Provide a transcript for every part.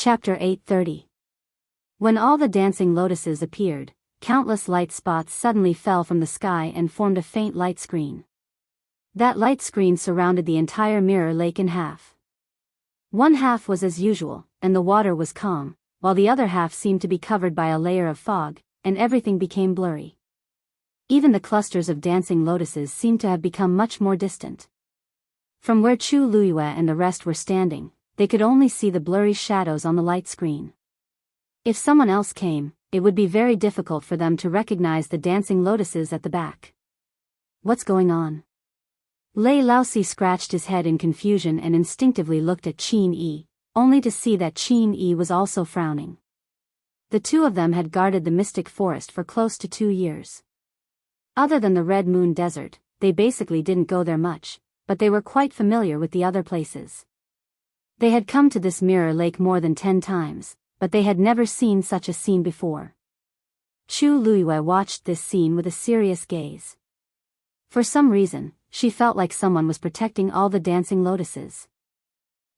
Chapter 830. When all the dancing lotuses appeared, countless light spots suddenly fell from the sky and formed a faint light screen. That light screen surrounded the entire mirror lake in half. One half was as usual, and the water was calm, while the other half seemed to be covered by a layer of fog, and everything became blurry. Even the clusters of dancing lotuses seemed to have become much more distant. From where Chu Luiyue and the rest were standing, they could only see the blurry shadows on the light screen. If someone else came, it would be very difficult for them to recognize the dancing lotuses at the back. What's going on? Lei Laosi scratched his head in confusion and instinctively looked at Qin Yi, only to see that Qin Yi was also frowning. The two of them had guarded the mystic forest for close to 2 years. Other than the Red Moon Desert, they basically didn't go there much, but they were quite familiar with the other places. They had come to this mirror lake more than 10 times, but they had never seen such a scene before. Chu Luiyue watched this scene with a serious gaze. For some reason, she felt like someone was protecting all the dancing lotuses.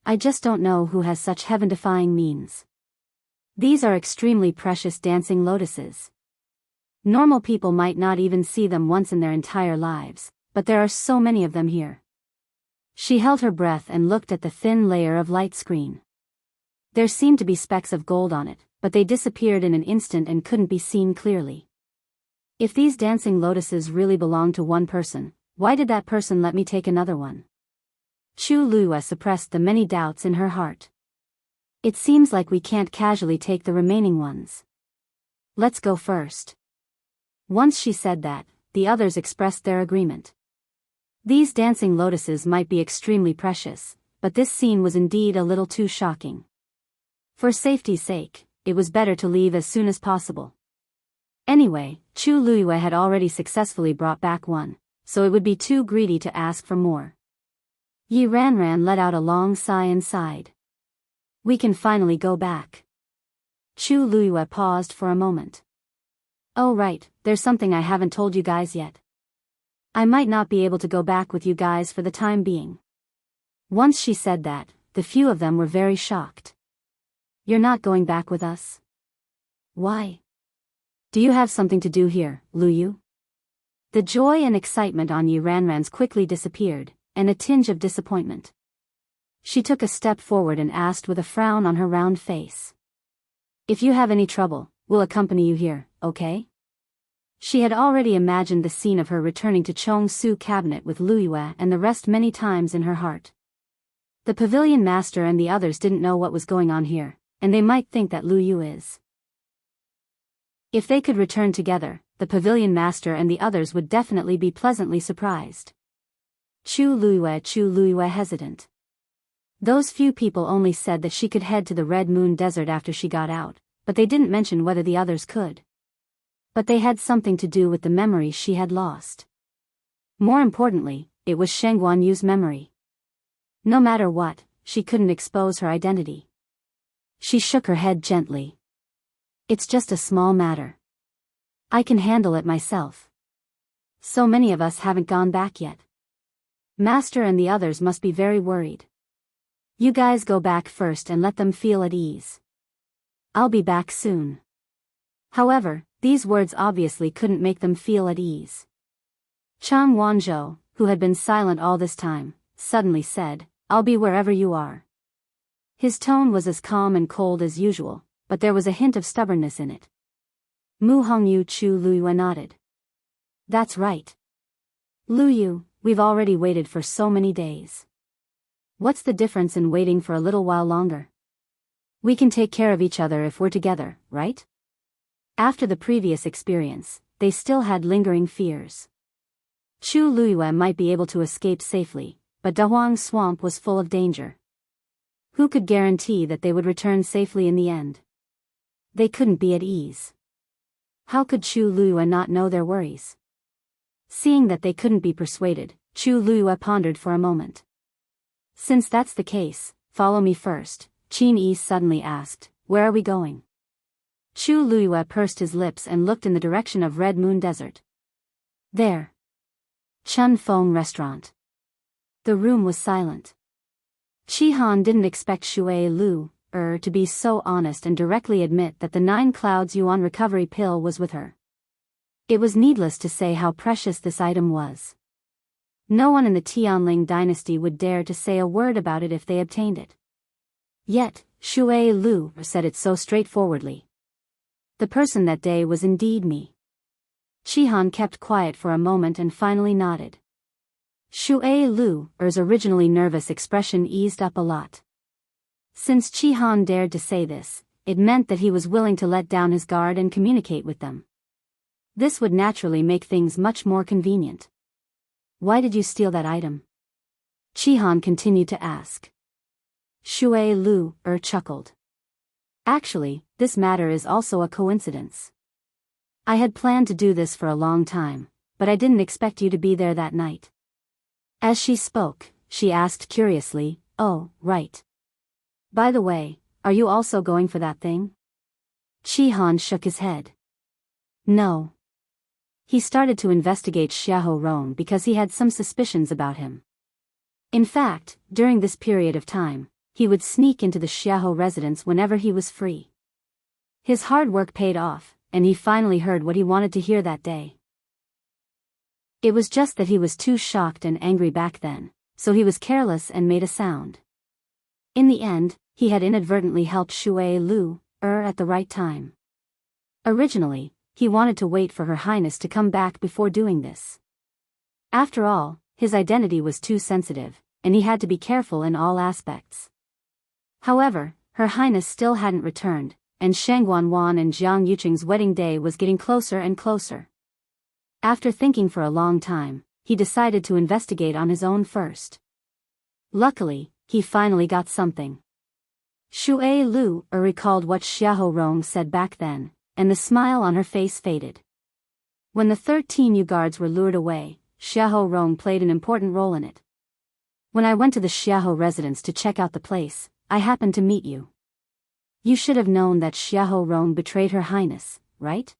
I just don't know who has such heaven-defying means. These are extremely precious dancing lotuses. Normal people might not even see them once in their entire lives, but there are so many of them here. She held her breath and looked at the thin layer of light screen. There seemed to be specks of gold on it, but they disappeared in an instant and couldn't be seen clearly. If these dancing lotuses really belonged to one person, why did that person let me take another one? Chu Luiyue suppressed the many doubts in her heart. It seems like we can't casually take the remaining ones. Let's go first. Once she said that, the others expressed their agreement. These dancing lotuses might be extremely precious, but this scene was indeed a little too shocking. For safety's sake, it was better to leave as soon as possible. Anyway, Chu Luiyue had already successfully brought back one, so it would be too greedy to ask for more. Yi Ranran let out a long sigh and sighed. We can finally go back. Chu Luiyue paused for a moment. Oh right, there's something I haven't told you guys yet. I might not be able to go back with you guys for the time being. Once she said that, the few of them were very shocked. You're not going back with us? Why? Do you have something to do here, Luyu? The joy and excitement on Yi Ranran's quickly disappeared, and a tinge of disappointment. She took a step forward and asked with a frown on her round face. If you have any trouble, we'll accompany you here, okay? She had already imagined the scene of her returning to Chongsu Cabinet with Luiyue and the rest many times in her heart. The pavilion master and the others didn't know what was going on here, and they might think that Luyu is. If they could return together, the pavilion master and the others would definitely be pleasantly surprised. Chu Luiyue hesitant. Those few people only said that she could head to the Red Moon Desert after she got out, but they didn't mention whether the others could. But they had something to do with the memory she had lost. More importantly, it was Sheng Guanyu's memory. No matter what, she couldn't expose her identity. She shook her head gently. It's just a small matter. I can handle it myself. So many of us haven't gone back yet. Master and the others must be very worried. You guys go back first and let them feel at ease. I'll be back soon. However, these words obviously couldn't make them feel at ease. Chang Wanzhou, who had been silent all this time, suddenly said, I'll be wherever you are. His tone was as calm and cold as usual, but there was a hint of stubbornness in it. Mu Hongyu Chu Luiyue nodded. That's right. Luyu, we've already waited for so many days. What's the difference in waiting for a little while longer? We can take care of each other if we're together, right? After the previous experience, they still had lingering fears. Chu Luiyue might be able to escape safely, but Dahuang Swamp was full of danger. Who could guarantee that they would return safely in the end? They couldn't be at ease. How could Chu Luiyue not know their worries? Seeing that they couldn't be persuaded, Chu Luiyue pondered for a moment. Since that's the case, follow me first, Qin Yi suddenly asked. Where are we going? Chu Luiyue pursed his lips and looked in the direction of Red Moon Desert. There. Chun Fong Restaurant. The room was silent. Chi Han didn't expect Shui Lu, to be so honest and directly admit that the 9 clouds yuan recovery pill was with her. It was needless to say how precious this item was. No one in the Tianling dynasty would dare to say a word about it if they obtained it. Yet, Shui Lu said it so straightforwardly. The person that day was indeed me. Shihan kept quiet for a moment and finally nodded. Shui Lu's originally nervous expression eased up a lot. Since Shihan dared to say this, it meant that he was willing to let down his guard and communicate with them. This would naturally make things much more convenient. Why did you steal that item? Shihan continued to ask. Shui Lu chuckled. Actually, this matter is also a coincidence. I had planned to do this for a long time, but I didn't expect you to be there that night. As she spoke, she asked curiously, "Oh, right. By the way, are you also going for that thing?" Shihan shook his head. No. He started to investigate Xiahou Rong because he had some suspicions about him. In fact, during this period of time, he would sneak into the Xiahou residence whenever he was free. His hard work paid off, and he finally heard what he wanted to hear that day. It was just that he was too shocked and angry back then, so he was careless and made a sound. In the end, he had inadvertently helped Shui Lu at the right time. Originally, he wanted to wait for Her Highness to come back before doing this. After all, his identity was too sensitive, and he had to be careful in all aspects. However, Her Highness still hadn't returned, and Shangguan and Jiang Yuqing's wedding day was getting closer and closer. After thinking for a long time, he decided to investigate on his own first. Luckily, he finally got something. Shui Lu recalled what Xiahou Rong said back then, and the smile on her face faded. When the 13 Yu guards were lured away, Xiahou Rong played an important role in it. When I went to the Xiahou residence to check out the place, I happened to meet you. You should have known that Xiahou Rong betrayed Her Highness, right?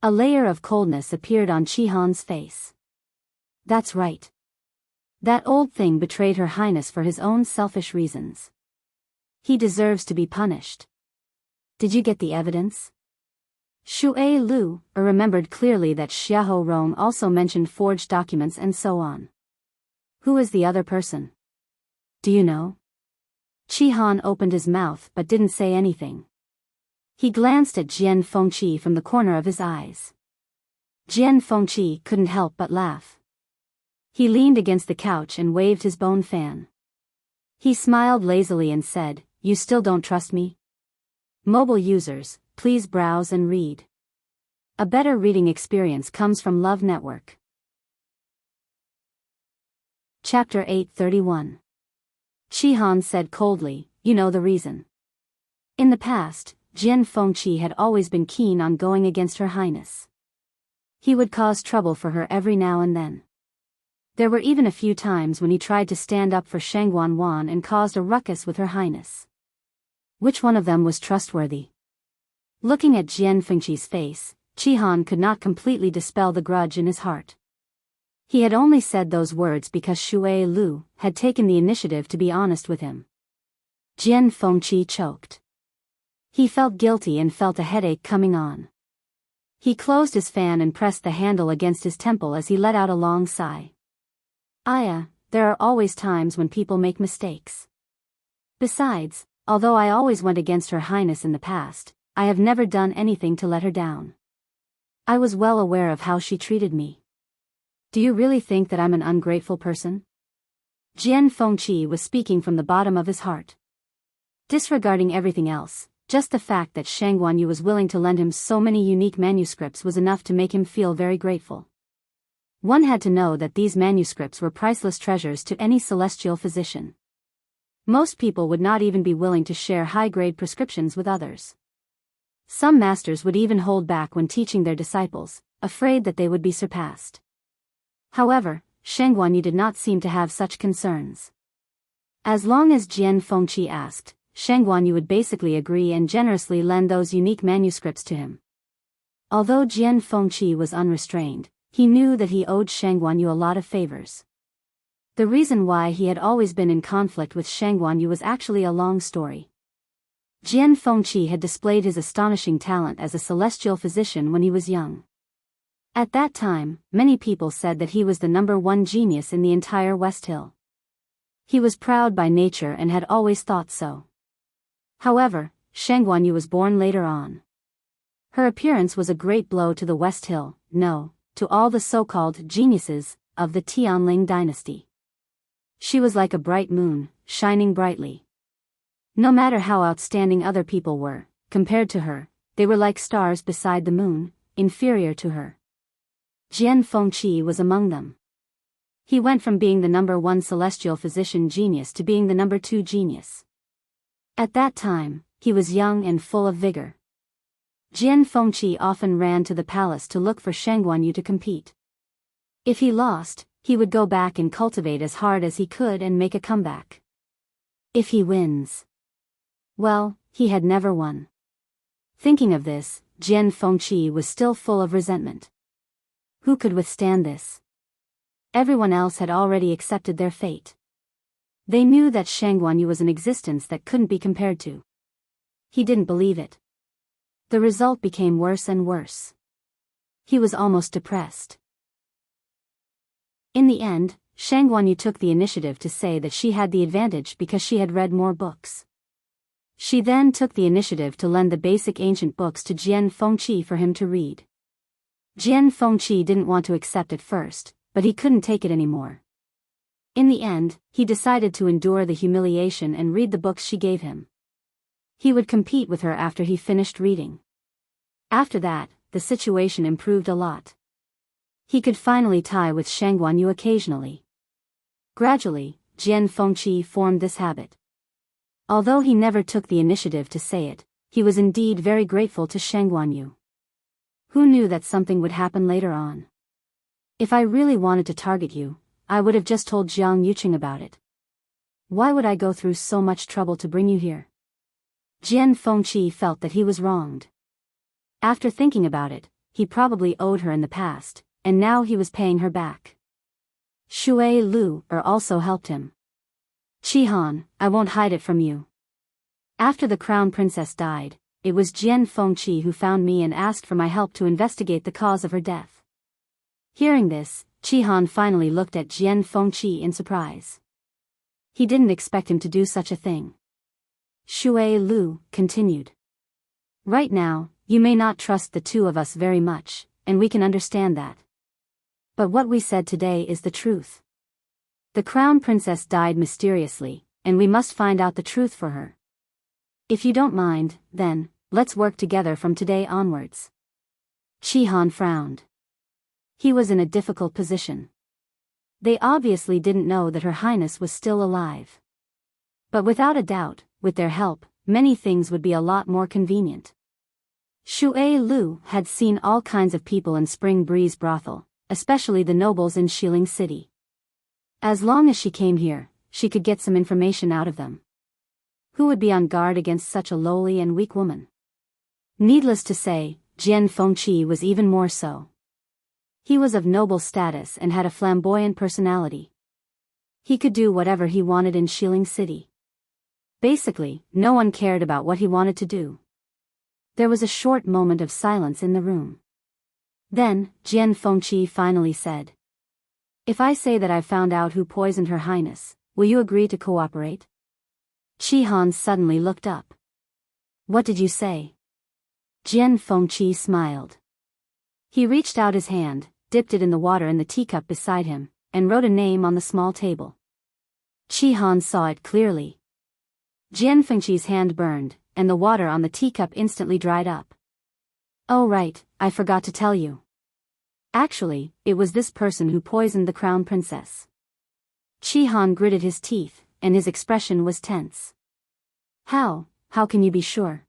A layer of coldness appeared on Shihan's face. That's right. That old thing betrayed Her Highness for his own selfish reasons. He deserves to be punished. Did you get the evidence? Shui Lu remembered clearly that Xiahou Rong also mentioned forged documents and so on. Who is the other person? Do you know? Shihan opened his mouth but didn't say anything. He glanced at Jian Fengqi from the corner of his eyes. Jian Fengqi couldn't help but laugh. He leaned against the couch and waved his bone fan. He smiled lazily and said, "You still don't trust me? Mobile users, please browse and read. A better reading experience comes from Love Network." Chapter 831. Shihan said coldly, "You know the reason." In the past, Jian Fengqi had always been keen on going against Her Highness. He would cause trouble for her every now and then. There were even a few times when he tried to stand up for Shangguan and caused a ruckus with Her Highness. Which one of them was trustworthy? Looking at Jian Fengqi's face, Shihan could not completely dispel the grudge in his heart. He had only said those words because Shui Lu had taken the initiative to be honest with him. Jian Fengqi choked. He felt guilty and felt a headache coming on. He closed his fan and pressed the handle against his temple as he let out a long sigh. There are always times when people make mistakes. Besides, although I always went against Her Highness in the past, I have never done anything to let her down. I was well aware of how she treated me. Do you really think that I'm an ungrateful person? Jian Fengqi was speaking from the bottom of his heart. Disregarding everything else, just the fact that Shangguan was willing to lend him so many unique manuscripts was enough to make him feel very grateful. One had to know that these manuscripts were priceless treasures to any celestial physician. Most people would not even be willing to share high-grade prescriptions with others. Some masters would even hold back when teaching their disciples, afraid that they would be surpassed. However, Shangguan did not seem to have such concerns. As long as Jian Fengqi asked, Shangguan would basically agree and generously lend those unique manuscripts to him. Although Jian Fengqi was unrestrained, he knew that he owed Shangguan a lot of favors. The reason why he had always been in conflict with Shangguan was actually a long story. Jian Fengqi had displayed his astonishing talent as a celestial physician when he was young. At that time, many people said that he was the #1 genius in the entire West Hill. He was proud by nature and had always thought so. However, Shang Guanyu was born later on. Her appearance was a great blow to the West Hill, no, to all the so-called geniuses of the Tianling dynasty. She was like a bright moon, shining brightly. No matter how outstanding other people were, compared to her, they were like stars beside the moon, inferior to her. Jian Fengqi was among them. He went from being the #1 celestial physician genius to being the #2 genius. At that time, he was young and full of vigor. Jian Fengqi often ran to the palace to look for Shang Guanyu to compete. If he lost, he would go back and cultivate as hard as he could and make a comeback. If he wins, well, he had never won. Thinking of this, Jian Fengqi was still full of resentment. Who could withstand this? Everyone else had already accepted their fate. They knew that Shang Guanyu was an existence that couldn't be compared to. He didn't believe it. The result became worse and worse. He was almost depressed. In the end, Shang Guanyu took the initiative to say that she had the advantage because she had read more books. She then took the initiative to lend the basic ancient books to Jian Fengqi for him to read. Jian Fengqi didn't want to accept at first, but he couldn't take it anymore. In the end, he decided to endure the humiliation and read the books she gave him. He would compete with her after he finished reading. After that, the situation improved a lot. He could finally tie with Shang Guanyu occasionally. Gradually, Jian Fengqi formed this habit. Although he never took the initiative to say it, he was indeed very grateful to Shang Guanyu. Who knew that something would happen later on? If I really wanted to target you, I would have just told Jiang Yuqing about it. Why would I go through so much trouble to bring you here? Jian Fengqi felt that he was wronged. After thinking about it, he probably owed her in the past, and now he was paying her back. Shui Lu also helped him. Qihan, I won't hide it from you. After the crown princess died, it was Jian Fengqi who found me and asked for my help to investigate the cause of her death. Hearing this, Qihan finally looked at Jian Fengqi in surprise. He didn't expect him to do such a thing. Shui Lu continued. Right now, you may not trust the two of us very much, and we can understand that. But what we said today is the truth. The crown princess died mysteriously, and we must find out the truth for her. If you don't mind, then, let's work together from today onwards. Qihan frowned. He was in a difficult position. They obviously didn't know that Her Highness was still alive. But without a doubt, with their help, many things would be a lot more convenient. Shui Lu had seen all kinds of people in Spring Breeze brothel, especially the nobles in Xiling City. As long as she came here, she could get some information out of them. Who would be on guard against such a lowly and weak woman? Needless to say, Jian Fengqi was even more so. He was of noble status and had a flamboyant personality. He could do whatever he wanted in Xiling City. Basically, no one cared about what he wanted to do. There was a short moment of silence in the room. Then, Jian Fengqi finally said, If I say that I've found out who poisoned Her Highness, will you agree to cooperate? Qihan suddenly looked up. What did you say? Jian Fengqi smiled. He reached out his hand, dipped it in the water in the teacup beside him, and wrote a name on the small table. Qihan saw it clearly. Jian Fengqi's hand burned, and the water on the teacup instantly dried up. Oh right, I forgot to tell you. Actually, it was this person who poisoned the crown princess. Qihan gritted his teeth, and his expression was tense. How can you be sure?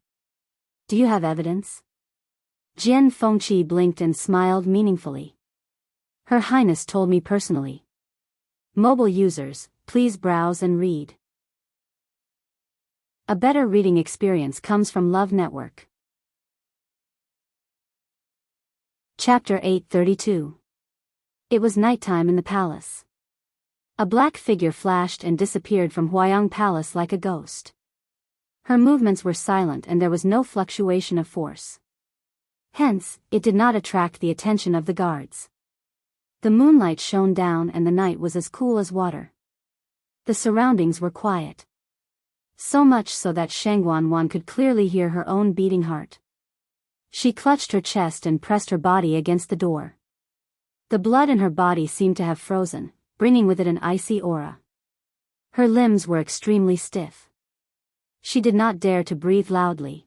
Do you have evidence? Jian Fengqi blinked and smiled meaningfully. Her Highness told me personally. Mobile users, please browse and read. A better reading experience comes from Love Network. Chapter 832. It was nighttime in the palace. A black figure flashed and disappeared from Huayang Palace like a ghost. Her movements were silent and there was no fluctuation of force. Hence, it did not attract the attention of the guards. The moonlight shone down and the night was as cool as water. The surroundings were quiet. So much so that Shangguan could clearly hear her own beating heart. She clutched her chest and pressed her body against the door. The blood in her body seemed to have frozen, bringing with it an icy aura. Her limbs were extremely stiff. She did not dare to breathe loudly.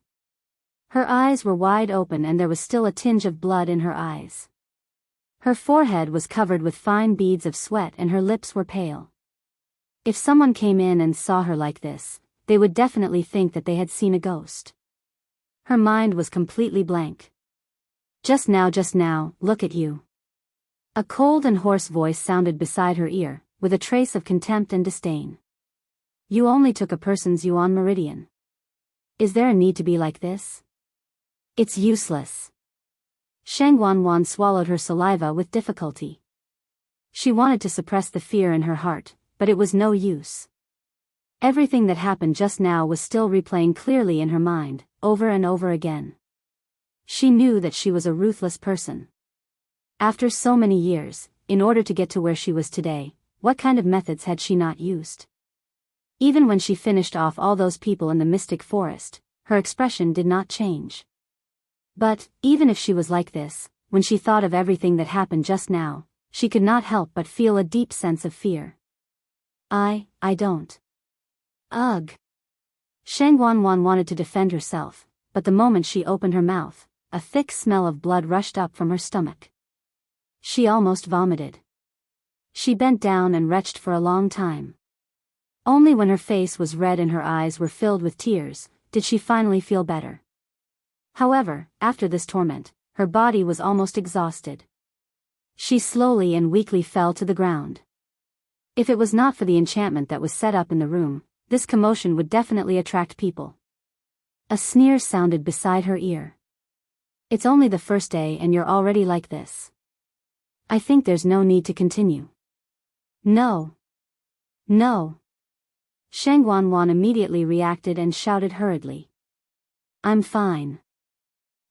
Her eyes were wide open and there was still a tinge of blood in her eyes. Her forehead was covered with fine beads of sweat and her lips were pale. If someone came in and saw her like this, they would definitely think that they had seen a ghost. Her mind was completely blank. Just now, look at you. A cold and hoarse voice sounded beside her ear, with a trace of contempt and disdain. You only took a person's yuan meridian. Is there a need to be like this? It's useless. Shangguan swallowed her saliva with difficulty. She wanted to suppress the fear in her heart, but it was no use. Everything that happened just now was still replaying clearly in her mind, over and over again. She knew that she was a ruthless person. After so many years, in order to get to where she was today, what kind of methods had she not used? Even when she finished off all those people in the mystic forest, her expression did not change. But, even if she was like this, when she thought of everything that happened just now, she could not help but feel a deep sense of fear. I don't. Ugh. Shangguan wanted to defend herself, but the moment she opened her mouth, a thick smell of blood rushed up from her stomach. She almost vomited. She bent down and retched for a long time. Only when her face was red and her eyes were filled with tears, did she finally feel better. However, after this torment, her body was almost exhausted. She slowly and weakly fell to the ground. If it was not for the enchantment that was set up in the room, this commotion would definitely attract people. A sneer sounded beside her ear. It's only the first day and you're already like this. I think there's no need to continue. No. Shangguan immediately reacted and shouted hurriedly. I'm fine.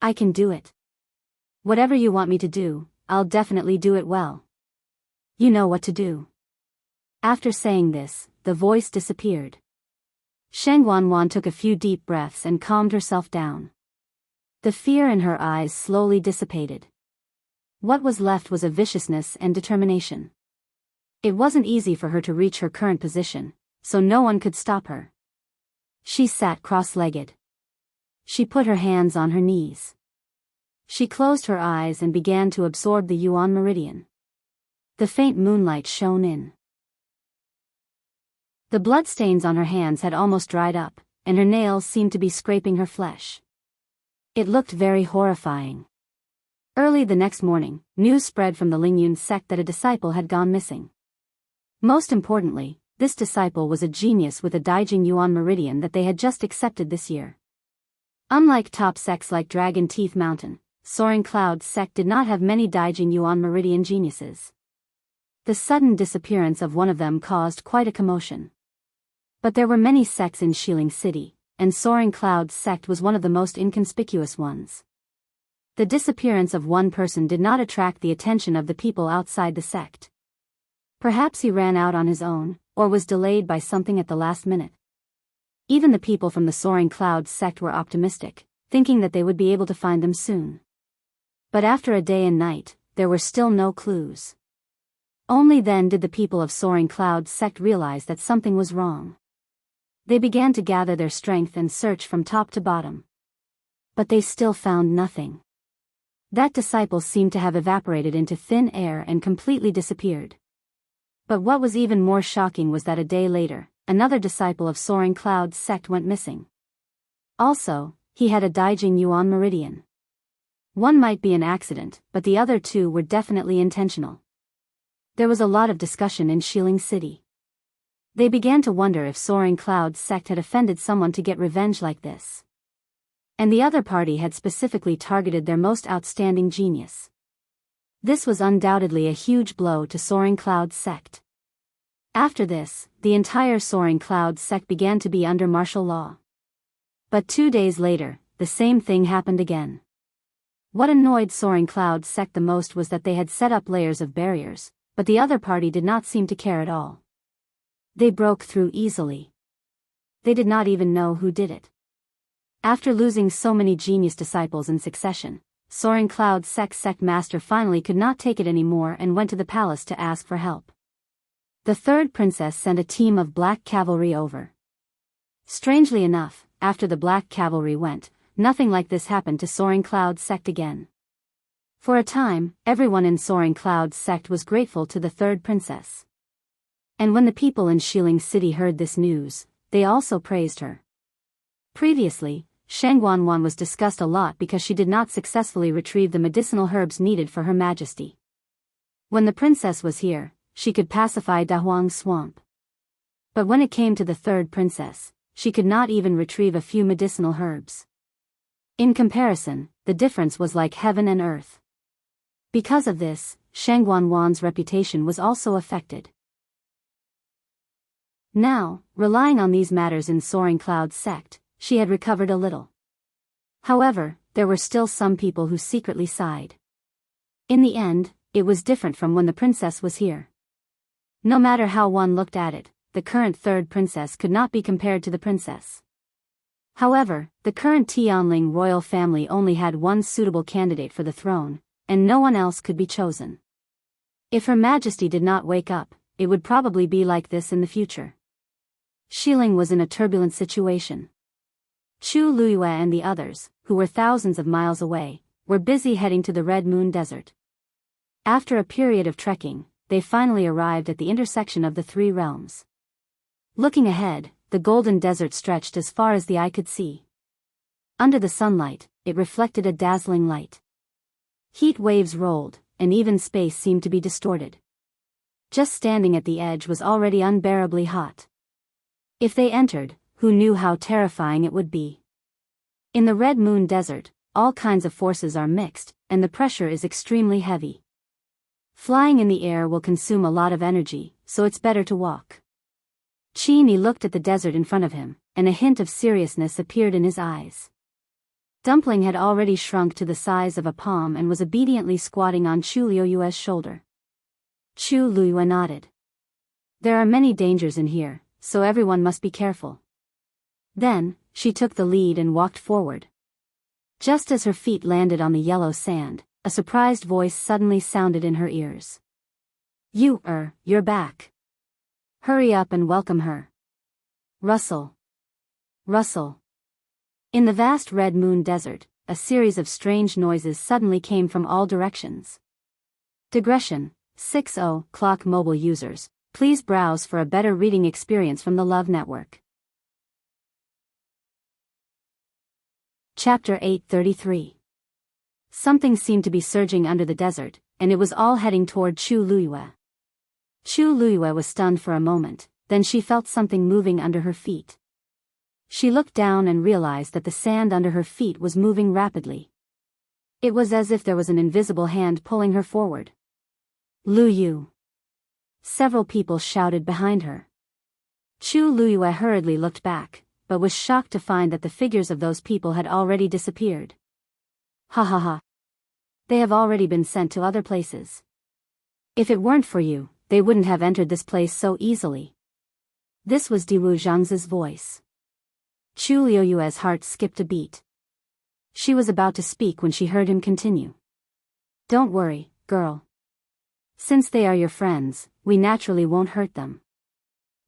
I can do it. Whatever you want me to do, I'll definitely do it well. You know what to do. After saying this, the voice disappeared. Shangguan took a few deep breaths and calmed herself down. The fear in her eyes slowly dissipated. What was left was a viciousness and determination. It wasn't easy for her to reach her current position, so no one could stop her. She sat cross-legged. She put her hands on her knees. She closed her eyes and began to absorb the yuan meridian. The faint moonlight shone in. The bloodstains on her hands had almost dried up, and her nails seemed to be scraping her flesh. It looked very horrifying. Early the next morning, news spread from the Lingyun sect that a disciple had gone missing. Most importantly, this disciple was a genius with a Daijing Yuan meridian that they had just accepted this year. Unlike top sects like Dragon Teeth Mountain, Soaring Clouds sect did not have many Daijing Yuan meridian geniuses. The sudden disappearance of one of them caused quite a commotion. But there were many sects in Xiling City, and Soaring Clouds sect was one of the most inconspicuous ones. The disappearance of one person did not attract the attention of the people outside the sect. Perhaps he ran out on his own, or was delayed by something at the last minute. Even the people from the Soaring Clouds sect were optimistic, thinking that they would be able to find them soon. But after a day and night, there were still no clues. Only then did the people of Soaring Clouds sect realize that something was wrong. They began to gather their strength and search from top to bottom. But they still found nothing. That disciple seemed to have evaporated into thin air and completely disappeared. But what was even more shocking was that a day later, another disciple of Soaring Clouds sect went missing. Also, he had a Daijing Yuan meridian. One might be an accident, but the other two were definitely intentional. There was a lot of discussion in Xiling City. They began to wonder if Soaring Clouds sect had offended someone to get revenge like this. And the other party had specifically targeted their most outstanding genius. This was undoubtedly a huge blow to Soaring Clouds sect. After this, the entire Soaring Clouds sect began to be under martial law. But 2 days later, the same thing happened again. What annoyed Soaring Cloud sect the most was that they had set up layers of barriers, but the other party did not seem to care at all. They broke through easily. They did not even know who did it. After losing so many genius disciples in succession, Soaring Cloud sect master finally could not take it anymore and went to the palace to ask for help. The third princess sent a team of black cavalry over. Strangely enough, after the black cavalry went, nothing like this happened to Soaring Cloud sect again. For a time, everyone in Soaring Cloud sect was grateful to the third princess. And when the people in Xiling City heard this news, they also praised her. Previously, Shangguanwan was discussed a lot because she did not successfully retrieve the medicinal herbs needed for Her Majesty. When the princess was here, she could pacify Dahuang's swamp. But when it came to the third princess, she could not even retrieve a few medicinal herbs. In comparison, the difference was like heaven and earth. Because of this, Shangguanwan's reputation was also affected. Now, relying on these matters in Soaring Cloud sect, she had recovered a little. However, there were still some people who secretly sighed. In the end, it was different from when the princess was here. No matter how one looked at it, the current third princess could not be compared to the princess. However, the current Tianling royal family only had one suitable candidate for the throne, and no one else could be chosen. If Her Majesty did not wake up, it would probably be like this in the future. Xiling was in a turbulent situation. Chu Luiyue and the others, who were thousands of miles away, were busy heading to the Red Moon Desert. After a period of trekking, they finally arrived at the intersection of the three realms. Looking ahead, the golden desert stretched as far as the eye could see. Under the sunlight, it reflected a dazzling light. Heat waves rolled, and even space seemed to be distorted. Just standing at the edge was already unbearably hot. If they entered, who knew how terrifying it would be? In the Red Moon Desert, all kinds of forces are mixed, and the pressure is extremely heavy. Flying in the air will consume a lot of energy, so it's better to walk. Qini looked at the desert in front of him, and a hint of seriousness appeared in his eyes. Dumpling had already shrunk to the size of a palm and was obediently squatting on Chu Luiyue's shoulder. Chu Luiyue nodded. There are many dangers in here, so everyone must be careful. Then, she took the lead and walked forward. Just as her feet landed on the yellow sand, a surprised voice suddenly sounded in her ears. You're back. Hurry up and welcome her. Rustle. Rustle. In the vast Red Moon Desert, a series of strange noises suddenly came from all directions. Digression, 60 clock mobile users, please browse for a better reading experience from the Love Network. Chapter 833. Something seemed to be surging under the desert, and it was all heading toward Chu Luiyue. Chu Luiyue was stunned for a moment, then she felt something moving under her feet. She looked down and realized that the sand under her feet was moving rapidly. It was as if there was an invisible hand pulling her forward. Lu Yu. Several people shouted behind her. Chu Luiyue hurriedly looked back, but was shocked to find that the figures of those people had already disappeared. Ha ha ha. They have already been sent to other places. If it weren't for you, they wouldn't have entered this place so easily. This was Diwu Zhangzi's voice. Chu Luiyue's heart skipped a beat. She was about to speak when she heard him continue. Don't worry, girl. Since they are your friends, we naturally won't hurt them.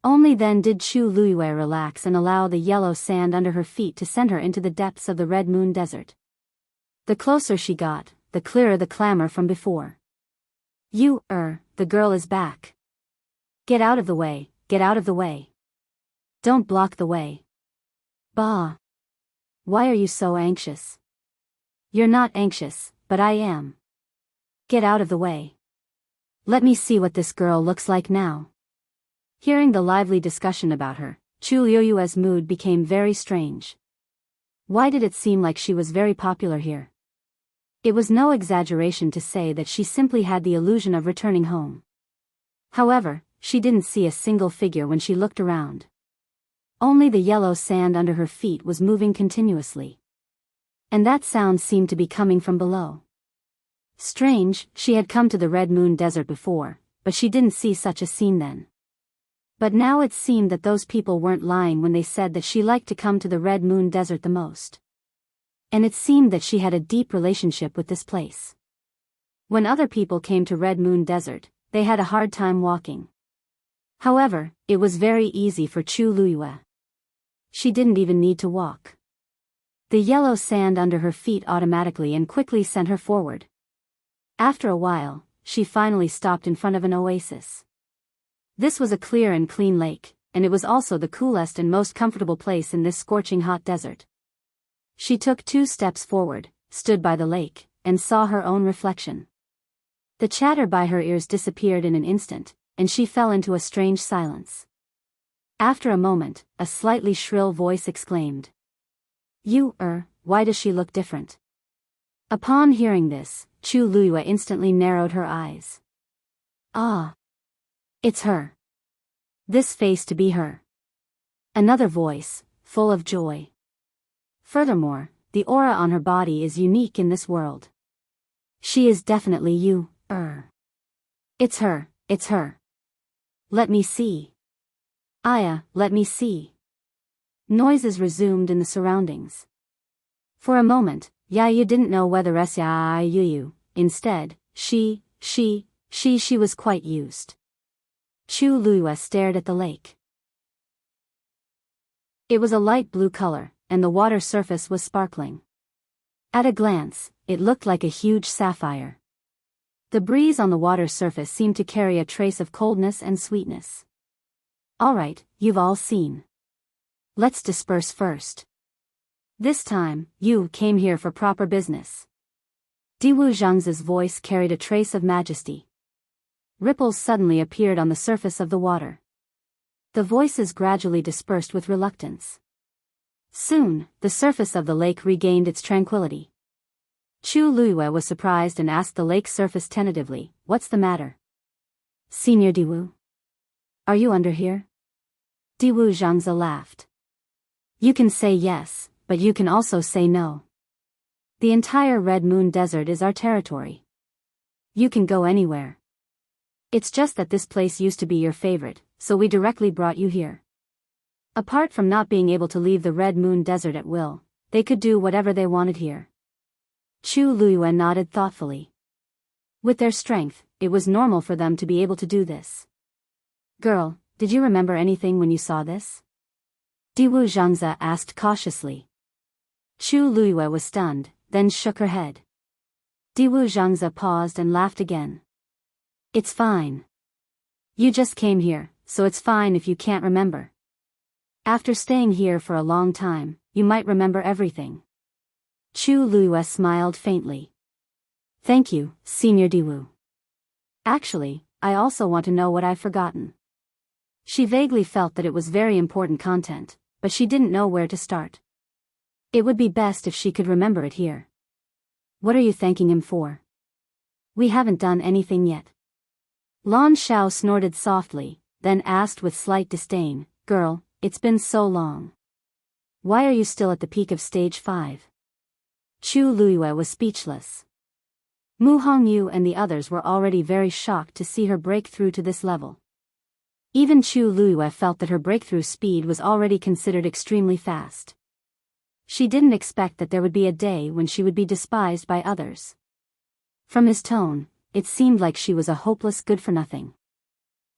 Only then did Chu Luiyue relax and allow the yellow sand under her feet to send her into the depths of the Red Moon Desert. The closer she got, the clearer the clamor from before. The girl is back. Get out of the way, get out of the way. Don't block the way. Bah. Why are you so anxious? You're not anxious, but I am. Get out of the way. Let me see what this girl looks like now. Hearing the lively discussion about her, Chu Luiyue's mood became very strange. Why did it seem like she was very popular here? It was no exaggeration to say that she simply had the illusion of returning home. However, she didn't see a single figure when she looked around. Only the yellow sand under her feet was moving continuously. And that sound seemed to be coming from below. Strange, she had come to the Red Moon Desert before, but she didn't see such a scene then. But now it seemed that those people weren't lying when they said that she liked to come to the Red Moon Desert the most. And it seemed that she had a deep relationship with this place. When other people came to Red Moon Desert, they had a hard time walking. However, it was very easy for Chu Luiyue. She didn't even need to walk. The yellow sand under her feet automatically and quickly sent her forward. After a while, she finally stopped in front of an oasis. This was a clear and clean lake, and it was also the coolest and most comfortable place in this scorching hot desert. She took 2 steps forward, stood by the lake, and saw her own reflection. The chatter by her ears disappeared in an instant, and she fell into a strange silence. After a moment, a slightly shrill voice exclaimed, why does she look different?" Upon hearing this, Chu Luiyue instantly narrowed her eyes. "Ah! It's her. This face to be her." Another voice, full of joy. "Furthermore, the aura on her body is unique in this world. She is definitely you, It's her, it's her. Let me see. Aya, let me see." Noises resumed in the surroundings. For a moment, Yayu didn't know whether it's Yayu. Instead, she was quite used. Chu Luiyue stared at the lake. It was a light blue color, and the water surface was sparkling. At a glance, it looked like a huge sapphire. The breeze on the water surface seemed to carry a trace of coldness and sweetness. "Alright, you've all seen. Let's disperse first. This time, you came here for proper business." Diwu Zhang's voice carried a trace of majesty. Ripples suddenly appeared on the surface of the water. The voices gradually dispersed with reluctance. Soon, the surface of the lake regained its tranquility. Chu Luiyue was surprised and asked the lake surface tentatively, "What's the matter?" "Senior Diwu? Are you under here?" Diwu Zhangzi laughed. "You can say yes, but you can also say no. The entire Red Moon Desert is our territory. You can go anywhere. It's just that this place used to be your favorite, so we directly brought you here. Apart from not being able to leave the Red Moon Desert at will, they could do whatever they wanted here." Chu Luiyue nodded thoughtfully. With their strength, it was normal for them to be able to do this. "Girl, did you remember anything when you saw this?" Diwu Zhangzi asked cautiously. Chu Luiyue was stunned, then shook her head. Diwu Zhangzi paused and laughed again. "It's fine. You just came here, so it's fine if you can't remember. After staying here for a long time, you might remember everything." Chu Luiyue smiled faintly. "Thank you, Senior Diwu. Actually, I also want to know what I've forgotten." She vaguely felt that it was very important content, but she didn't know where to start. It would be best if she could remember it here. "What are you thanking him for? We haven't done anything yet." Lan Xiao snorted softly, then asked with slight disdain, "Girl, it's been so long. Why are you still at the peak of stage 5? Chu Luiyue was speechless. Mu Hongyu and the others were already very shocked to see her break through to this level. Even Chu Luiyue felt that her breakthrough speed was already considered extremely fast. She didn't expect that there would be a day when she would be despised by others. From his tone, it seemed like she was a hopeless good-for-nothing.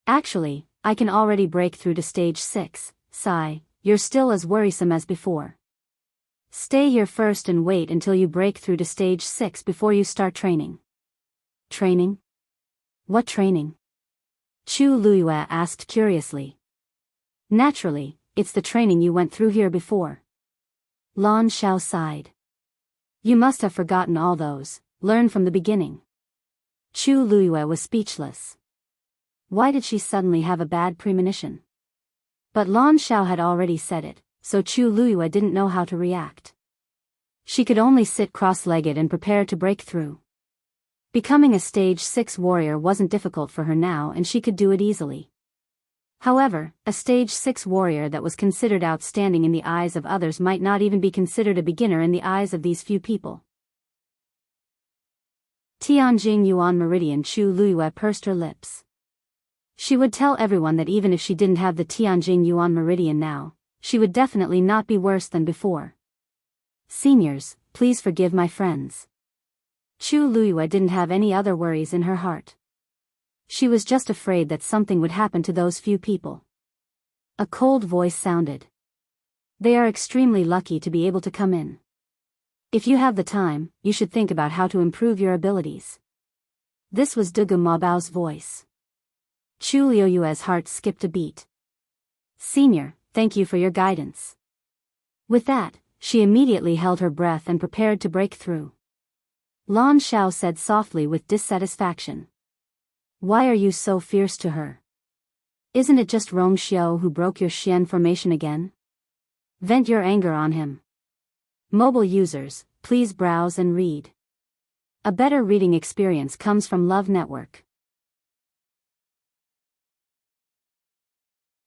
"Actually, I can already break through to stage 6, Sai, you're still as worrisome as before. Stay here first and wait until you break through to stage 6 before you start training." "Training? What training?" Chu Luiyue asked curiously. "Naturally, it's the training you went through here before." Lan Xiao sighed. "You must have forgotten all those. Learn from the beginning." Chu Luiyue was speechless. Why did she suddenly have a bad premonition? But Lan Xiao had already said it, so Chu Luiyue didn't know how to react. She could only sit cross-legged and prepare to break through. Becoming a stage 6 warrior wasn't difficult for her now and she could do it easily. However, a stage 6 warrior that was considered outstanding in the eyes of others might not even be considered a beginner in the eyes of these few people. Tianjing Yuan Meridian. Chu Luiyue pursed her lips. She would tell everyone that even if she didn't have the Tianjing Yuan Meridian now, she would definitely not be worse than before. Seniors, please forgive my friends. Chu Luiyue didn't have any other worries in her heart. She was just afraid that something would happen to those few people. A cold voice sounded. They are extremely lucky to be able to come in. If you have the time, you should think about how to improve your abilities. This was Dugu Mabao's voice. Chu Luiyue's heart skipped a beat. Senior, thank you for your guidance. With that, she immediately held her breath and prepared to break through. Lan Xiao said softly with dissatisfaction. Why are you so fierce to her? Isn't it just Rong Xiao who broke your Xian formation again? Vent your anger on him. Mobile users, please browse and read. A better reading experience comes from Love Network.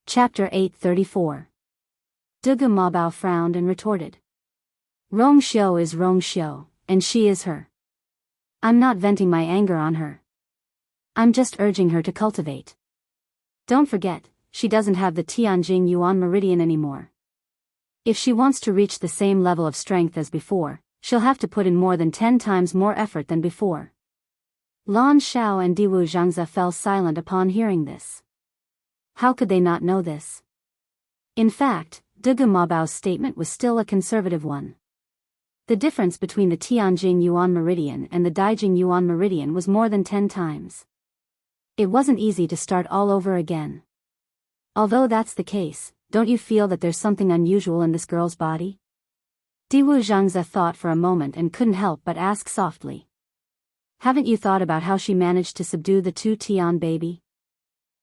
Chapter 834. Dugu Mabao frowned and retorted. Rong Xiao is Rong Xiao, and she is her. I'm not venting my anger on her. I'm just urging her to cultivate. Don't forget, she doesn't have the Tianjing Yuan Meridian anymore. If she wants to reach the same level of strength as before, she'll have to put in more than 10 times more effort than before. Lan Xiao and Diwu Zhangze fell silent upon hearing this. How could they not know this? In fact, Dugu Mabao's statement was still a conservative one. The difference between the Tianjing Yuan Meridian and the Daijing Yuan Meridian was more than 10 times. It wasn't easy to start all over again. Although that's the case, don't you feel that there's something unusual in this girl's body? Diwu Zhangze thought for a moment and couldn't help but ask softly. Haven't you thought about how she managed to subdue the 2 Tian baby?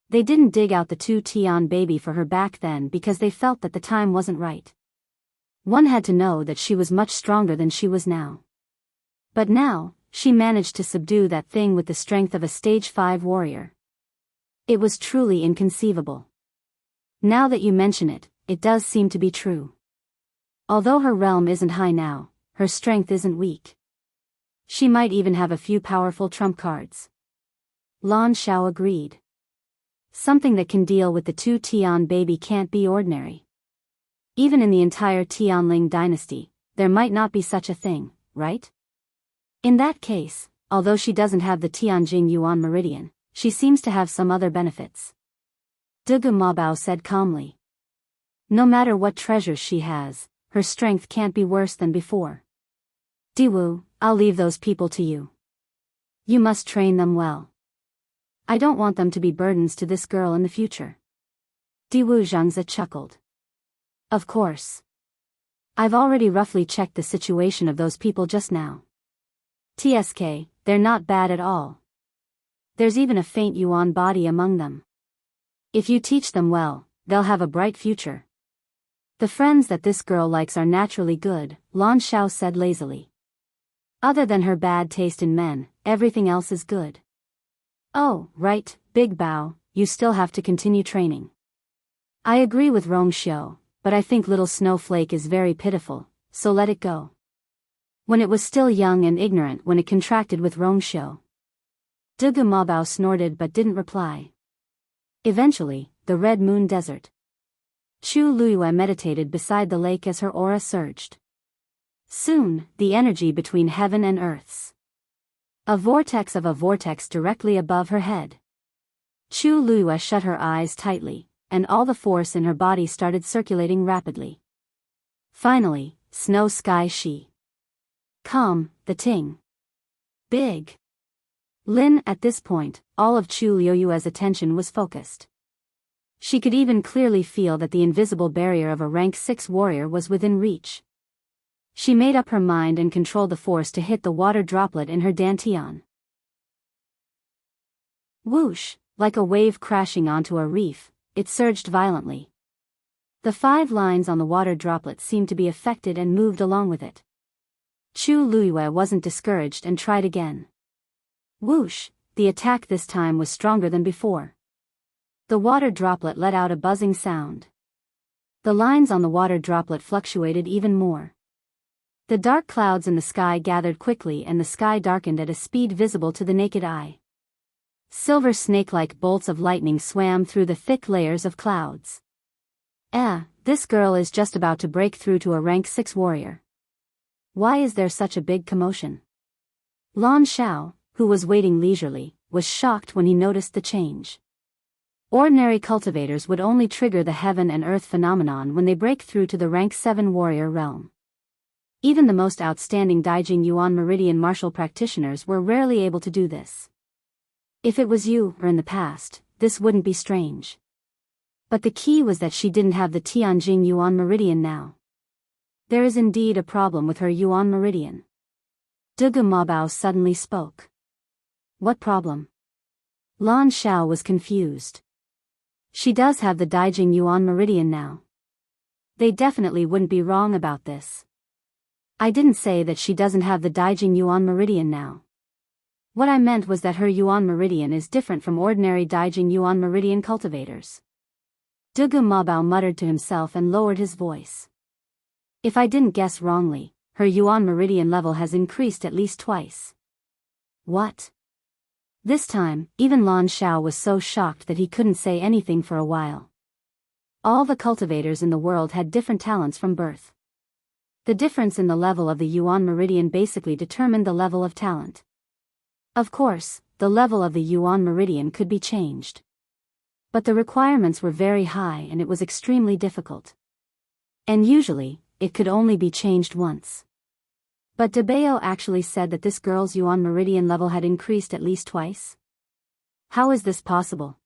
They didn't dig out the 2 Tian baby for her back then because they felt that the time wasn't right. One had to know that she was much stronger than she was now. But now, she managed to subdue that thing with the strength of a stage 5 warrior. It was truly inconceivable. Now that you mention it, it does seem to be true. Although her realm isn't high now, her strength isn't weak. She might even have a few powerful trump cards. Lan Xiao agreed. Something that can deal with the 2 Tian baby can't be ordinary. Even in the entire Tianling dynasty, there might not be such a thing, right? In that case, although she doesn't have the Tianjing Yuan Meridian, she seems to have some other benefits. Dugu Mabao said calmly. No matter what treasures she has, her strength can't be worse than before. Diwu, I'll leave those people to you. You must train them well. I don't want them to be burdens to this girl in the future. Diwu Zhangze chuckled. Of course. I've already roughly checked the situation of those people just now. TSK, they're not bad at all. There's even a faint Yuan body among them. If you teach them well, they'll have a bright future. The friends that this girl likes are naturally good, Lan Xiao said lazily. Other than her bad taste in men, everything else is good. Oh, right, Big Bao, you still have to continue training. I agree with Rong Xiao, but I think little Snowflake is very pitiful, so let it go. When it was still young and ignorant when it contracted with Rong Xiao. Dugu Mabao snorted but didn't reply. Eventually, the Red Moon Desert. Chu Luiyue meditated beside the lake as her aura surged. Soon, the energy between heaven and earths. A vortex of a vortex directly above her head. Chu Luiyue shut her eyes tightly, and all the force in her body started circulating rapidly. Finally, Snow Sky Shi. Calm, the Ting. Big. Lin. At this point, all of Chu Luiyue's attention was focused. She could even clearly feel that the invisible barrier of a rank 6 warrior was within reach. She made up her mind and controlled the force to hit the water droplet in her dantian. Whoosh, like a wave crashing onto a reef, it surged violently. The 5 lines on the water droplet seemed to be affected and moved along with it. Chu Luiyue wasn't discouraged and tried again. Whoosh, the attack this time was stronger than before. The water droplet let out a buzzing sound. The lines on the water droplet fluctuated even more. The dark clouds in the sky gathered quickly and the sky darkened at a speed visible to the naked eye. Silver snake-like bolts of lightning swam through the thick layers of clouds. This girl is just about to break through to a rank 6 warrior. Why is there such a big commotion? Lan Xiao, who was waiting leisurely, was shocked when he noticed the change. Ordinary cultivators would only trigger the heaven and earth phenomenon when they break through to the rank 7 warrior realm. Even the most outstanding Daijing Yuan Meridian martial practitioners were rarely able to do this. If it was you, or in the past, this wouldn't be strange. But the key was that she didn't have the Tianjing Yuan Meridian now. There is indeed a problem with her Yuan Meridian. Dugu Mabao suddenly spoke. What problem? Lan Xiao was confused. She does have the Daijing Yuan Meridian now. They definitely wouldn't be wrong about this. I didn't say that she doesn't have the Daijing Yuan Meridian now. What I meant was that her Yuan Meridian is different from ordinary Daijing Yuan Meridian cultivators. Dugu Mabao muttered to himself and lowered his voice. If I didn't guess wrongly, her Yuan Meridian level has increased at least twice. What? This time, even Lan Xiao was so shocked that he couldn't say anything for a while. All the cultivators in the world had different talents from birth. The difference in the level of the Yuan Meridian basically determined the level of talent. Of course, the level of the Yuan Meridian could be changed. But the requirements were very high and it was extremely difficult. And usually, it could only be changed once. But Biyao actually said that this girl's Yuan Meridian level had increased at least twice. How is this possible?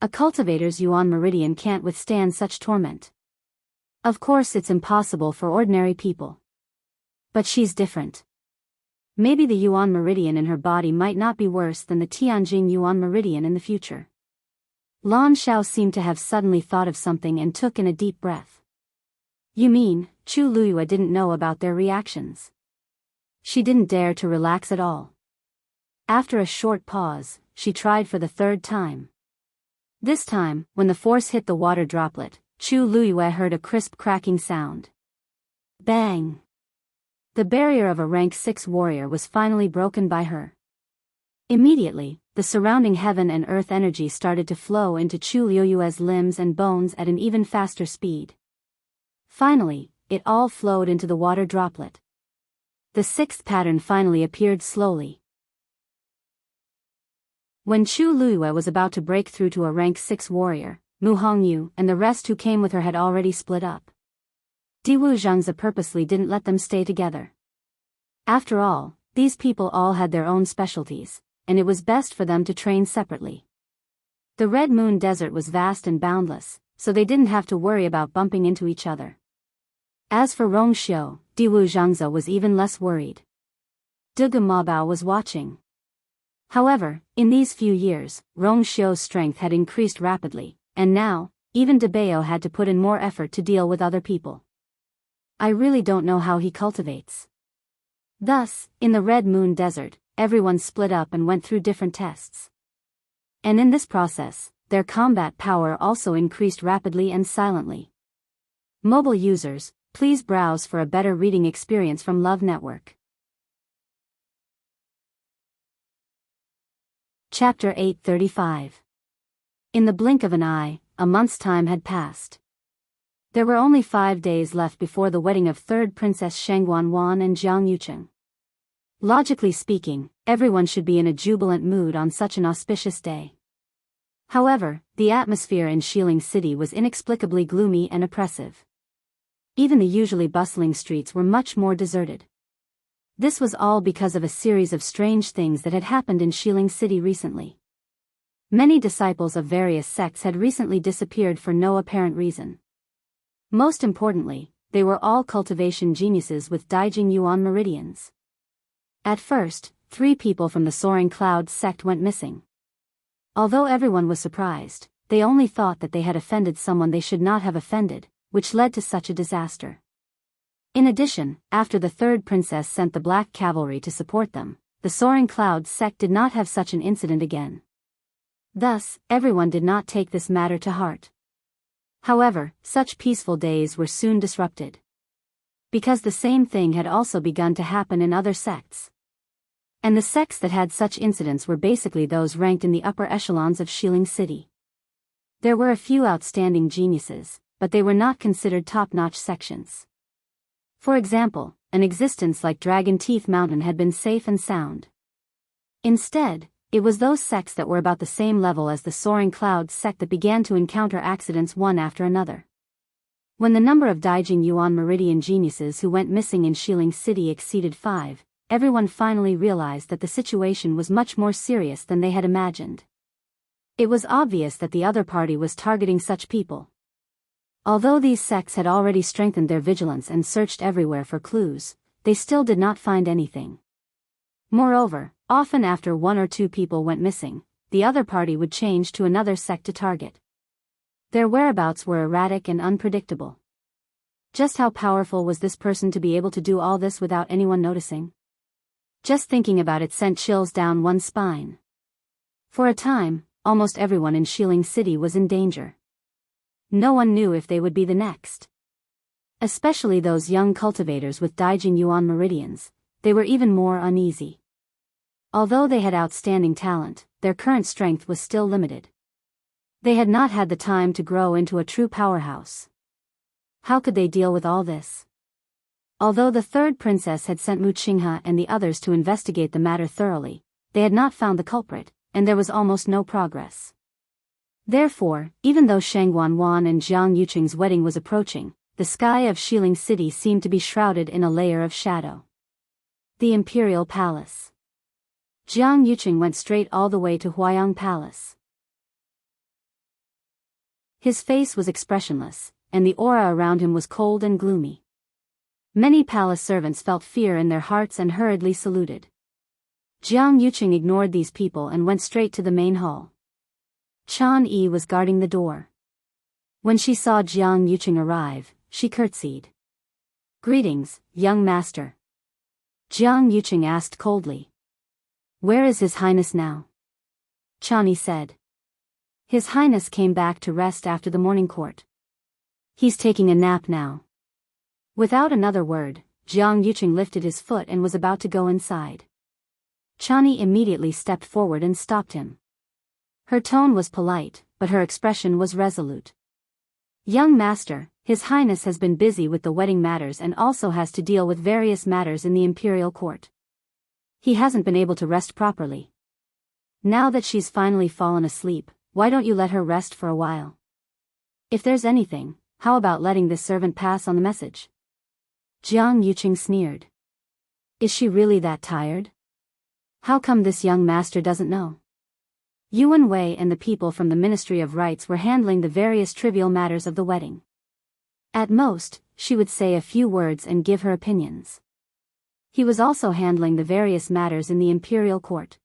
A cultivator's Yuan Meridian can't withstand such torment. Of course it's impossible for ordinary people. But she's different. Maybe the Yuan Meridian in her body might not be worse than the Tianjing Yuan Meridian in the future. Lan Xiao seemed to have suddenly thought of something and took in a deep breath. You mean, Chu Luyue didn't know about their reactions? She didn't dare to relax at all. After a short pause, she tried for the third time. This time, when the force hit the water droplet, Chu Luyue heard a crisp cracking sound. Bang! The barrier of a rank 6 warrior was finally broken by her. Immediately, the surrounding heaven and earth energy started to flow into Chu Luyue's limbs and bones at an even faster speed. Finally, it all flowed into the water droplet. The 6th pattern finally appeared slowly. When Chu Luyue was about to break through to a rank 6 warrior, Mu Hongyu and the rest who came with her had already split up. Diwu Zhangzi purposely didn't let them stay together. After all, these people all had their own specialties, and it was best for them to train separately. The Red Moon Desert was vast and boundless, so they didn't have to worry about bumping into each other. As for Rongxiu, Diwu Zhangzi was even less worried. Dugu Mabao was watching. However, in these few years, Rongxiu's strength had increased rapidly, and now, even Biyao had to put in more effort to deal with other people. I really don't know how he cultivates. Thus, in the Red Moon Desert, everyone split up and went through different tests. And in this process, their combat power also increased rapidly and silently. Mobile users, please browse for a better reading experience from Love Network. Chapter 835. In the blink of an eye, a month's time had passed. There were only 5 days left before the wedding of 3rd Princess Shengguan and Jiang Yucheng. Logically speaking, everyone should be in a jubilant mood on such an auspicious day. However, the atmosphere in Xiling City was inexplicably gloomy and oppressive. Even the usually bustling streets were much more deserted. This was all because of a series of strange things that had happened in Xiling City recently. Many disciples of various sects had recently disappeared for no apparent reason. Most importantly, they were all cultivation geniuses with Daijing Yuan meridians. At first, 3 people from the Soaring Clouds sect went missing. Although everyone was surprised, they only thought that they had offended someone they should not have offended, which led to such a disaster. In addition, after the 3rd princess sent the Black Cavalry to support them, the Soaring Clouds sect did not have such an incident again. Thus, everyone did not take this matter to heart. However, such peaceful days were soon disrupted. Because the same thing had also begun to happen in other sects. And the sects that had such incidents were basically those ranked in the upper echelons of Shilin City. There were a few outstanding geniuses, but they were not considered top-notch sections. For example, an existence like Dragon Teeth Mountain had been safe and sound. Instead, it was those sects that were about the same level as the Soaring Clouds sect that began to encounter accidents one after another. When the number of Daijing Yuan Meridian geniuses who went missing in Shilin City exceeded 5, everyone finally realized that the situation was much more serious than they had imagined. It was obvious that the other party was targeting such people. Although these sects had already strengthened their vigilance and searched everywhere for clues, they still did not find anything. Moreover, often after one or two people went missing, the other party would change to another sect to target. Their whereabouts were erratic and unpredictable. Just how powerful was this person to be able to do all this without anyone noticing? Just thinking about it sent chills down one's spine. For a time, almost everyone in Shilin City was in danger. No one knew if they would be the next. Especially those young cultivators with Daijing Yuan meridians, they were even more uneasy. Although they had outstanding talent, their current strength was still limited. They had not had the time to grow into a true powerhouse. How could they deal with all this? Although the third princess had sent Mu Qinghe and the others to investigate the matter thoroughly, they had not found the culprit, and there was almost no progress. Therefore, even though Shang Wanwan and Jiang Yuqing's wedding was approaching, the sky of Shilin City seemed to be shrouded in a layer of shadow. The Imperial Palace. Jiang Yuqing went straight all the way to Huayang Palace. His face was expressionless, and the aura around him was cold and gloomy. Many palace servants felt fear in their hearts and hurriedly saluted. Jiang Yuqing ignored these people and went straight to the main hall. Chan Yi was guarding the door. When she saw Jiang Yuqing arrive, she curtsied. "Greetings, young master." Jiang Yuqing asked coldly. "Where is His Highness now?" Chan Yi said. "His Highness came back to rest after the morning court. He's taking a nap now." Without another word, Jiang Yuqing lifted his foot and was about to go inside. Chan Yi immediately stepped forward and stopped him. Her tone was polite, but her expression was resolute. "Young master, His Highness has been busy with the wedding matters and also has to deal with various matters in the imperial court. He hasn't been able to rest properly. Now that she's finally fallen asleep, why don't you let her rest for a while? If there's anything, how about letting this servant pass on the message?" Jiang Yuqing sneered. "Is she really that tired? How come this young master doesn't know?" Yuan Wei and the people from the Ministry of Rites were handling the various trivial matters of the wedding. At most, she would say a few words and give her opinions. He was also handling the various matters in the imperial court.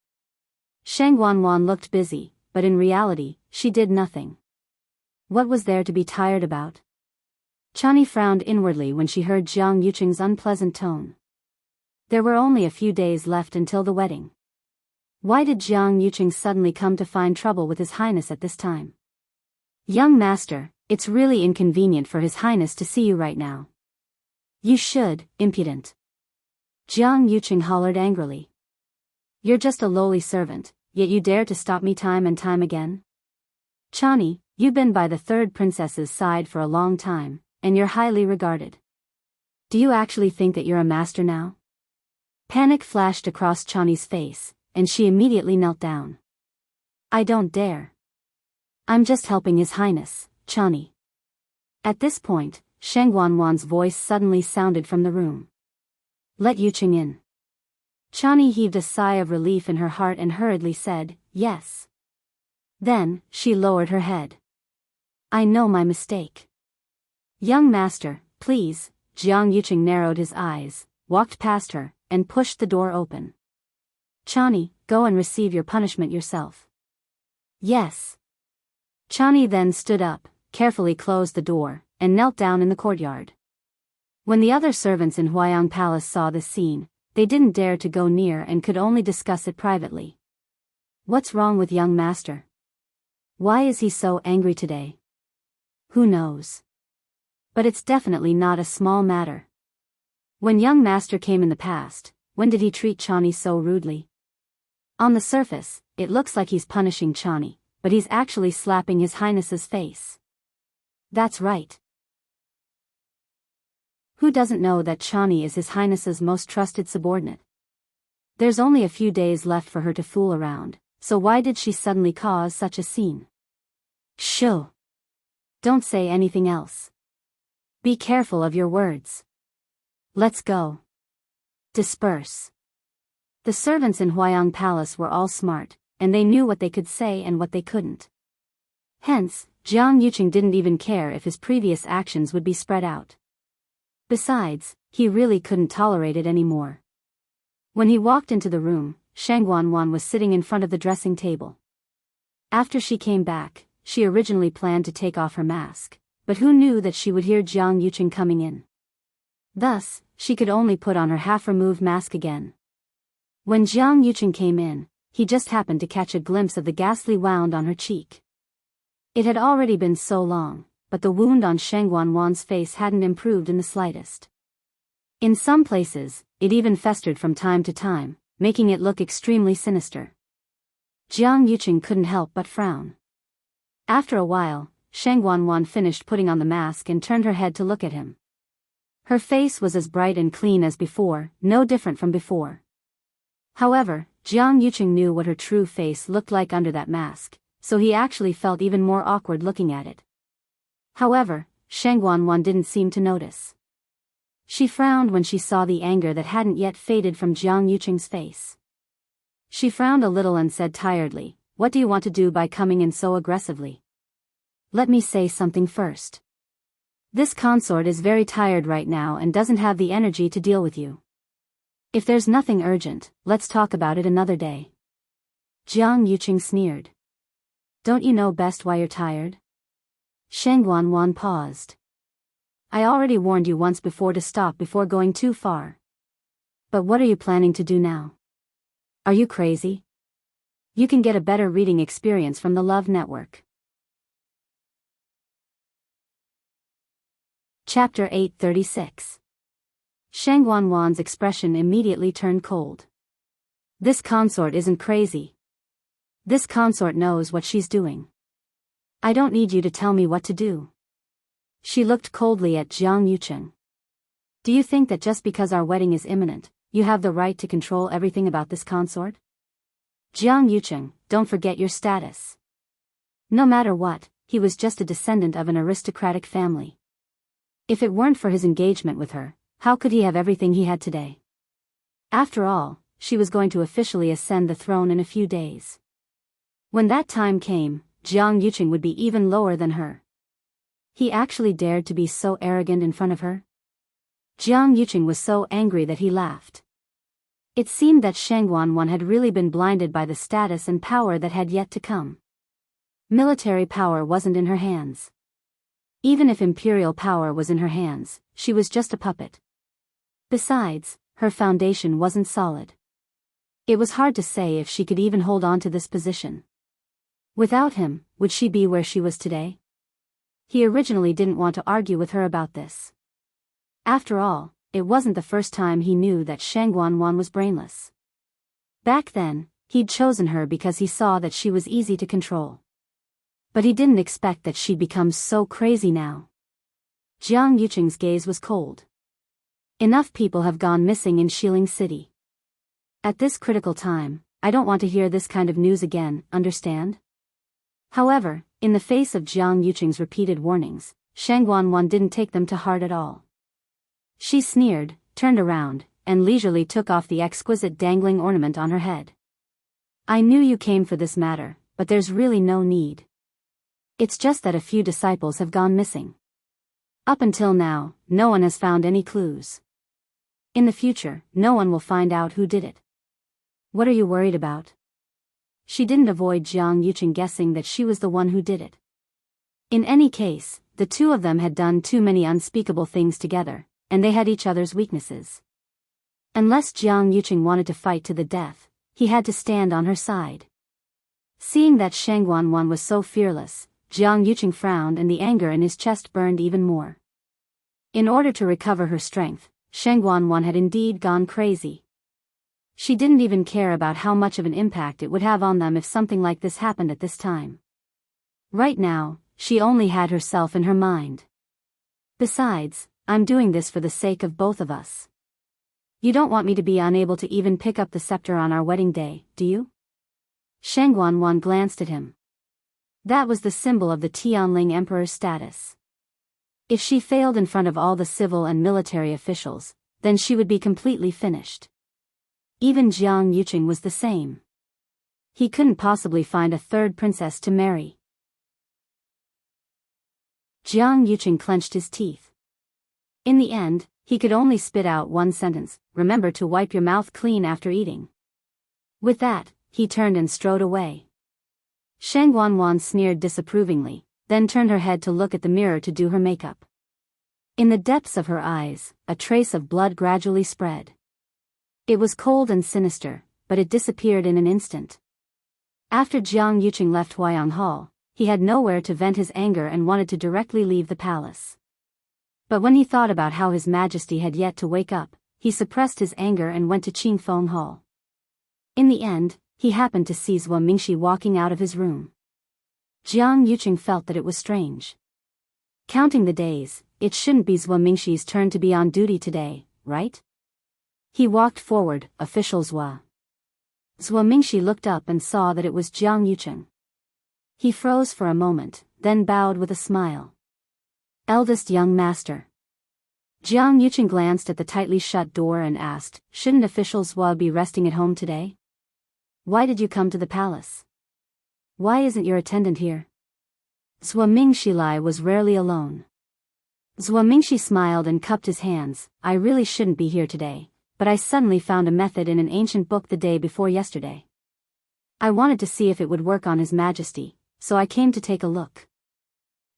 Shang Wanwan looked busy, but in reality, she did nothing. What was there to be tired about? Chan Yi frowned inwardly when she heard Jiang Yuqing's unpleasant tone. There were only a few days left until the wedding. Why did Jiang Yuqing suddenly come to find trouble with His Highness at this time? "Young master, it's really inconvenient for His Highness to see you right now." "You should, impudent." Jiang Yuqing hollered angrily. "You're just a lowly servant, yet you dare to stop me time and time again? Chan Yi, you've been by the third princess's side for a long time, and you're highly regarded. Do you actually think that you're a master now?" Panic flashed across Chan Yi's face, and she immediately knelt down. "I don't dare. I'm just helping His Highness, Chan Yi." At this point, Shang Wanwan's voice suddenly sounded from the room. "Let Yuqing in." Chan Yi heaved a sigh of relief in her heart and hurriedly said, "Yes." Then, she lowered her head. "I know my mistake." "Young master, please." Jiang Yuqing narrowed his eyes, walked past her, and pushed the door open. "Chan Yi, go and receive your punishment yourself." "Yes." Chan Yi then stood up, carefully closed the door, and knelt down in the courtyard. When the other servants in Huayang Palace saw this scene, they didn't dare to go near and could only discuss it privately. "What's wrong with young master?" Why is he so angry today? Who knows? But it's definitely not a small matter. When young master came in the past, when did he treat Chani so rudely? On the surface, it looks like he's punishing Chani, but he's actually slapping His Highness's face. That's right. Who doesn't know that Chani is His Highness's most trusted subordinate? There's only a few days left for her to fool around, so why did she suddenly cause such a scene? Shoo! Don't say anything else. Be careful of your words. Let's go. Disperse. The servants in Huayang Palace were all smart, and they knew what they could say and what they couldn't. Hence, Jiang Yuqing didn't even care if his previous actions would be spread out. Besides, he really couldn't tolerate it anymore. When he walked into the room, Shang Wanwan was sitting in front of the dressing table. After she came back, she originally planned to take off her mask, but who knew that she would hear Jiang Yuqing coming in? Thus, she could only put on her half-removed mask again. When Jiang Yuqing came in, he just happened to catch a glimpse of the ghastly wound on her cheek. It had already been so long, but the wound on Shang Wanwan's face hadn't improved in the slightest. In some places, it even festered from time to time, making it look extremely sinister. Jiang Yuqing couldn't help but frown. After a while, Shang Wanwan finished putting on the mask and turned her head to look at him. Her face was as bright and clean as before, no different from before. However, Jiang Yuqing knew what her true face looked like under that mask, so he actually felt even more awkward looking at it. However, Shang Wanwan didn't seem to notice. She frowned when she saw the anger that hadn't yet faded from Jiang Yuqing's face. She frowned a little and said tiredly, "What do you want to do by coming in so aggressively? Let me say something first. This consort is very tired right now and doesn't have the energy to deal with you. If there's nothing urgent, let's talk about it another day." Jiang Yuqing sneered. "Don't you know best why you're tired?" Shang Wanwan paused. "I already warned you once before to stop before going too far. But what are you planning to do now? Are you crazy? You can get a better reading experience from the Love Network." Chapter 836. Shang Wanwan's expression immediately turned cold. This consort isn't crazy. This consort knows what she's doing. I don't need you to tell me what to do. She looked coldly at Jiang Yuqing. Do you think that just because our wedding is imminent, you have the right to control everything about this consort? Jiang Yuqing, don't forget your status. No matter what, he was just a descendant of an aristocratic family. If it weren't for his engagement with her, how could he have everything he had today? After all, she was going to officially ascend the throne in a few days. When that time came, Jiang Yuqing would be even lower than her. He actually dared to be so arrogant in front of her? Jiang Yuqing was so angry that he laughed. It seemed that Shang Wanwan had really been blinded by the status and power that had yet to come. Military power wasn't in her hands. Even if imperial power was in her hands, she was just a puppet. Besides, her foundation wasn't solid. It was hard to say if she could even hold on to this position. Without him, would she be where she was today? He originally didn't want to argue with her about this. After all, it wasn't the first time he knew that Shang Wanwan was brainless. Back then, he'd chosen her because he saw that she was easy to control. But he didn't expect that she'd become so crazy now. Jiang Yuqing's gaze was cold. Enough people have gone missing in Xiling City. At this critical time, I don't want to hear this kind of news again, understand? However, in the face of Jiang Yuqing's repeated warnings, Shang Wanwan didn't take them to heart at all. She sneered, turned around, and leisurely took off the exquisite dangling ornament on her head. I knew you came for this matter, but there's really no need. It's just that a few disciples have gone missing. Up until now, no one has found any clues. In the future, no one will find out who did it. What are you worried about? She didn't avoid Jiang Yuqing guessing that she was the one who did it. In any case, the two of them had done too many unspeakable things together, and they had each other's weaknesses. Unless Jiang Yuqing wanted to fight to the death, he had to stand on her side. Seeing that Shang Guanwan was so fearless, Jiang Yuqing frowned and the anger in his chest burned even more. In order to recover her strength, Shang Guanwan had indeed gone crazy. She didn't even care about how much of an impact it would have on them if something like this happened at this time. Right now, she only had herself in her mind. Besides, I'm doing this for the sake of both of us. You don't want me to be unable to even pick up the scepter on our wedding day, do you? Shang Guanwan glanced at him. That was the symbol of the Tianling Emperor's status. If she failed in front of all the civil and military officials, then she would be completely finished. Even Jiang Yuqing was the same. He couldn't possibly find a third princess to marry. Jiang Yuqing clenched his teeth. In the end, he could only spit out one sentence: remember to wipe your mouth clean after eating. With that, he turned and strode away. Shang Guanwan sneered disapprovingly, then turned her head to look at the mirror to do her makeup. In the depths of her eyes, a trace of blood gradually spread. It was cold and sinister, but it disappeared in an instant. After Jiang Yuqing left Huayang Hall, he had nowhere to vent his anger and wanted to directly leave the palace. But when he thought about how His Majesty had yet to wake up, he suppressed his anger and went to Qingfeng Hall. In the end, he happened to see Zhuo Mingxi walking out of his room. Jiang Yuqing felt that it was strange. Counting the days, it shouldn't be Zhuo Mingxi's turn to be on duty today, right? He walked forward, official Zhuo. Zhuo Mingxi looked up and saw that it was Jiang Yuqing. He froze for a moment, then bowed with a smile. Eldest young master. Jiang Yuqing glanced at the tightly shut door and asked, shouldn't official Zhuo be resting at home today? Why did you come to the palace? Why isn't your attendant here? Zhuo Mingxi was rarely alone. Zhuo Mingxi smiled and cupped his hands. I really shouldn't be here today, but I suddenly found a method in an ancient book the day before yesterday. I wanted to see if it would work on His Majesty, so I came to take a look.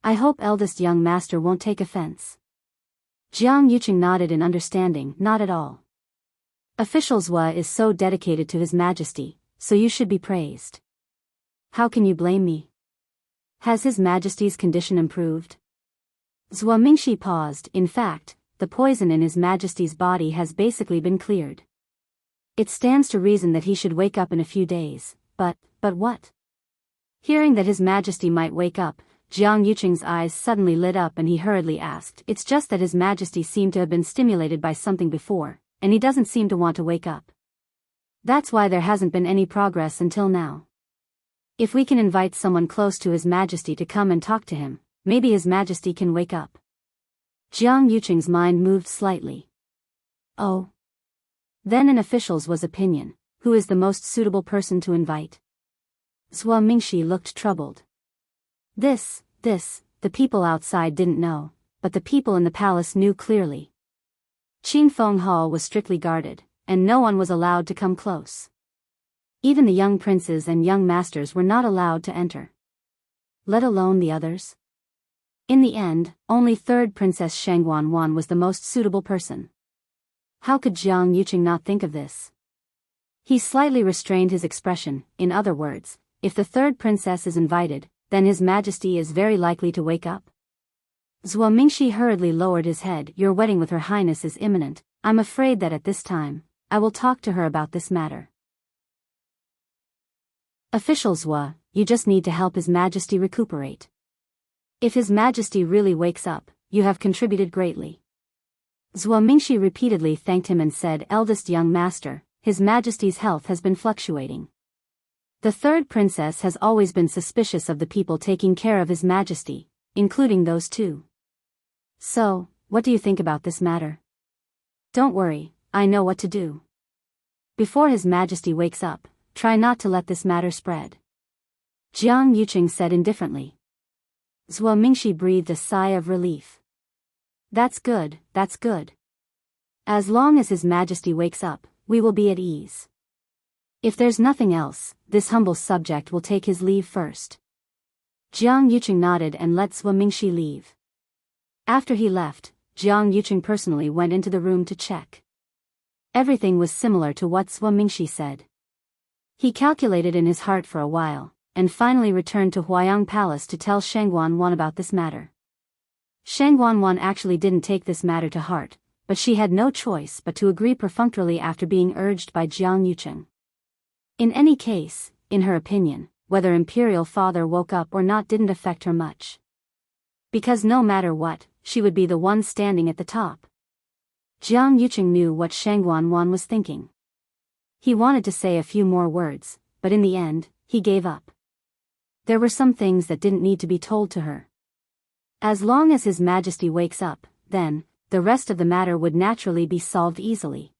I hope eldest young master won't take offense. Jiang Yuqing nodded in understanding. Not at all. Official Zhuo is so dedicated to His Majesty, so you should be praised. How can you blame me? Has His Majesty's condition improved? Zhuo Mingxi paused. In fact, the poison in His Majesty's body has basically been cleared. It stands to reason that he should wake up in a few days, but what? Hearing that His Majesty might wake up, Jiang Yuqing's eyes suddenly lit up and he hurriedly asked, it's just that His Majesty seemed to have been stimulated by something before, and he doesn't seem to want to wake up. That's why there hasn't been any progress until now. If we can invite someone close to His Majesty to come and talk to him, maybe His Majesty can wake up. Jiang Yuqing's mind moved slightly. Oh. Then in officials was opinion, who is the most suitable person to invite? Zhuo Mingxi looked troubled. The people outside didn't know, but the people in the palace knew clearly. Qingfeng Hall was strictly guarded, and no one was allowed to come close. Even the young princes and young masters were not allowed to enter. Let alone the others. In the end, only third Princess Shang Guanwan was the most suitable person. How could Jiang Yuqing not think of this? He slightly restrained his expression. In other words, if the third princess is invited, then His Majesty is very likely to wake up. Zhuo Mingxi hurriedly lowered his head. Your wedding with Her Highness is imminent. I'm afraid that at this time, I will talk to her about this matter. Official Zhuo, you just need to help His Majesty recuperate. If His Majesty really wakes up, you have contributed greatly. Zhuo Mingxi repeatedly thanked him and said, eldest young master, His Majesty's health has been fluctuating. The third princess has always been suspicious of the people taking care of His Majesty, including those two. So, what do you think about this matter? Don't worry, I know what to do. Before His Majesty wakes up, try not to let this matter spread. Jiang Yuqing said indifferently. Zhuo Mingxi breathed a sigh of relief. That's good, that's good. As long as His Majesty wakes up, we will be at ease. If there's nothing else, this humble subject will take his leave first. Jiang Yuqing nodded and let Zhuo Mingxi leave. After he left, Jiang Yuqing personally went into the room to check. Everything was similar to what Zhuo Mingxi said. He calculated in his heart for a while, and finally returned to Huayang Palace to tell Shang Guanwan about this matter. Shang Guanwan actually didn't take this matter to heart, but she had no choice but to agree perfunctorily after being urged by Jiang Yucheng. In any case, in her opinion, whether Imperial Father woke up or not didn't affect her much. Because no matter what, she would be the one standing at the top. Jiang Yucheng knew what Shang Guanwan was thinking. He wanted to say a few more words, but in the end, he gave up. There were some things that didn't need to be told to her. As long as His Majesty wakes up, then, the rest of the matter would naturally be solved easily.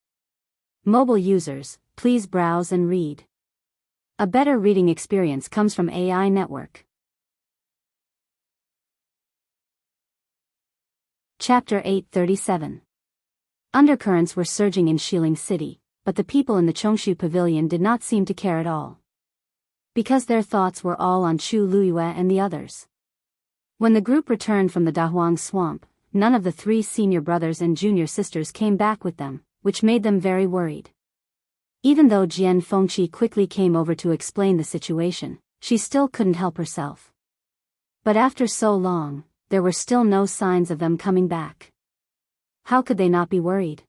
Mobile users, please browse and read. A better reading experience comes from AI Network. Chapter 837. Undercurrents were surging in Shilin City, but the people in the Chongshu Pavilion did not seem to care at all. Because their thoughts were all on Chu Luiyue and the others. When the group returned from the Dahuang swamp, none of the 3 senior brothers and junior sisters came back with them, which made them very worried. Even though Jian Fengqi quickly came over to explain the situation, she still couldn't help herself. But after so long, there were still no signs of them coming back. How could they not be worried?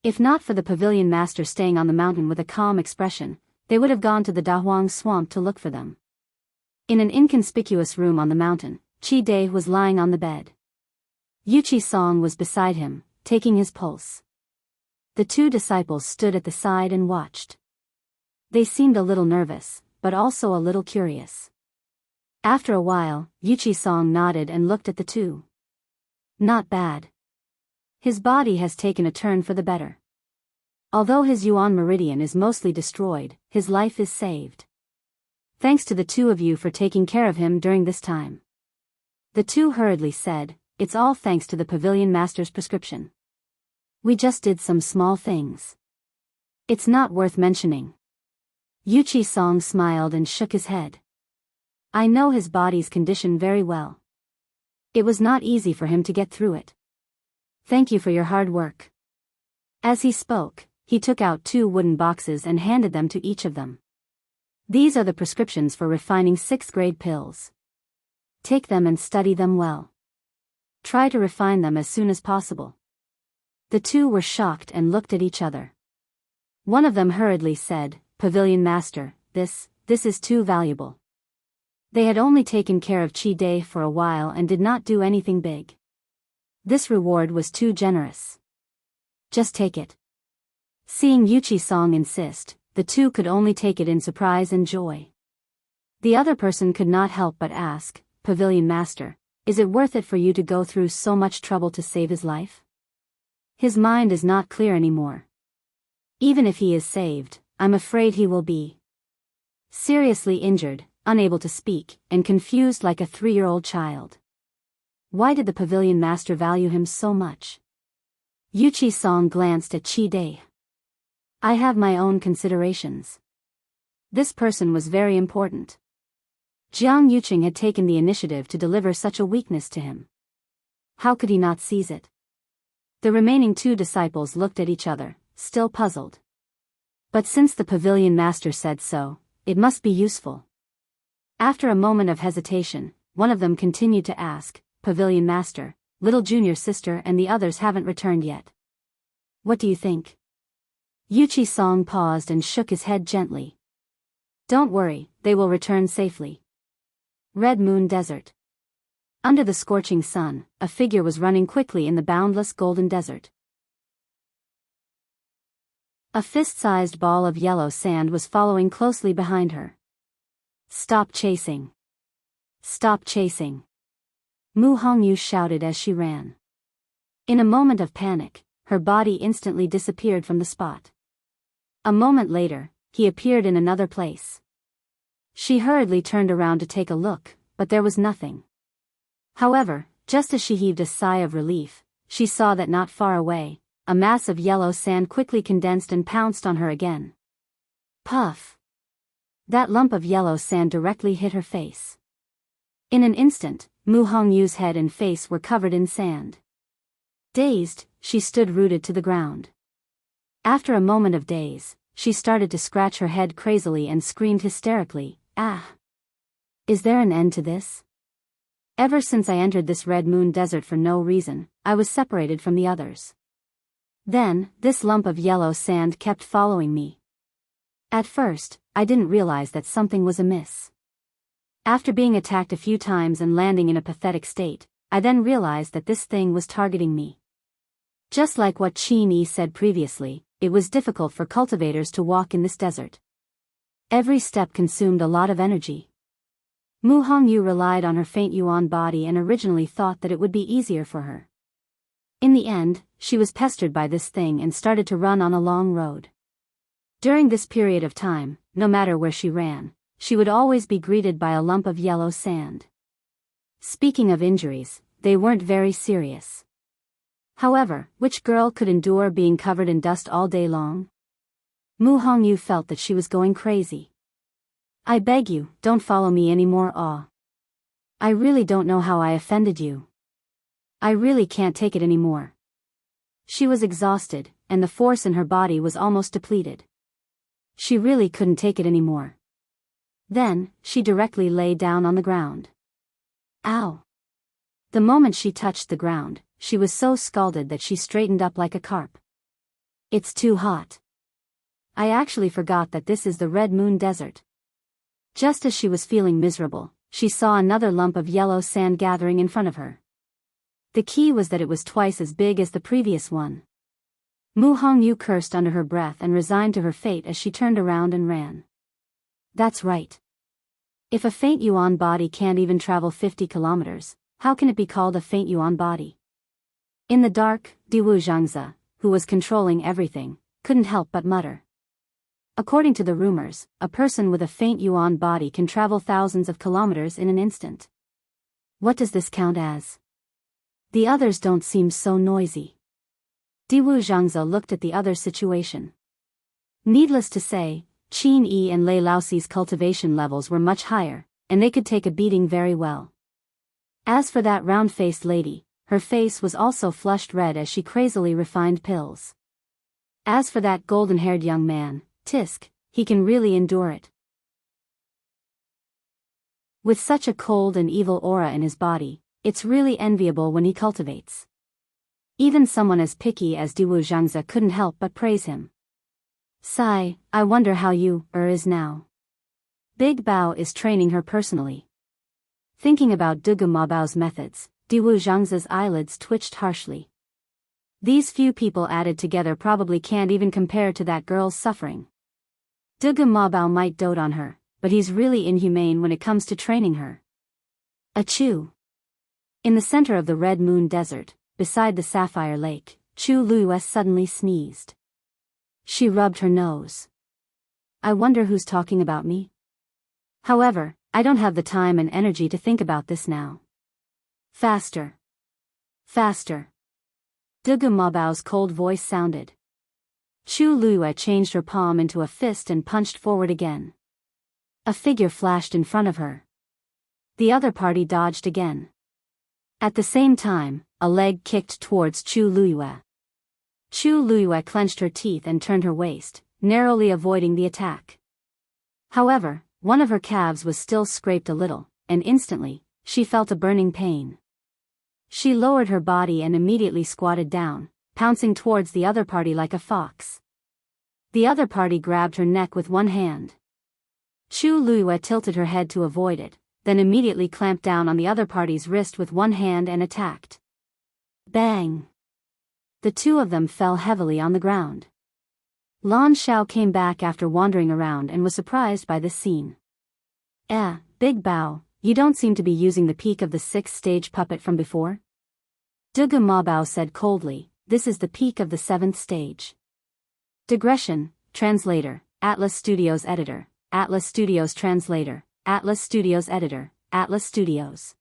If not for the pavilion master staying on the mountain with a calm expression, they would have gone to the Dahuang swamp to look for them. In an inconspicuous room on the mountain, Qi Dai was lying on the bed. Yuqi Song was beside him, taking his pulse. The 2 disciples stood at the side and watched. They seemed a little nervous, but also a little curious. After a while, Yuqi Song nodded and looked at the 2. Not bad. His body has taken a turn for the better. Although his Yuan meridian is mostly destroyed, his life is saved. Thanks to the 2 of you for taking care of him during this time. The 2 hurriedly said, it's all thanks to the pavilion master's prescription. We just did some small things. It's not worth mentioning. Yuqi Song smiled and shook his head. I know his body's condition very well. It was not easy for him to get through it. Thank you for your hard work. As he spoke, he took out 2 wooden boxes and handed them to each of them. These are the prescriptions for refining 6th-grade pills. Take them and study them well. Try to refine them as soon as possible. The 2 were shocked and looked at each other. One of them hurriedly said, Pavilion Master, this is too valuable. They had only taken care of Qi Dai for a while and did not do anything big. This reward was too generous. Just take it. Seeing Yuqi Song insist, the 2 could only take it in surprise and joy. The other person could not help but ask, Pavilion Master, is it worth it for you to go through so much trouble to save his life? His mind is not clear anymore. Even if he is saved, I'm afraid he will be seriously injured, unable to speak, and confused like a 3-year-old child. Why did the pavilion master value him so much? Yuqi Song glanced at Qi Dai. I have my own considerations. This person was very important. Jiang Yucheng had taken the initiative to deliver such a weakness to him. How could he not seize it? The remaining 2 disciples looked at each other, still puzzled. But since the pavilion master said so, it must be useful. After a moment of hesitation, one of them continued to ask, Pavilion Master, little junior sister and the others haven't returned yet. What do you think? Yuqi Song paused and shook his head gently. Don't worry, they will return safely. Red Moon Desert. Under the scorching sun, a figure was running quickly in the boundless golden desert. A fist-sized ball of yellow sand was following closely behind her. Stop chasing. Stop chasing. Mu Hongyu shouted as she ran. In a moment of panic, her body instantly disappeared from the spot. A moment later, he appeared in another place. She hurriedly turned around to take a look, but there was nothing. However, just as she heaved a sigh of relief, she saw that not far away, a mass of yellow sand quickly condensed and pounced on her again. Puff! That lump of yellow sand directly hit her face. In an instant, Mu Hongyu's head and face were covered in sand. Dazed, she stood rooted to the ground. After a moment of daze, she started to scratch her head crazily and screamed hysterically, "Ah!" Is there an end to this? Ever since I entered this Red Moon Desert for no reason, I was separated from the others. Then, this lump of yellow sand kept following me. At first, I didn't realize that something was amiss. After being attacked a few times and landing in a pathetic state, I then realized that this thing was targeting me. Just like what Qin Yi said previously, it was difficult for cultivators to walk in this desert. Every step consumed a lot of energy. Mu Hongyu relied on her faint yuan body and originally thought that it would be easier for her. In the end, she was pestered by this thing and started to run on a long road. During this period of time, no matter where she ran, she would always be greeted by a lump of yellow sand. Speaking of injuries, they weren't very serious. However, which girl could endure being covered in dust all day long? Mu Hongyu felt that she was going crazy. I beg you, don't follow me anymore. I really don't know how I offended you. I really can't take it anymore. She was exhausted, and the force in her body was almost depleted. She really couldn't take it anymore. Then, she directly lay down on the ground. Ow! The moment she touched the ground, she was so scalded that she straightened up like a carp. It's too hot. I actually forgot that this is the Red Moon Desert. Just as she was feeling miserable, she saw another lump of yellow sand gathering in front of her. The key was that it was twice as big as the previous one. Mu Hongyu cursed under her breath and resigned to her fate as she turned around and ran. That's right. If a faint yuan body can't even travel 50 kilometers, how can it be called a faint yuan body? In the dark, Diwu Zhangzi, who was controlling everything, couldn't help but mutter. According to the rumors, a person with a faint yuan body can travel thousands of kilometers in an instant. What does this count as? The others don't seem so noisy. Diwu Zhangzi looked at the other situation. Needless to say, Qin Yi and Lei Laoxi's cultivation levels were much higher, and they could take a beating very well. As for that round-faced lady, her face was also flushed red as she crazily refined pills. As for that golden-haired young man, Tisk, he can really endure it. With such a cold and evil aura in his body, it's really enviable when he cultivates. Even someone as picky as Diwu Zhangzi couldn't help but praise him. Sigh, I wonder how you is now. Big Bao is training her personally. Thinking about Dugu Mabao's methods, Diwu Zhangzi's eyelids twitched harshly. These few people added together probably can't even compare to that girl's suffering. Dugu Mabao might dote on her, but he's really inhumane when it comes to training her. Achoo! In the center of the Red Moon Desert, beside the Sapphire Lake, Chu Luiyue suddenly sneezed. She rubbed her nose. I wonder who's talking about me? However, I don't have the time and energy to think about this now. Faster. Faster. Dugu Mabao's cold voice sounded. Chu Luiyue changed her palm into a fist and punched forward again. A figure flashed in front of her. The other party dodged again. At the same time, a leg kicked towards Chu Luiyue. Chu Luiyue clenched her teeth and turned her waist, narrowly avoiding the attack. However, one of her calves was still scraped a little, and instantly, she felt a burning pain. She lowered her body and immediately squatted down, pouncing towards the other party like a fox. The other party grabbed her neck with one hand. Chu Luiyue tilted her head to avoid it, then immediately clamped down on the other party's wrist with one hand and attacked. Bang! The two of them fell heavily on the ground. Lan Xiao came back after wandering around and was surprised by this scene. Big Bao, you don't seem to be using the peak of the 6th stage puppet from before? Dugu Mabao said coldly, this is the peak of the 7th stage. Digression, translator, Atlas Studios editor, Atlas Studios translator, Atlas Studios editor, Atlas Studios.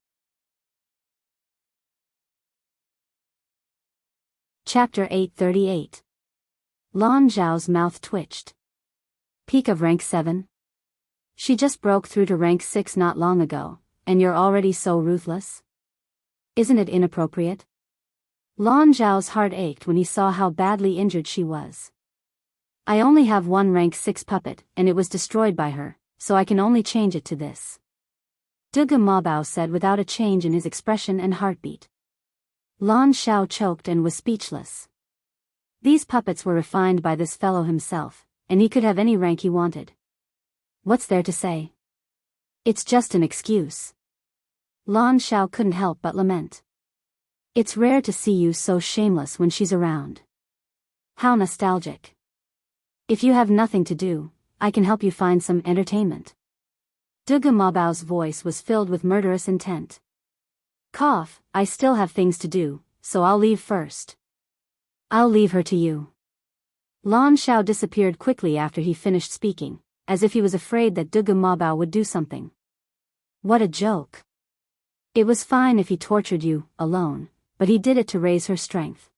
Chapter 838. Lan Zhao's mouth twitched. Peak of rank 7? She just broke through to rank 6 not long ago, and you're already so ruthless? Isn't it inappropriate? Lan Zhao's heart ached when he saw how badly injured she was. I only have one rank 6 puppet, and it was destroyed by her, so I can only change it to this. Dugu Mabao said without a change in his expression and heartbeat. Lan Xiao choked and was speechless. These puppets were refined by this fellow himself, and he could have any rank he wanted. What's there to say? It's just an excuse. Lan Xiao couldn't help but lament. It's rare to see you so shameless when she's around. How nostalgic. If you have nothing to do, I can help you find some entertainment. Dugu Mabao's voice was filled with murderous intent. Cough, I still have things to do, so I'll leave first. I'll leave her to you. Lan Xiao disappeared quickly after he finished speaking, as if he was afraid that Dugu Mabao would do something. What a joke. It was fine if he tortured you, alone, but he did it to raise her strength.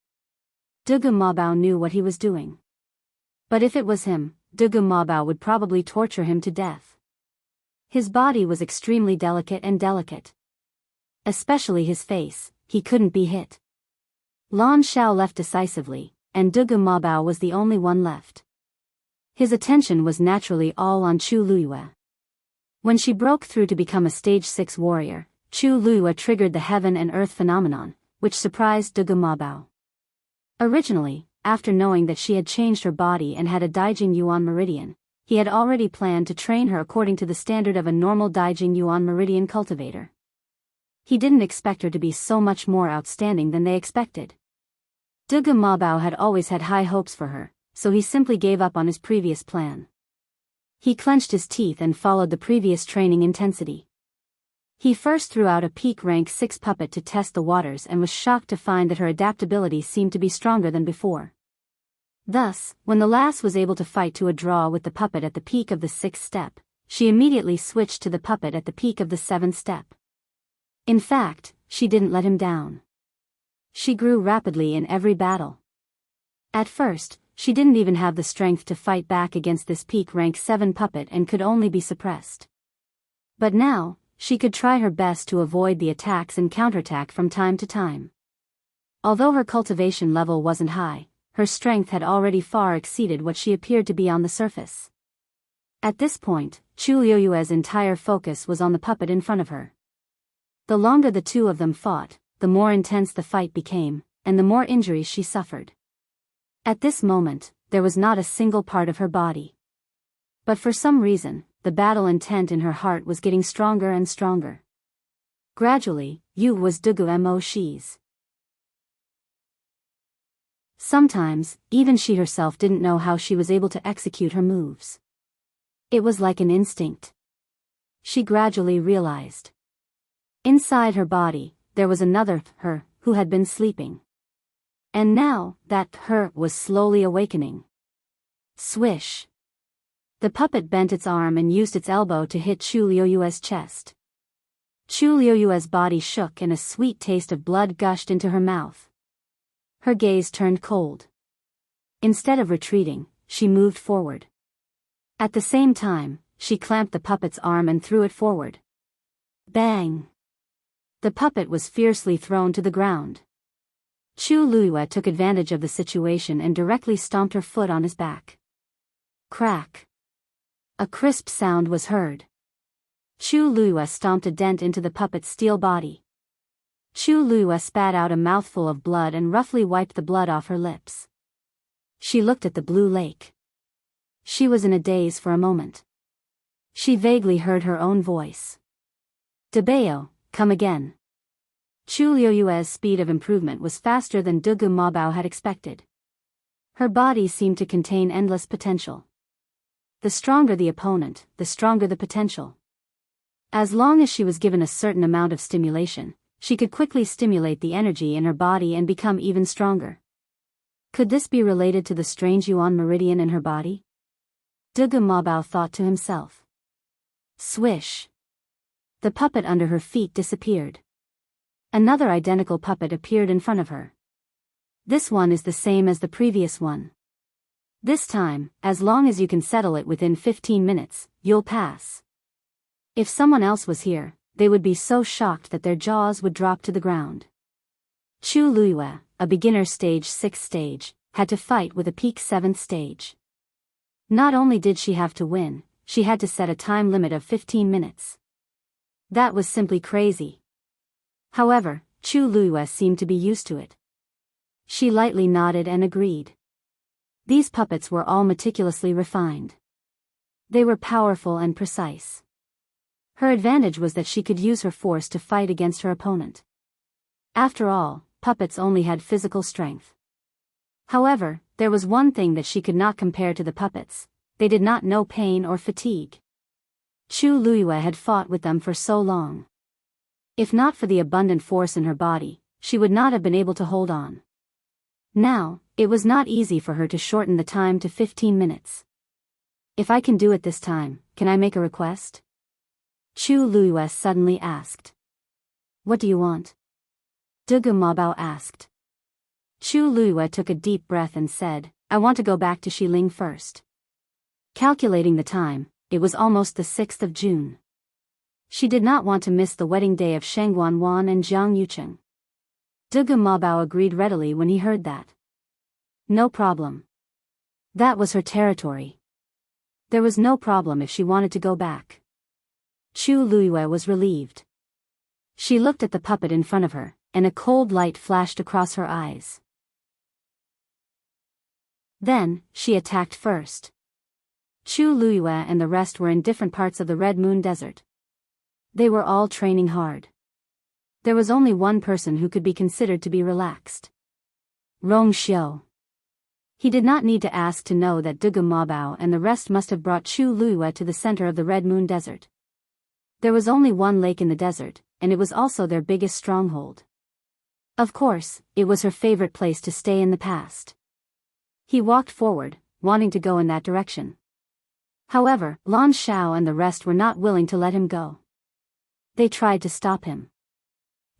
Dugu Mabao knew what he was doing. But if it was him, Dugu Mabao would probably torture him to death. His body was extremely delicate. Especially his face, he couldn't be hit. Lan Xiao left decisively, and Dugu Mabao was the only one left. His attention was naturally all on Chu Luyue. When she broke through to become a stage 6 warrior, Chu Luyue triggered the heaven and earth phenomenon, which surprised Dugu Mabao. Originally, after knowing that she had changed her body and had a Daijing Yuan meridian, he had already planned to train her according to the standard of a normal Daijing Yuan meridian cultivator. He didn't expect her to be so much more outstanding than they expected. Dugu Mabao had always had high hopes for her, so he simply gave up on his previous plan. He clenched his teeth and followed the previous training intensity. He first threw out a peak rank 6 puppet to test the waters and was shocked to find that her adaptability seemed to be stronger than before. Thus, when the lass was able to fight to a draw with the puppet at the peak of the 6th step, she immediately switched to the puppet at the peak of the 7th step. In fact, she didn't let him down. She grew rapidly in every battle. At first, she didn't even have the strength to fight back against this peak rank 7 puppet and could only be suppressed. But now, she could try her best to avoid the attacks and counterattack from time to time. Although her cultivation level wasn't high, her strength had already far exceeded what she appeared to be on the surface. At this point, Chu Liyue's entire focus was on the puppet in front of her. The longer the two of them fought, the more intense the fight became, and the more injuries she suffered. At this moment, there was not a single part of her body. But for some reason, the battle intent in her heart was getting stronger and stronger. Gradually, Yu was Dugu Mo Shi's. Sometimes, even she herself didn't know how she was able to execute her moves. It was like an instinct. She gradually realized. Inside her body, there was another her, who had been sleeping. And now, that her was slowly awakening. Swish. The puppet bent its arm and used its elbow to hit Chu Liyue's chest. Chu Liyue's body shook and a sweet taste of blood gushed into her mouth. Her gaze turned cold. Instead of retreating, she moved forward. At the same time, she clamped the puppet's arm and threw it forward. Bang! The puppet was fiercely thrown to the ground. Chu Liyue took advantage of the situation and directly stomped her foot on his back. Crack! A crisp sound was heard. Chu Liyue stomped a dent into the puppet's steel body. Chu Liyue spat out a mouthful of blood and roughly wiped the blood off her lips. She looked at the blue lake. She was in a daze for a moment. She vaguely heard her own voice. Biyao, come again. Chu Liyue's speed of improvement was faster than Dugu Mabao had expected. Her body seemed to contain endless potential. The stronger the opponent, the stronger the potential. As long as she was given a certain amount of stimulation, she could quickly stimulate the energy in her body and become even stronger. Could this be related to the strange Yuan meridian in her body? Dugu Mabao thought to himself. Swish. The puppet under her feet disappeared. Another identical puppet appeared in front of her. This one is the same as the previous one. This time, as long as you can settle it within 15 minutes, you'll pass. If someone else was here, they would be so shocked that their jaws would drop to the ground. Chu Liyue, a beginner stage 6 stage, had to fight with a peak 7th stage. Not only did she have to win, she had to set a time limit of 15 minutes. That was simply crazy. However, Chu Luiyue seemed to be used to it. She lightly nodded and agreed. These puppets were all meticulously refined. They were powerful and precise. Her advantage was that she could use her force to fight against her opponent. After all, puppets only had physical strength. However, there was one thing that she could not compare to the puppets: they did not know pain or fatigue. Chu Luiyue had fought with them for so long. If not for the abundant force in her body, she would not have been able to hold on. Now, it was not easy for her to shorten the time to 15 minutes. If I can do it this time, can I make a request? Chu Luiyue suddenly asked. What do you want? Dugu Mabao asked. Chu Luiyue took a deep breath and said, I want to go back to Xiling first. Calculating the time, it was almost the 6th of June. She did not want to miss the wedding day of Shengguan Wan and Jiang Yucheng. Dugu Mabao agreed readily when he heard that. No problem. That was her territory. There was no problem if she wanted to go back. Chu Luiyue was relieved. She looked at the puppet in front of her, and a cold light flashed across her eyes. Then, she attacked first. Chu Luiyue and the rest were in different parts of the Red Moon Desert. They were all training hard. There was only one person who could be considered to be relaxed. Rong Xiu. He did not need to ask to know that Dugu Mabao and the rest must have brought Chu Luiyue to the center of the Red Moon Desert. There was only one lake in the desert, and it was also their biggest stronghold. Of course, it was her favorite place to stay in the past. He walked forward, wanting to go in that direction. However, Lan Xiao and the rest were not willing to let him go. They tried to stop him.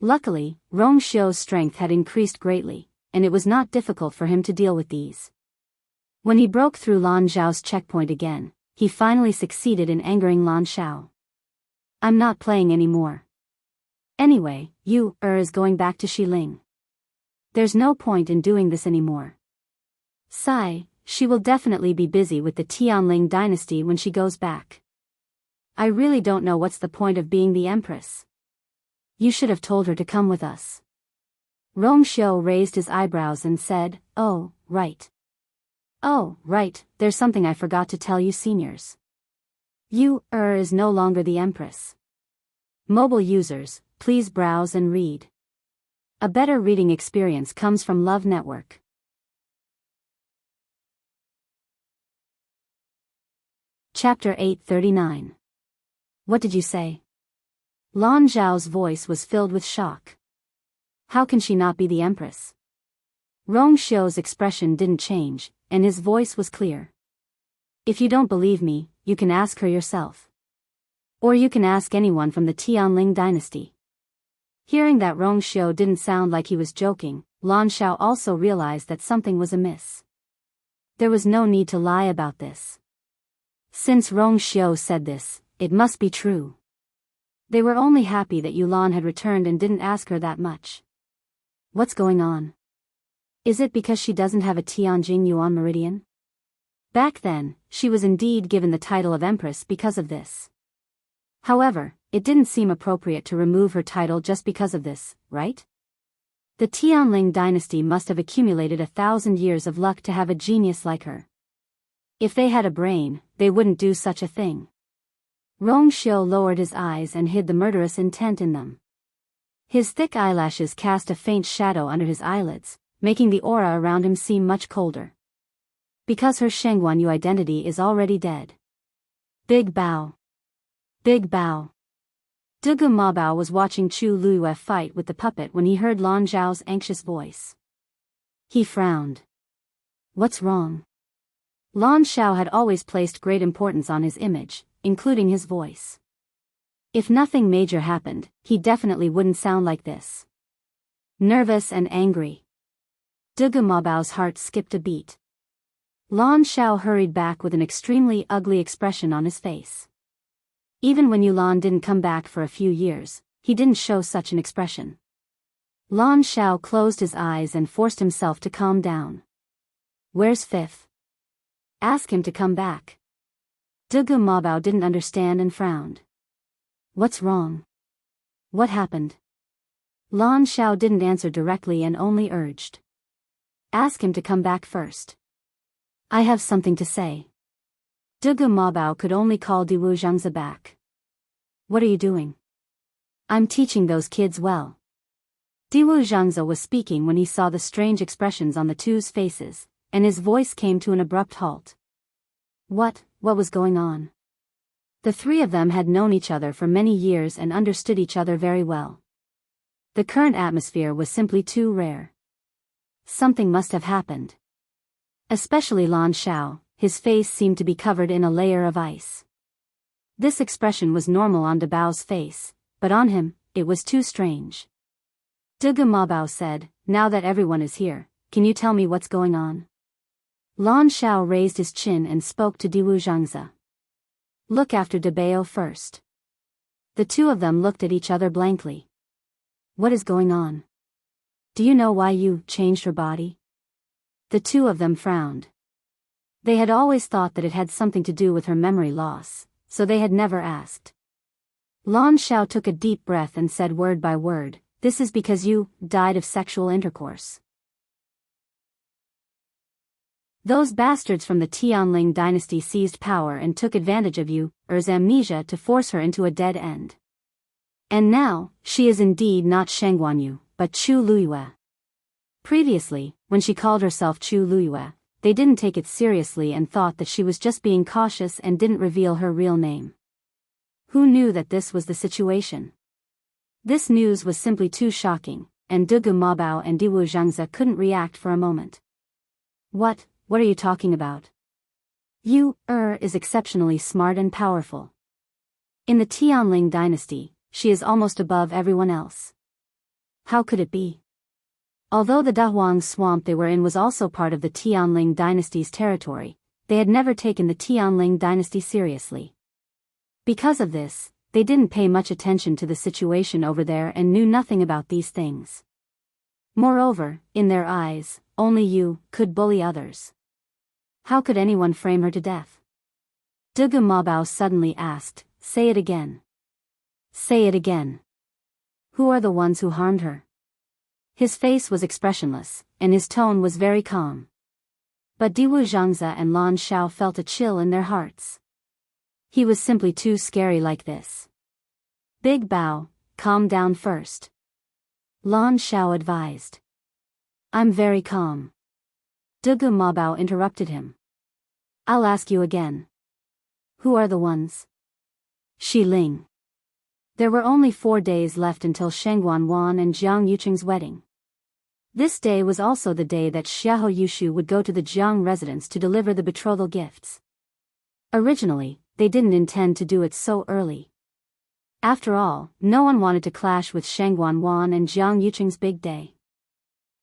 Luckily, Rong Xiu's strength had increased greatly, and it was not difficult for him to deal with these. When he broke through Lan Xiao's checkpoint again, he finally succeeded in angering Lan Xiao. I'm not playing anymore. Anyway, you, is going back to Xiling. There's no point in doing this anymore. Sigh, she will definitely be busy with the Tianling dynasty when she goes back. I really don't know what's the point of being the empress. You should have told her to come with us. Rong Xiu raised his eyebrows and said, Oh, right. Oh, right, there's something I forgot to tell you seniors. You, is no longer the empress. Mobile users, please browse and read. A better reading experience comes from Love Network. Chapter 839. What did you say? Lan Zhao's voice was filled with shock. How can she not be the empress? Rong Xiu's expression didn't change, and his voice was clear. If you don't believe me, you can ask her yourself. Or you can ask anyone from the Tianling dynasty. Hearing that Rong Xiu didn't sound like he was joking, Lan Xiao also realized that something was amiss. There was no need to lie about this. Since Rong Xiu said this, it must be true. They were only happy that Yulan had returned and didn't ask her that much. What's going on? Is it because she doesn't have a Tianjing Yuan meridian? Back then, she was indeed given the title of empress because of this. However, it didn't seem appropriate to remove her title just because of this, right? The Tianling dynasty must have accumulated 1,000 years of luck to have a genius like her. If they had a brain, they wouldn't do such a thing. Rong Xiu lowered his eyes and hid the murderous intent in them. His thick eyelashes cast a faint shadow under his eyelids, making the aura around him seem much colder. Because her Shengguan Yu identity is already dead. Big bow. Big bow. Dugu Mabao was watching Chu Luiyue fight with the puppet when he heard Lan Zhao's anxious voice. He frowned. What's wrong? Lan Xiao had always placed great importance on his image, including his voice. If nothing major happened, he definitely wouldn't sound like this. Nervous and angry. Dugu Mabao's heart skipped a beat. Lan Xiao hurried back with an extremely ugly expression on his face. Even when Yulan didn't come back for a few years, he didn't show such an expression. Lan Xiao closed his eyes and forced himself to calm down. Where's Fifth? Ask him to come back. Dugu Mabao didn't understand and frowned. What's wrong? What happened? Lan Xiao didn't answer directly and only urged. Ask him to come back first. I have something to say. Dugu Mabao could only call Diwu Zhangzi back. What are you doing? I'm teaching those kids well. Diwu Zhangzi was speaking when he saw the strange expressions on the two's faces, and his voice came to an abrupt halt. What was going on? The three of them had known each other for many years and understood each other very well. The current atmosphere was simply too rare. Something must have happened. Especially Lan Xiao, his face seemed to be covered in a layer of ice. This expression was normal on De Bao's face, but on him, it was too strange. Dugu Mabao said, now that everyone is here, can you tell me what's going on? Lan Xiao raised his chin and spoke to Diwu Zhangzi. Look after De Bao first. The two of them looked at each other blankly. What is going on? Do you know why you changed her body? The two of them frowned. They had always thought that it had something to do with her memory loss, so they had never asked. Lan Xiao took a deep breath and said word by word, this is because you died of sexual intercourse. Those bastards from the Tianling dynasty seized power and took advantage of Er's amnesia to force her into a dead end. And now, she is indeed not Shengguan, but Chu Luiyue. Previously, when she called herself Chu Luiyue, they didn't take it seriously and thought that she was just being cautious and didn't reveal her real name. Who knew that this was the situation? This news was simply too shocking, and Dugu Mabao and Diwu Zhangzi couldn't react for a moment. What are you talking about? Is exceptionally smart and powerful. In the Tianling dynasty, she is almost above everyone else. How could it be? Although the Dahuang swamp they were in was also part of the Tianling dynasty's territory, they had never taken the Tianling dynasty seriously. Because of this, they didn't pay much attention to the situation over there and knew nothing about these things. Moreover, in their eyes, only you could bully others. How could anyone frame her to death? Dugu Mabao suddenly asked, say it again. Say it again. Who are the ones who harmed her? His face was expressionless, and his tone was very calm. But Diwu Zhangzi and Lan Xiao felt a chill in their hearts. He was simply too scary like this. Big Bao, calm down first. Lan Xiao advised. I'm very calm. Dugu Mabao interrupted him. I'll ask you again. Who are the ones? Shi Ling. There were only 4 days left until Shengguan Wan and Jiang Yucheng's wedding. This day was also the day that Xiahou Yushu would go to the Jiang residence to deliver the betrothal gifts. Originally, they didn't intend to do it so early. After all, no one wanted to clash with Shengguan Wan and Jiang Yucheng's big day.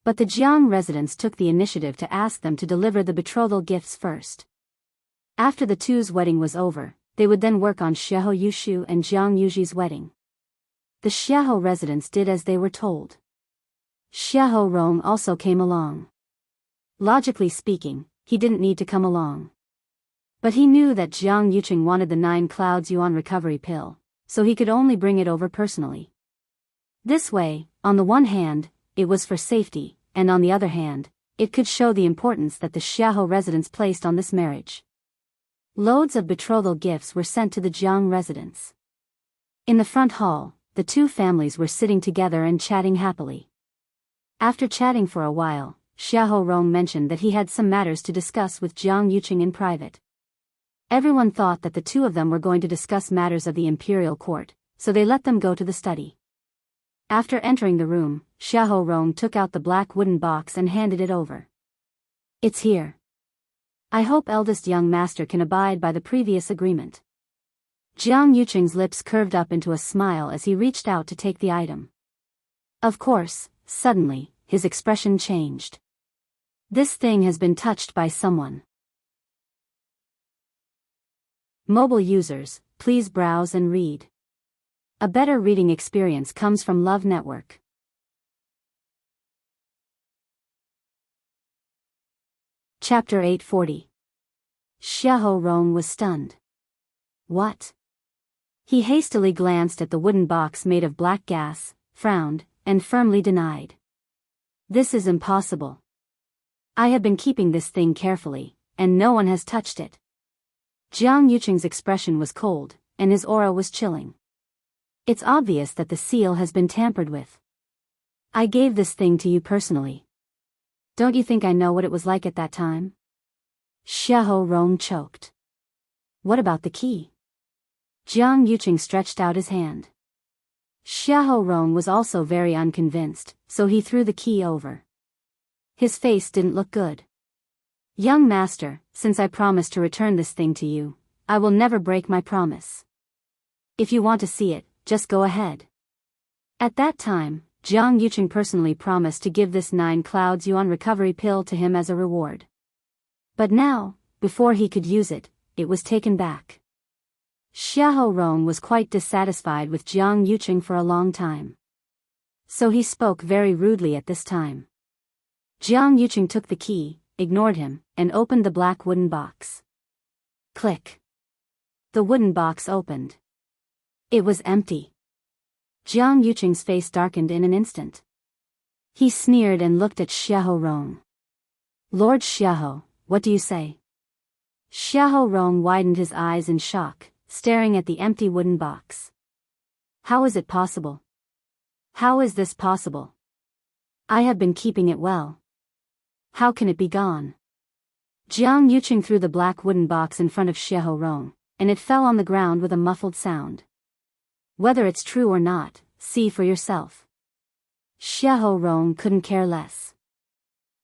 But the Jiang residents took the initiative to ask them to deliver the betrothal gifts first. After the two's wedding was over, they would then work on Xiahou Yushu and Jiang Yuji's wedding. The Xiahou residents did as they were told. Xiahou Rong also came along. Logically speaking, he didn't need to come along. But he knew that Jiang Yucheng wanted the 9 Clouds Yuan recovery pill, so he could only bring it over personally. This way, on the one hand, it was for safety, and on the other hand, it could show the importance that the Xiahou residents placed on this marriage. Loads of betrothal gifts were sent to the Jiang residents. In the front hall, the two families were sitting together and chatting happily. After chatting for a while, Xiahou Rong mentioned that he had some matters to discuss with Jiang Yucheng in private. Everyone thought that the two of them were going to discuss matters of the imperial court, so they let them go to the study. After entering the room, Xiahou Rong took out the black wooden box and handed it over. It's here. I hope eldest young master can abide by the previous agreement. Jiang Yucheng's lips curved up into a smile as he reached out to take the item. Of course, suddenly, his expression changed. This thing has been touched by someone. Mobile users, please browse and read. A better reading experience comes from Love Network. Chapter 840. Xiahou Rong was stunned. What? He hastily glanced at the wooden box made of black gas, frowned, and firmly denied. This is impossible. I have been keeping this thing carefully, and no one has touched it. Jiang Yuqing's expression was cold, and his aura was chilling. It's obvious that the seal has been tampered with. I gave this thing to you personally. Don't you think I know what it was like at that time? Xiahou Rong choked. What about the key? Jiang Yuqing stretched out his hand. Xiahou Rong was also very unconvinced, so he threw the key over. His face didn't look good. Young master, since I promised to return this thing to you, I will never break my promise. If you want to see it, just go ahead. At that time, Jiang Yuqing personally promised to give this 9 clouds yuan recovery pill to him as a reward. But now, before he could use it, it was taken back. Xiahou Rong was quite dissatisfied with Jiang Yuqing for a long time. So he spoke very rudely at this time. Jiang Yuqing took the key, ignored him, and opened the black wooden box. Click. The wooden box opened. It was empty. Jiang Yuqing's face darkened in an instant. He sneered and looked at Xiahou Rong. Lord Xiahou, what do you say? Xiahou Rong widened his eyes in shock, staring at the empty wooden box. How is it possible? How is this possible? I have been keeping it well. How can it be gone? Jiang Yuqing threw the black wooden box in front of Xiahou Rong, and it fell on the ground with a muffled sound. Whether it's true or not, see for yourself. Xiahou Rong couldn't care less.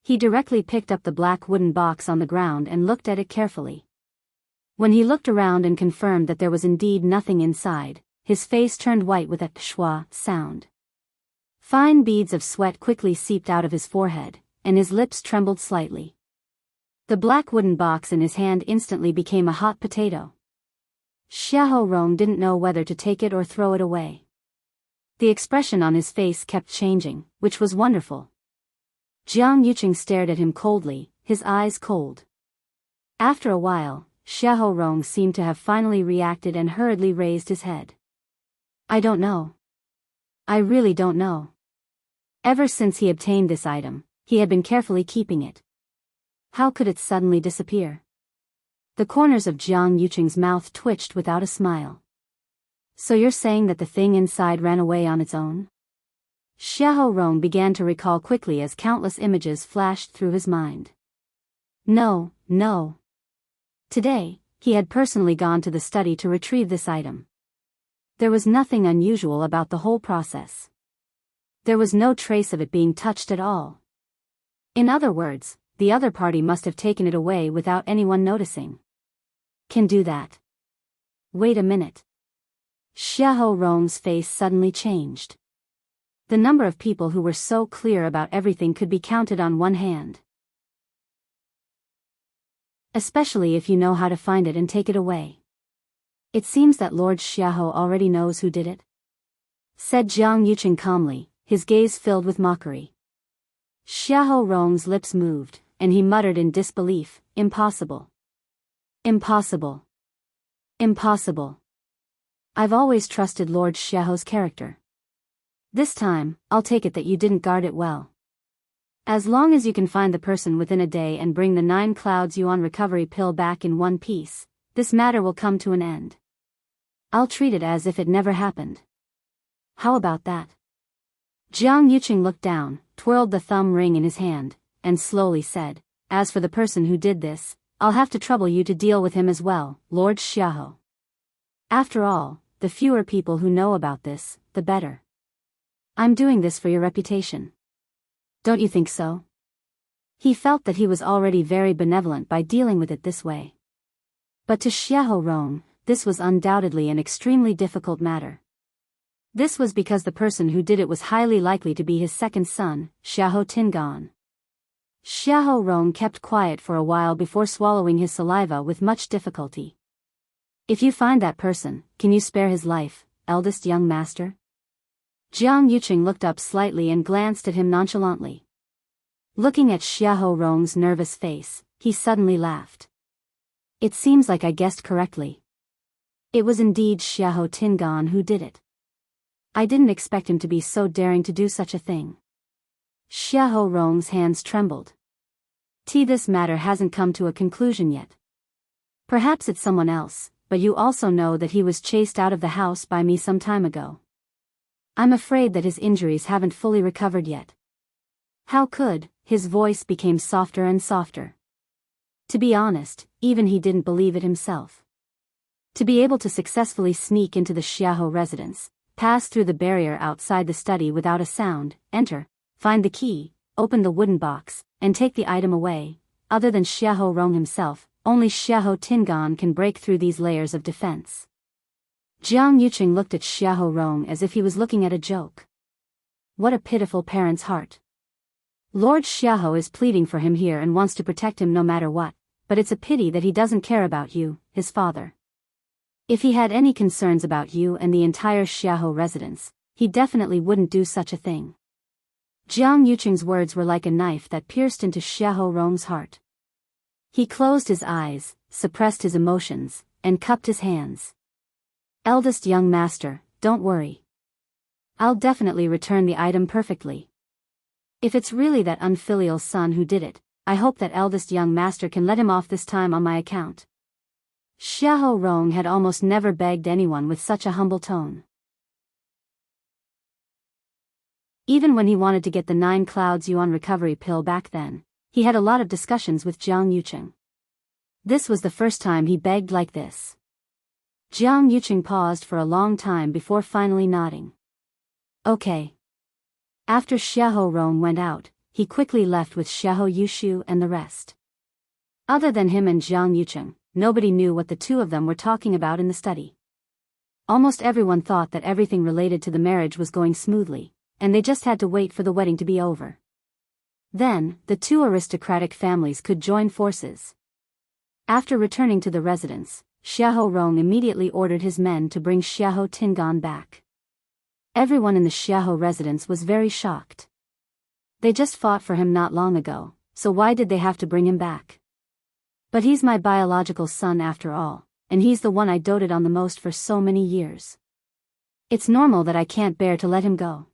He directly picked up the black wooden box on the ground and looked at it carefully. When he looked around and confirmed that there was indeed nothing inside, his face turned white with a schwa sound. Fine beads of sweat quickly seeped out of his forehead, and his lips trembled slightly. The black wooden box in his hand instantly became a hot potato. Xiahou Rong didn't know whether to take it or throw it away. The expression on his face kept changing, which was wonderful. Jiang Yuqing stared at him coldly, his eyes cold. After a while, Xiahou Rong seemed to have finally reacted and hurriedly raised his head. I don't know. I really don't know. Ever since he obtained this item, he had been carefully keeping it. How could it suddenly disappear? The corners of Jiang Yuqing's mouth twitched without a smile. So you're saying that the thing inside ran away on its own? Xiahou Rong began to recall quickly as countless images flashed through his mind. No. Today, he had personally gone to the study to retrieve this item. There was nothing unusual about the whole process. There was no trace of it being touched at all. In other words, the other party must have taken it away without anyone noticing. Can do that. Wait a minute. Xiahou Rong's face suddenly changed. The number of people who were so clear about everything could be counted on one hand. Especially if you know how to find it and take it away. It seems that Lord Xiahou already knows who did it, said Jiang Yuqing calmly, his gaze filled with mockery. Xiahou Rong's lips moved, and he muttered in disbelief, Impossible. Impossible. Impossible. I've always trusted Lord Xiahou's character. This time, I'll take it that you didn't guard it well. As long as you can find the person within a day and bring the 9 clouds yuan recovery pill back in one piece, this matter will come to an end. I'll treat it as if it never happened. How about that? Jiang Yuqing looked down, twirled the thumb ring in his hand, and slowly said, As for the person who did this, I'll have to trouble you to deal with him as well, Lord Xiahou. After all, the fewer people who know about this, the better. I'm doing this for your reputation. Don't you think so? He felt that he was already very benevolent by dealing with it this way. But to Xiahou Rong, this was undoubtedly an extremely difficult matter. This was because the person who did it was highly likely to be his second son, Xiahou Tingan. Xiahou Rong kept quiet for a while before swallowing his saliva with much difficulty. If you find that person, can you spare his life, eldest young master? Jiang Yuqing looked up slightly and glanced at him nonchalantly. Looking at Xiahou Rong's nervous face, he suddenly laughed. It seems like I guessed correctly. It was indeed Xiahou Tingan who did it. I didn't expect him to be so daring to do such a thing. Xiahou Rong's hands trembled. This matter hasn't come to a conclusion yet. Perhaps it's someone else, but you also know that he was chased out of the house by me some time ago. I'm afraid that his injuries haven't fully recovered yet. How could? His voice became softer and softer. To be honest, even he didn't believe it himself. To be able to successfully sneak into the Xiahou residence, pass through the barrier outside the study without a sound, enter, find the key, open the wooden box, and take the item away, other than Xiahou Rong himself, only Xiahou Tingan can break through these layers of defense. Jiang Yuqing looked at Xiahou Rong as if he was looking at a joke. What a pitiful parent's heart. Lord Xiahou is pleading for him here and wants to protect him no matter what, but it's a pity that he doesn't care about you, his father. If he had any concerns about you and the entire Xiahou residence, he definitely wouldn't do such a thing. Jiang Yuqing's words were like a knife that pierced into Xiahou Rong's heart. He closed his eyes, suppressed his emotions, and cupped his hands. Eldest young master, don't worry. I'll definitely return the item perfectly. If it's really that unfilial son who did it, I hope that eldest young master can let him off this time on my account. Xiahou Rong had almost never begged anyone with such a humble tone. Even when he wanted to get the 9 Clouds Yuan recovery pill back then, he had a lot of discussions with Jiang Yuqing. This was the first time he begged like this. Jiang Yuqing paused for a long time before finally nodding. Okay. After Xiahou Rong went out, he quickly left with Xiahou Yushu and the rest. Other than him and Jiang Yuqing, nobody knew what the two of them were talking about in the study. Almost everyone thought that everything related to the marriage was going smoothly, and they just had to wait for the wedding to be over. Then, the two aristocratic families could join forces. After returning to the residence, Xiahou Rong immediately ordered his men to bring Xiahou Tingan back. Everyone in the Xiahou residence was very shocked. They just fought for him not long ago, so why did they have to bring him back? But he's my biological son after all, and he's the one I doted on the most for so many years. It's normal that I can't bear to let him go.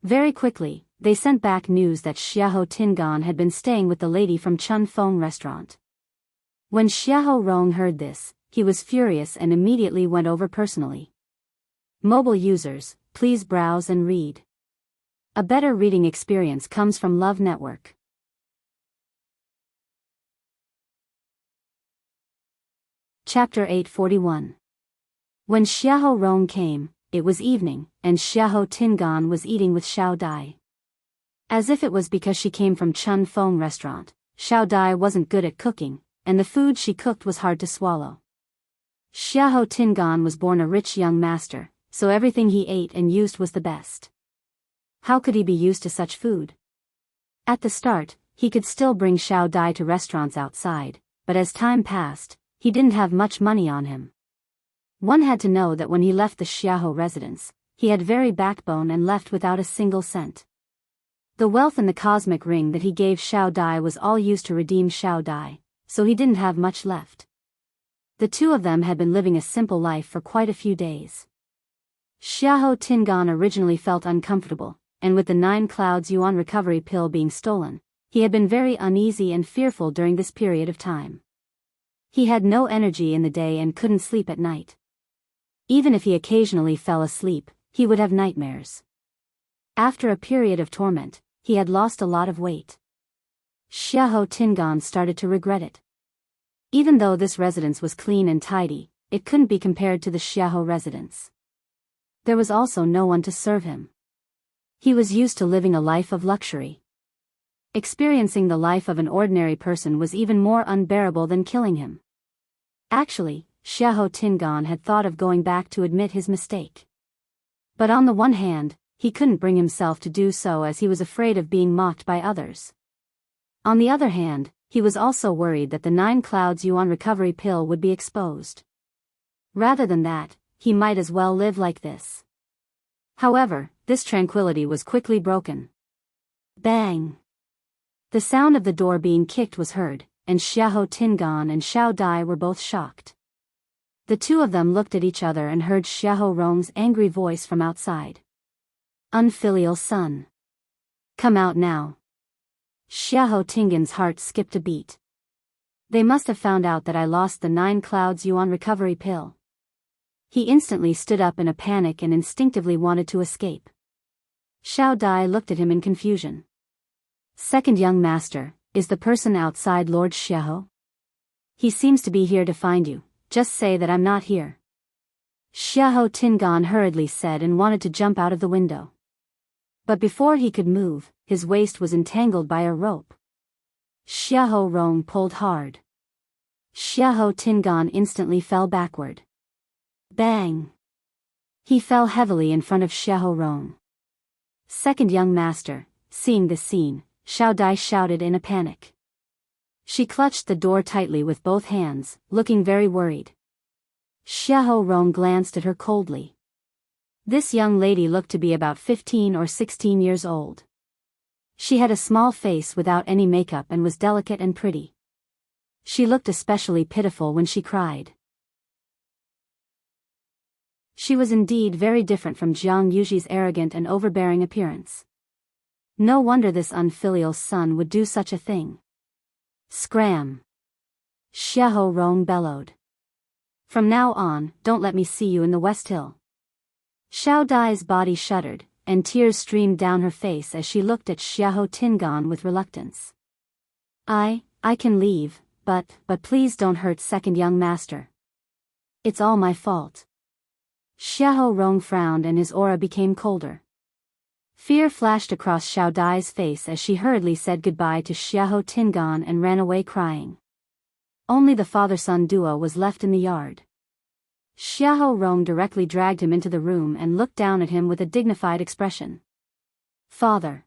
Very quickly, they sent back news that Xiahou Tingan had been staying with the lady from Chun Feng restaurant. When Xiahou Rong heard this, he was furious and immediately went over personally. Mobile users, please browse and read. A better reading experience comes from Love Network. Chapter 841. When Xiahou Rong came, it was evening, and Xiahou Tingan was eating with Xiao Dai. As if it was because she came from Chun Feng restaurant, Xiao Dai wasn't good at cooking, and the food she cooked was hard to swallow. Xiahou Tingan was born a rich young master, so everything he ate and used was the best. How could he be used to such food? At the start, he could still bring Xiao Dai to restaurants outside, but as time passed, he didn't have much money on him. One had to know that when he left the Xiahou residence, he had very backbone and left without a single cent. The wealth in the cosmic ring that he gave Xiao Dai was all used to redeem Xiao Dai, so he didn't have much left. The two of them had been living a simple life for quite a few days. Xiahou Tingan originally felt uncomfortable, and with the 9 Clouds Yuan recovery pill being stolen, he had been very uneasy and fearful during this period of time. He had no energy in the day and couldn't sleep at night. Even if he occasionally fell asleep, he would have nightmares. After a period of torment, he had lost a lot of weight. Xiahou Tingan started to regret it. Even though this residence was clean and tidy, it couldn't be compared to the Xiahou residence. There was also no one to serve him. He was used to living a life of luxury. Experiencing the life of an ordinary person was even more unbearable than killing him. Actually, Xiahou Tingan had thought of going back to admit his mistake. But on the one hand, he couldn't bring himself to do so as he was afraid of being mocked by others. On the other hand, he was also worried that the 9 Clouds Yuan recovery pill would be exposed. Rather than that, he might as well live like this. However, this tranquility was quickly broken. Bang! The sound of the door being kicked was heard, and Xiahou Tingan and Xiao Dai were both shocked. The two of them looked at each other and heard Xiahou Rong's angry voice from outside. Unfilial son. Come out now. Xiahou Tingan's heart skipped a beat. They must have found out that I lost the 9 clouds yuan recovery pill. He instantly stood up in a panic and instinctively wanted to escape. Xiao Dai looked at him in confusion. Second young master, is the person outside Lord Xiahou? He seems to be here to find you, just say that I'm not here. Xiahou Tingan hurriedly said and wanted to jump out of the window. But before he could move, his waist was entangled by a rope. Xiahou Rong pulled hard. Xiahou Tingan instantly fell backward. Bang! He fell heavily in front of Xiahou Rong. Second young master, seeing this scene, Xiao Dai shouted in a panic. She clutched the door tightly with both hands, looking very worried. Xiahou Rong glanced at her coldly. This young lady looked to be about 15 or 16 years old. She had a small face without any makeup and was delicate and pretty. She looked especially pitiful when she cried. She was indeed very different from Jiang Yuji's arrogant and overbearing appearance. No wonder this unfilial son would do such a thing. Scram! Xiahou Rong bellowed. From now on, don't let me see you in the West Hill. Xiao Dai's body shuddered, and tears streamed down her face as she looked at Xiahou Tingan with reluctance. I can leave, but please don't hurt second young master. It's all my fault. Xiahou Rong frowned and his aura became colder. Fear flashed across Xiao Dai's face as she hurriedly said goodbye to Xiahou Tingan and ran away crying. Only the father-son duo was left in the yard. Xiahou Rong directly dragged him into the room and looked down at him with a dignified expression. Father.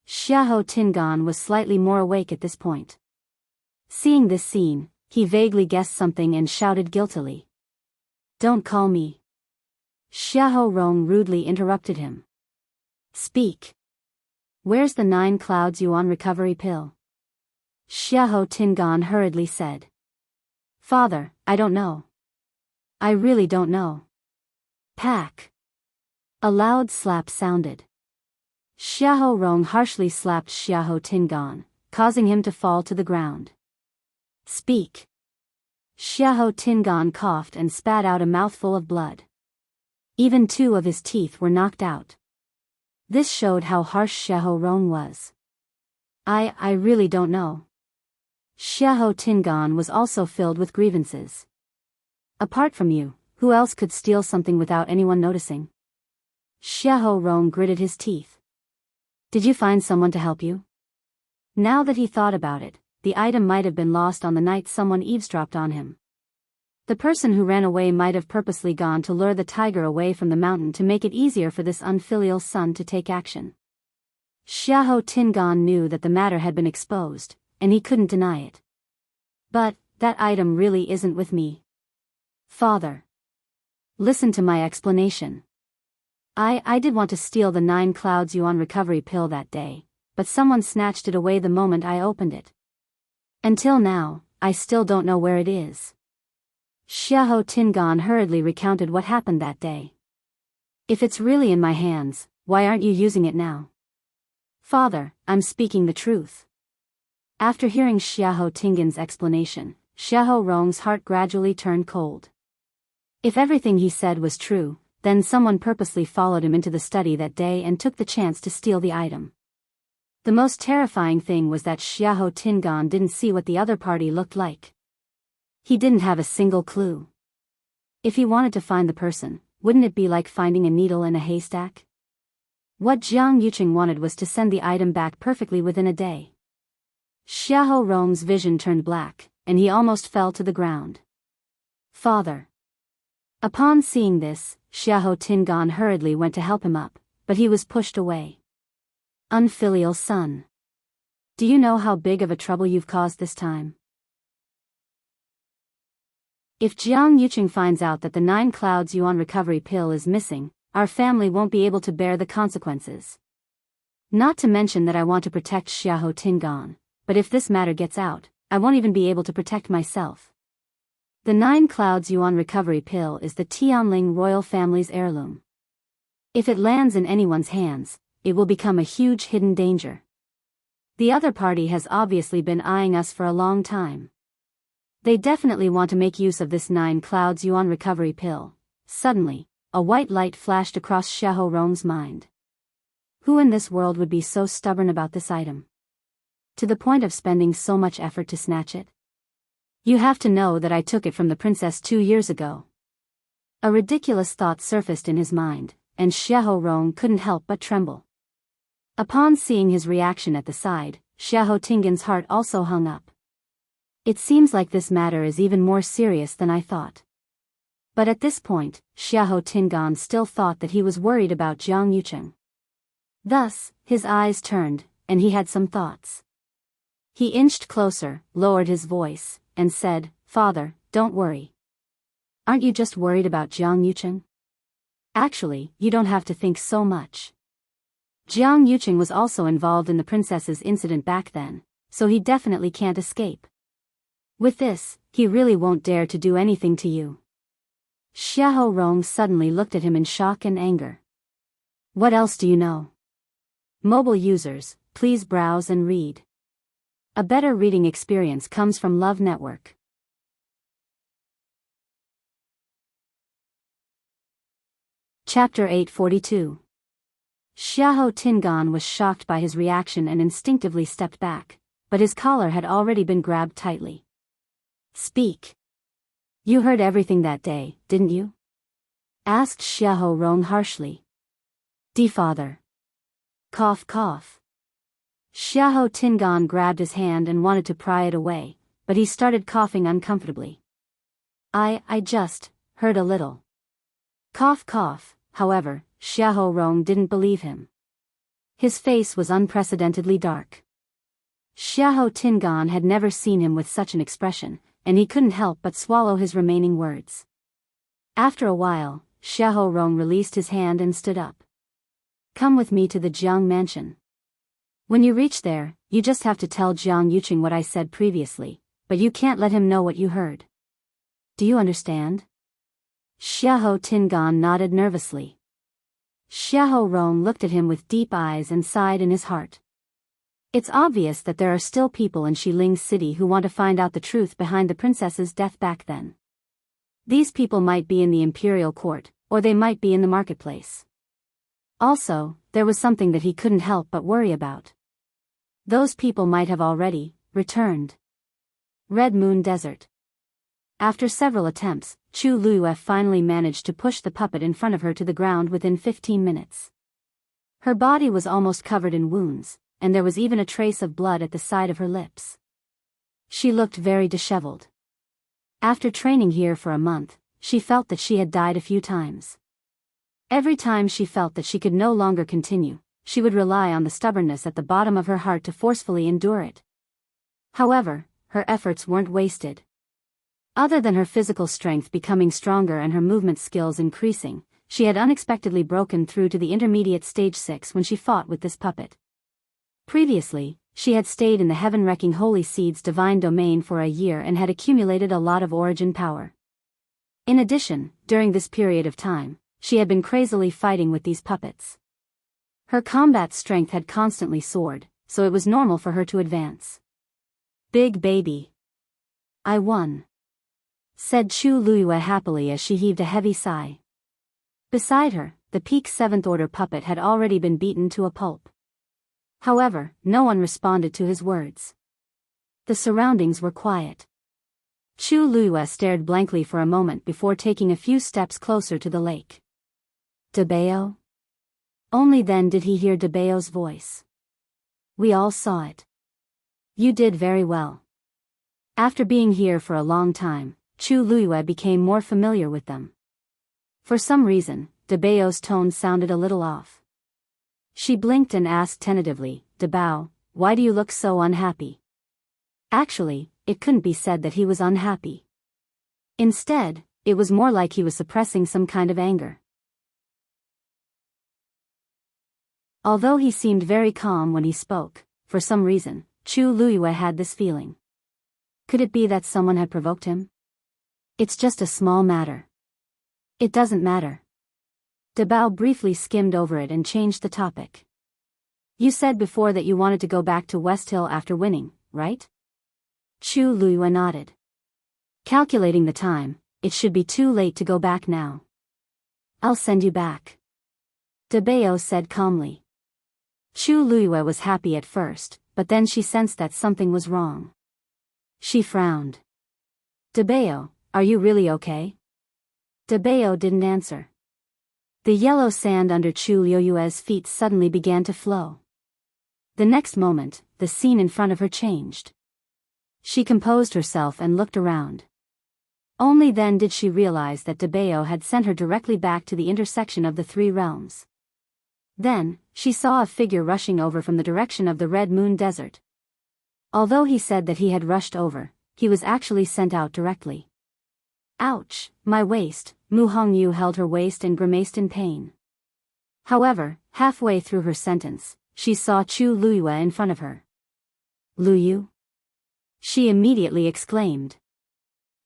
Xiahou Tingan was slightly more awake at this point. Seeing this scene, he vaguely guessed something and shouted guiltily. Don't call me. Xiahou Rong rudely interrupted him. Speak. Where's the 9 clouds yuan recovery pill? Xiahou Tingan hurriedly said. Father, I don't know. I really don't know. Pack. A loud slap sounded. Xiahou Rong harshly slapped Xiahou Tingan, causing him to fall to the ground. Speak. Xiahou Tingan coughed and spat out a mouthful of blood. Even 2 of his teeth were knocked out. This showed how harsh Xiahou Rong was. I really don't know. Xiahou Tingan was also filled with grievances. Apart from you, who else could steal something without anyone noticing? Xiahou Rong gritted his teeth. Did you find someone to help you? Now that he thought about it, the item might have been lost on the night someone eavesdropped on him. The person who ran away might have purposely gone to lure the tiger away from the mountain to make it easier for this unfilial son to take action. Xiahou Tingan knew that the matter had been exposed, and he couldn't deny it. But, that item really isn't with me. Father. Listen to my explanation. I did want to steal the 9 clouds yuan recovery pill that day, but someone snatched it away the moment I opened it. Until now, I still don't know where it is. Xiahou Tingan hurriedly recounted what happened that day. If it's really in my hands, why aren't you using it now? Father, I'm speaking the truth. After hearing Xiahou Tingan's explanation, Xiahou Rong's heart gradually turned cold. If everything he said was true, then someone purposely followed him into the study that day and took the chance to steal the item. The most terrifying thing was that Xiahou Tingan didn't see what the other party looked like. He didn't have a single clue. If he wanted to find the person, wouldn't it be like finding a needle in a haystack? What Jiang Yuqing wanted was to send the item back perfectly within a day. Xiahou Rong's vision turned black, and he almost fell to the ground. Father. Upon seeing this, Xiahou Tingan hurriedly went to help him up, but he was pushed away. Unfilial son. Do you know how big of a trouble you've caused this time? If Jiang Yuqing finds out that the 9 clouds yuan recovery pill is missing, our family won't be able to bear the consequences. Not to mention that I want to protect Xiahou Tingan, but if this matter gets out, I won't even be able to protect myself. The 9 Clouds Yuan recovery pill is the Tianling royal family's heirloom. If it lands in anyone's hands, it will become a huge hidden danger. The other party has obviously been eyeing us for a long time. They definitely want to make use of this 9 Clouds Yuan recovery pill. Suddenly, a white light flashed across Xiahou Rong's mind. Who in this world would be so stubborn about this item? To the point of spending so much effort to snatch it? You have to know that I took it from the princess 2 years ago. A ridiculous thought surfaced in his mind, and Xiahou Rong couldn't help but tremble. Upon seeing his reaction at the side, Xiahou Tingan's heart also hung up. It seems like this matter is even more serious than I thought. But at this point, Xiahou Tingan still thought that he was worried about Jiang Yucheng. Thus, his eyes turned, and he had some thoughts. He inched closer, lowered his voice, and said, "Father, don't worry. Aren't you just worried about Jiang Yucheng? Actually, you don't have to think so much. Jiang Yucheng was also involved in the princess's incident back then, so he definitely can't escape. With this, he really won't dare to do anything to you." Xiahou Rong suddenly looked at him in shock and anger. What else do you know? Mobile users, please browse and read. A better reading experience comes from Love Network. Chapter 842. Xiahou Tingan was shocked by his reaction and instinctively stepped back, but his collar had already been grabbed tightly. Speak. You heard everything that day, didn't you? Asked Xiahou Rong harshly. Father. Cough cough. Xiahou Tingan grabbed his hand and wanted to pry it away, but he started coughing uncomfortably. I just heard a little. Cough cough. However, Xiahou Rong didn't believe him. His face was unprecedentedly dark. Xiahou Tingan had never seen him with such an expression, and he couldn't help but swallow his remaining words. After a while, Xiahou Rong released his hand and stood up. Come with me to the Jiang mansion. When you reach there, you just have to tell Jiang Yucheng what I said previously, but you can't let him know what you heard. Do you understand? Xiahou Tingan nodded nervously. Xiahou Rong looked at him with deep eyes and sighed in his heart. It's obvious that there are still people in Shiling's city who want to find out the truth behind the princess's death back then. These people might be in the imperial court, or they might be in the marketplace. Also, there was something that he couldn't help but worry about. Those people might have already returned. Red Moon Desert. After several attempts, Chu Luyue finally managed to push the puppet in front of her to the ground within 15 minutes. Her body was almost covered in wounds, and there was even a trace of blood at the side of her lips. She looked very disheveled. After training here for a month, she felt that she had died a few times. Every time she felt that she could no longer continue, she would rely on the stubbornness at the bottom of her heart to forcefully endure it. However, her efforts weren't wasted. Other than her physical strength becoming stronger and her movement skills increasing, she had unexpectedly broken through to the intermediate stage 6 when she fought with this puppet. Previously, she had stayed in the heaven-wrecking Holy Seed's divine domain for a year and had accumulated a lot of origin power. In addition, during this period of time, she had been crazily fighting with these puppets. Her combat strength had constantly soared, so it was normal for her to advance. Big baby. I won. Said Chu Luyue happily as she heaved a heavy sigh. Beside her, the peak 7th Order puppet had already been beaten to a pulp. However, no one responded to his words. The surroundings were quiet. Chu Luyue stared blankly for a moment before taking a few steps closer to the lake. Biyao? Only then did he hear Biyao's voice. We all saw it. You did very well. After being here for a long time, Chu Luyue became more familiar with them. For some reason, Biyao's tone sounded a little off. She blinked and asked tentatively, Biyao, why do you look so unhappy? Actually, it couldn't be said that he was unhappy. Instead, it was more like he was suppressing some kind of anger. Although he seemed very calm when he spoke, for some reason, Chu Luyue had this feeling. Could it be that someone had provoked him? It's just a small matter. It doesn't matter. Biyao briefly skimmed over it and changed the topic. You said before that you wanted to go back to West Hill after winning, right? Chu Luiyue nodded. Calculating the time, it should be too late to go back now. I'll send you back. Biyao said calmly. Chu Luiyue was happy at first, but then she sensed that something was wrong. She frowned. Biyao, are you really okay? Biyao didn't answer. The yellow sand under Chu Luiyue's feet suddenly began to flow. The next moment, the scene in front of her changed. She composed herself and looked around. Only then did she realize that Biyao had sent her directly back to the intersection of the three realms. Then, she saw a figure rushing over from the direction of the Red Moon Desert. Although he said that he had rushed over, he was actually sent out directly. Ouch, my waist. Mu Hongyu held her waist and grimaced in pain. However, halfway through her sentence, she saw Chu Luiyue in front of her. Luyu? She immediately exclaimed.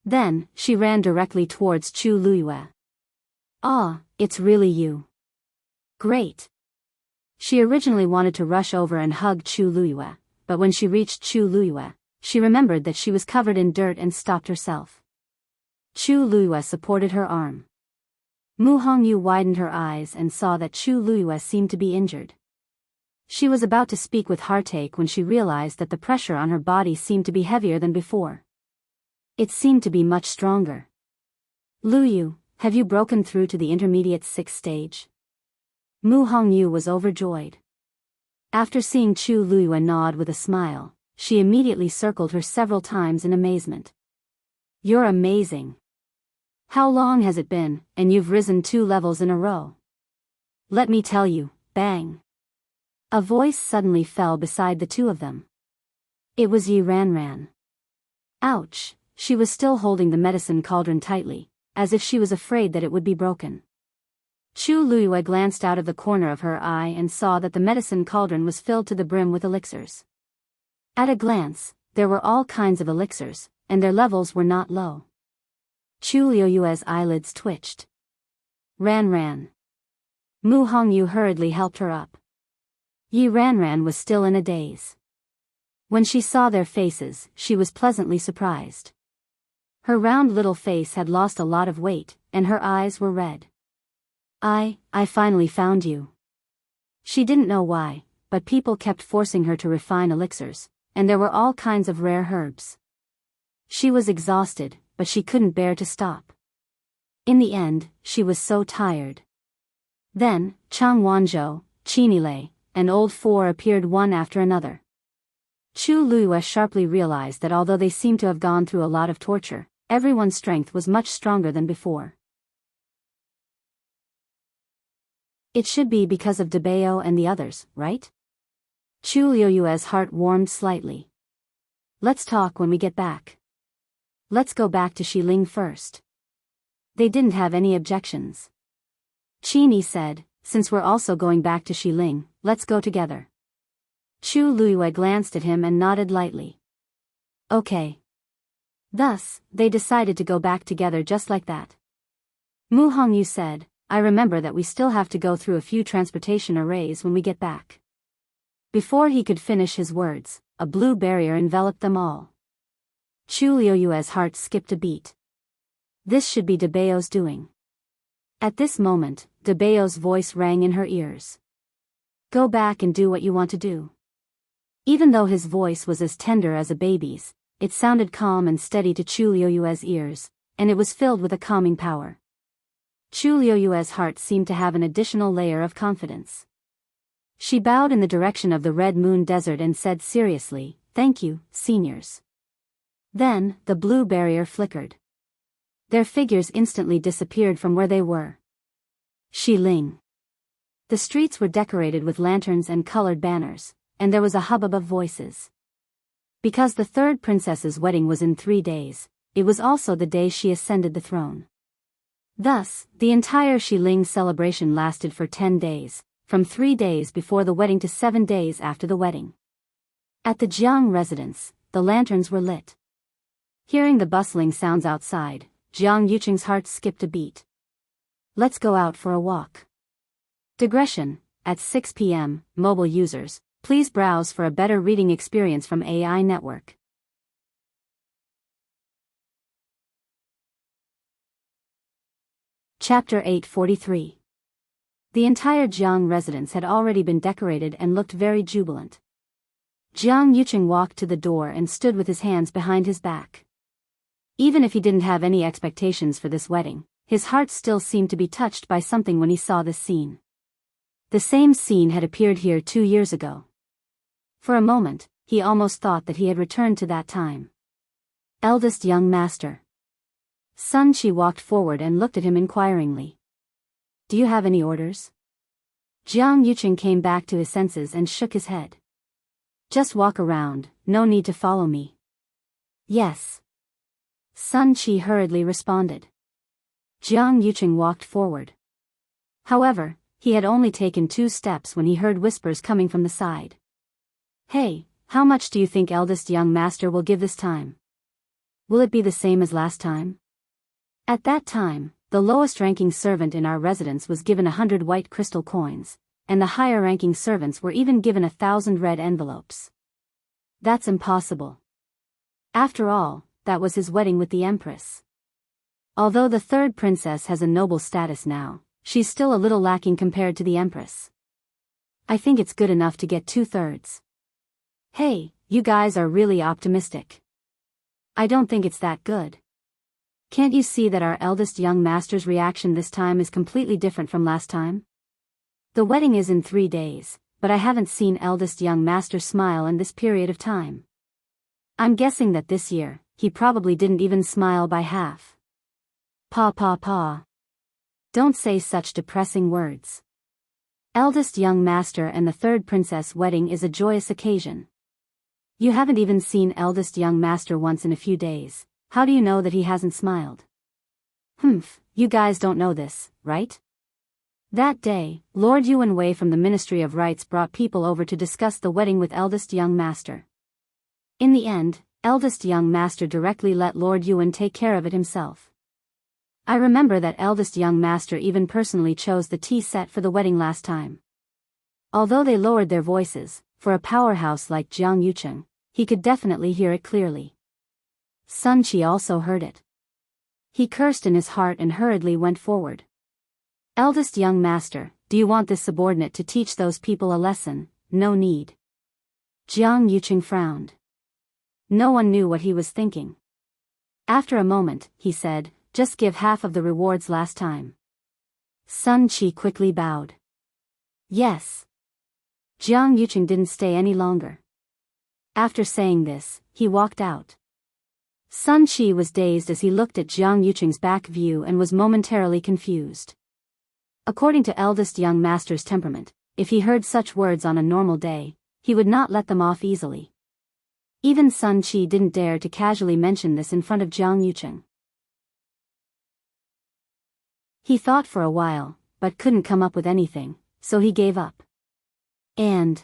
Then, she ran directly towards Chu Luiyue. Ah, it's really you. Great. She originally wanted to rush over and hug Chu Luiyue, but when she reached Chu Luiyue, she remembered that she was covered in dirt and stopped herself. Chu Luiyue supported her arm. Mu Hongyu widened her eyes and saw that Chu Luiyue seemed to be injured. She was about to speak with heartache when she realized that the pressure on her body seemed to be heavier than before. It seemed to be much stronger. Luyu, have you broken through to the intermediate 6th stage? Mu Hongyu was overjoyed. After seeing Chu Luiyue nod with a smile, she immediately circled her several times in amazement. You're amazing. How long has it been, and you've risen 2 levels in a row? Let me tell you, bang. A voice suddenly fell beside the two of them. It was Yi Ranran. Ouch, she was still holding the medicine cauldron tightly, as if she was afraid that it would be broken. Chu Luiyue glanced out of the corner of her eye and saw that the medicine cauldron was filled to the brim with elixirs. At a glance, there were all kinds of elixirs, and their levels were not low. Chu Luiyue's eyelids twitched. Ranran. Mu Hongyu hurriedly helped her up. Yi Ranran was still in a daze. When she saw their faces, she was pleasantly surprised. Her round little face had lost a lot of weight, and her eyes were red. I finally found you. She didn't know why, but people kept forcing her to refine elixirs, and there were all kinds of rare herbs. She was exhausted, but she couldn't bear to stop. In the end, she was so tired. Then, Chang Wanzhou, Qinilei, and Old Four appeared one after another. Chu Luiyue sharply realized that although they seemed to have gone through a lot of torture, everyone's strength was much stronger than before. It should be because of Biyao and the others, right? Chu Luiyue's heart warmed slightly. Let's talk when we get back. Let's go back to Xiling first. They didn't have any objections. Qini said, since we're also going back to Xiling, let's go together. Chu Luiyue glanced at him and nodded lightly. Okay. Thus, they decided to go back together just like that. Mu Hongyu said, I remember that we still have to go through a few transportation arrays when we get back. Before he could finish his words, a blue barrier enveloped them all. Chu Luiyue's heart skipped a beat. This should be Biyao's doing. At this moment, Biyao's voice rang in her ears. Go back and do what you want to do. Even though his voice was as tender as a baby's, it sounded calm and steady to Chu Luiyue's ears, and it was filled with a calming power. Chu Luiyue's heart seemed to have an additional layer of confidence. She bowed in the direction of the Red Moon Desert and said seriously, Thank you, seniors. Then, the blue barrier flickered. Their figures instantly disappeared from where they were. Xiling. The streets were decorated with lanterns and colored banners, and there was a hubbub of voices. Because the third princess's wedding was in 3 days, it was also the day she ascended the throne. Thus, the entire Xiling celebration lasted for 10 days, from 3 days before the wedding to 7 days after the wedding. At the Jianghu residence, the lanterns were lit. Hearing the bustling sounds outside, Jiang Yuqing's heart skipped a beat. Let's go out for a walk. Digression. At 6 p.m., mobile users, please browse for a better reading experience from AI Network. Chapter 843. The entire Jiang residence had already been decorated and looked very jubilant. Jiang Yuqing walked to the door and stood with his hands behind his back. Even if he didn't have any expectations for this wedding, his heart still seemed to be touched by something when he saw this scene. The same scene had appeared here 2 years ago. For a moment, he almost thought that he had returned to that time. Eldest young master. Sun Qi walked forward and looked at him inquiringly. Do you have any orders? Jiang Yuqing came back to his senses and shook his head. Just walk around, no need to follow me. Yes. Sun Qi hurriedly responded. Jiang Yuqing walked forward. However, he had only taken 2 steps when he heard whispers coming from the side. Hey, how much do you think eldest young master will give this time? Will it be the same as last time? At that time, the lowest-ranking servant in our residence was given 100 white crystal coins, and the higher-ranking servants were even given 1,000 red envelopes. That's impossible. After all, that was his wedding with the Empress. Although the third princess has a noble status now, she's still a little lacking compared to the Empress. I think it's good enough to get 2/3. Hey, you guys are really optimistic. I don't think it's that good. Can't you see that our eldest young master's reaction this time is completely different from last time? The wedding is in 3 days, but I haven't seen eldest young master smile in this period of time. I'm guessing that this year, he probably didn't even smile by half. Pa. Don't say such depressing words. Eldest young master and the third princess wedding is a joyous occasion. You haven't even seen eldest young master once in a few days. How do you know that he hasn't smiled? You guys don't know this, right? That day, Lord Yuan Wei from the Ministry of Rites brought people over to discuss the wedding with eldest young master. In the end, eldest young master directly let Lord Yuan take care of it himself. I remember that eldest young master even personally chose the tea set for the wedding last time. Although they lowered their voices, for a powerhouse like Jiang Yuqing, he could definitely hear it clearly. Sun Qi also heard it. He cursed in his heart and hurriedly went forward. Eldest young master, do you want this subordinate to teach those people a lesson? No need. Jiang Yuqing frowned. No one knew what he was thinking. After a moment, he said, just give half of the rewards last time. Sun Qi quickly bowed. Yes. Jiang Yuqing didn't stay any longer. After saying this, he walked out. Sun Qi was dazed as he looked at Jiang Yuqing's back view and was momentarily confused. According to eldest young master's temperament, if he heard such words on a normal day, he would not let them off easily. Even Sun Qi didn't dare to casually mention this in front of Jiang Yuqing. He thought for a while, but couldn't come up with anything, so he gave up. And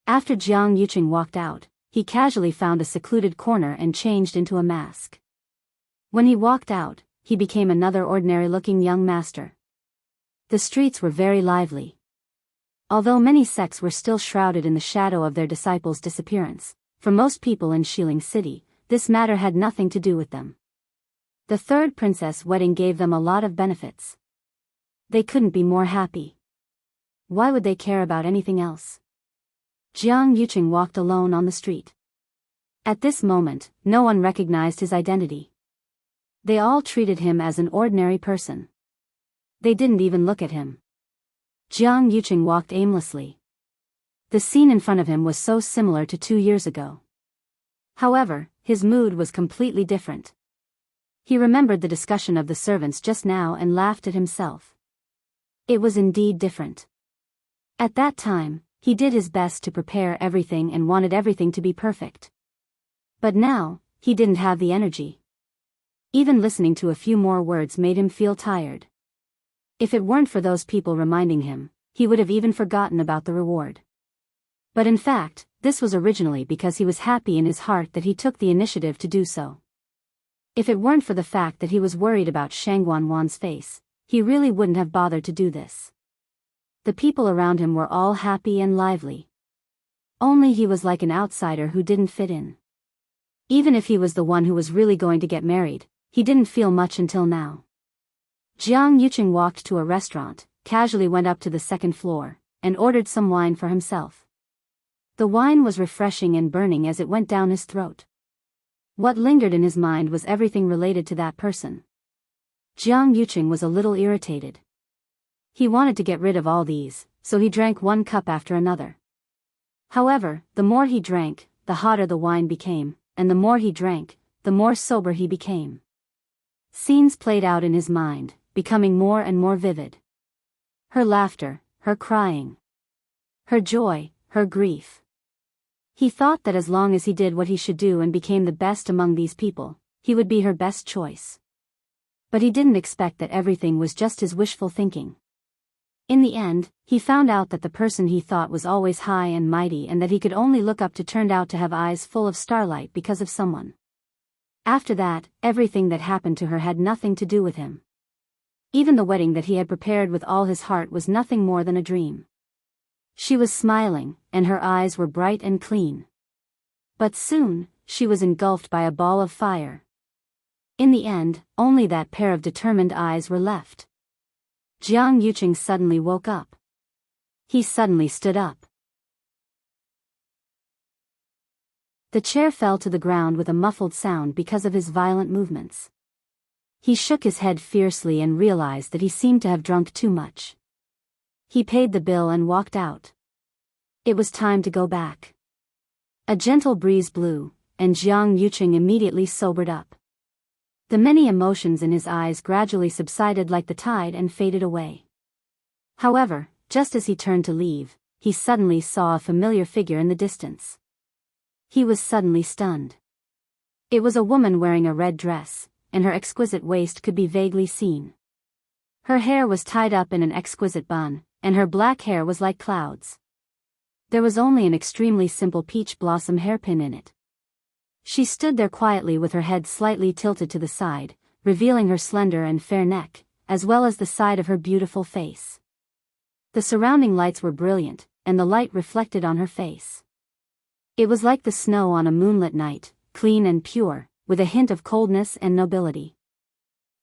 after Jiang Yuqing walked out, he casually found a secluded corner and changed into a mask. When he walked out, he became another ordinary-looking young master. The streets were very lively. Although many sects were still shrouded in the shadow of their disciples' disappearance, for most people in Xiling City, this matter had nothing to do with them. The third princess wedding gave them a lot of benefits. They couldn't be more happy. Why would they care about anything else? Jiang Yuqing walked alone on the street. At this moment, no one recognized his identity. They all treated him as an ordinary person. They didn't even look at him. Jiang Yuqing walked aimlessly. The scene in front of him was so similar to 2 years ago. However, his mood was completely different. He remembered the discussion of the servants just now and laughed at himself. It was indeed different. At that time, he did his best to prepare everything and wanted everything to be perfect. But now, he didn't have the energy. Even listening to a few more words made him feel tired. If it weren't for those people reminding him, he would have even forgotten about the reward. But in fact, this was originally because he was happy in his heart that he took the initiative to do so. If it weren't for the fact that he was worried about Shang Wanwan's face, he really wouldn't have bothered to do this. The people around him were all happy and lively. Only he was like an outsider who didn't fit in. Even if he was the one who was really going to get married, he didn't feel much until now. Jiang Yuqing walked to a restaurant, casually went up to the second floor, and ordered some wine for himself. The wine was refreshing and burning as it went down his throat. What lingered in his mind was everything related to that person. Jiang Yuqing was a little irritated. He wanted to get rid of all these, so he drank one cup after another. However, the more he drank, the hotter the wine became, and the more he drank, the more sober he became. Scenes played out in his mind, becoming more and more vivid. Her laughter, her crying, her joy, her grief. He thought that as long as he did what he should do and became the best among these people, he would be her best choice. But he didn't expect that everything was just his wishful thinking. In the end, he found out that the person he thought was always high and mighty and that he could only look up to turned out to have eyes full of starlight because of someone. After that, everything that happened to her had nothing to do with him. Even the wedding that he had prepared with all his heart was nothing more than a dream. She was smiling, and her eyes were bright and clean. But soon, she was engulfed by a ball of fire. In the end, only that pair of determined eyes were left. Jiang Yuqing suddenly woke up. He suddenly stood up. The chair fell to the ground with a muffled sound because of his violent movements. He shook his head fiercely and realized that he seemed to have drunk too much. He paid the bill and walked out. It was time to go back. A gentle breeze blew, and Jiang Yuqing immediately sobered up. The many emotions in his eyes gradually subsided like the tide and faded away. However, just as he turned to leave, he suddenly saw a familiar figure in the distance. He was suddenly stunned. It was a woman wearing a red dress, and her exquisite waist could be vaguely seen. Her hair was tied up in an exquisite bun, and her black hair was like clouds. There was only an extremely simple peach blossom hairpin in it. She stood there quietly with her head slightly tilted to the side, revealing her slender and fair neck, as well as the side of her beautiful face. The surrounding lights were brilliant, and the light reflected on her face. It was like the snow on a moonlit night, clean and pure, with a hint of coldness and nobility.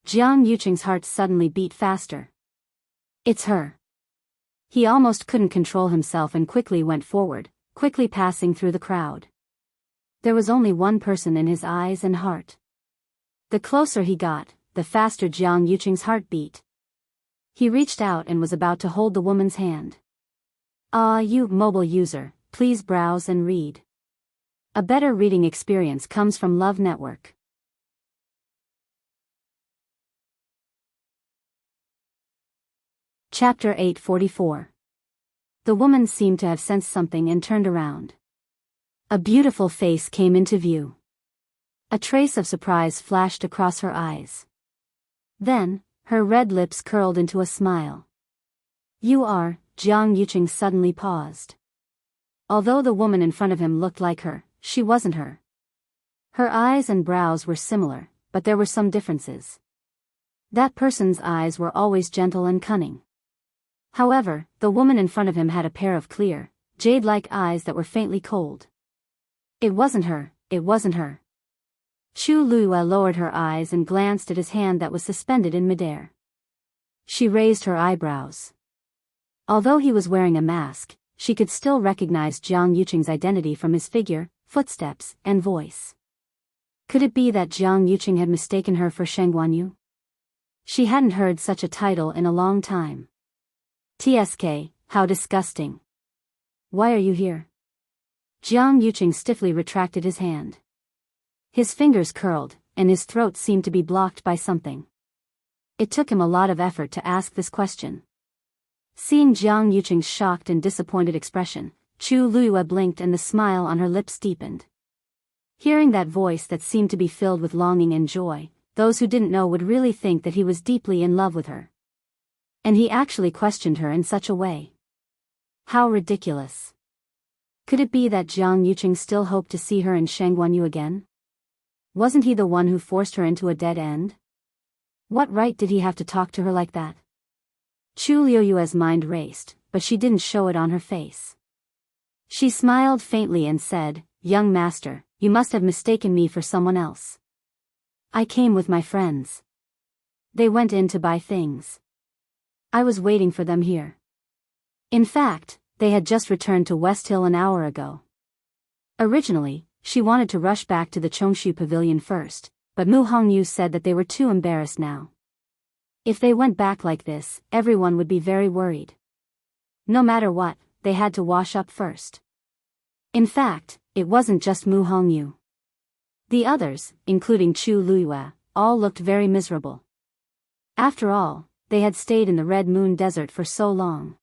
Jiang Yuqing's heart suddenly beat faster. It's her. He almost couldn't control himself and quickly went forward, quickly passing through the crowd. There was only one person in his eyes and heart. The closer he got, the faster Jiang Yuqing's heart beat. He reached out and was about to hold the woman's hand. You mobile user, please browse and read. A better reading experience comes from Love Network. Chapter 844. The woman seemed to have sensed something and turned around. A beautiful face came into view. A trace of surprise flashed across her eyes. Then, her red lips curled into a smile. You are, Jiang Yuqing suddenly paused. Although the woman in front of him looked like her, she wasn't her. Her eyes and brows were similar, but there were some differences. That person's eyes were always gentle and cunning. However, the woman in front of him had a pair of clear, jade-like eyes that were faintly cold. It wasn't her, it wasn't her. Chu Luo lowered her eyes and glanced at his hand that was suspended in midair. She raised her eyebrows. Although he was wearing a mask, she could still recognize Jiang Yuqing's identity from his figure, footsteps, and voice. Could it be that Jiang Yuqing had mistaken her for Sheng Guanyu? She hadn't heard such a title in a long time. TSK, how disgusting. Why are you here? Jiang Yuqing stiffly retracted his hand. His fingers curled, and his throat seemed to be blocked by something. It took him a lot of effort to ask this question. Seeing Jiang Yuqing's shocked and disappointed expression, Chu Luo blinked and the smile on her lips deepened. Hearing that voice that seemed to be filled with longing and joy, those who didn't know would really think that he was deeply in love with her. And he actually questioned her in such a way. How ridiculous. Could it be that Jiang Yuqing still hoped to see her in Sheng Guanyu again? Wasn't he the one who forced her into a dead end? What right did he have to talk to her like that? Chu Liuyue's mind raced, but she didn't show it on her face. She smiled faintly and said, "Young master, you must have mistaken me for someone else. I came with my friends. They went in to buy things. I was waiting for them here. In fact, they had just returned to West Hill an hour ago." Originally, she wanted to rush back to the Chongshu pavilion first, but Mu Hongyu said that they were too embarrassed now. If they went back like this, everyone would be very worried. No matter what, they had to wash up first. In fact, it wasn't just Mu Hongyu. The others, including Chu Luyue, all looked very miserable. After all, they had stayed in the Red Moon Desert for so long.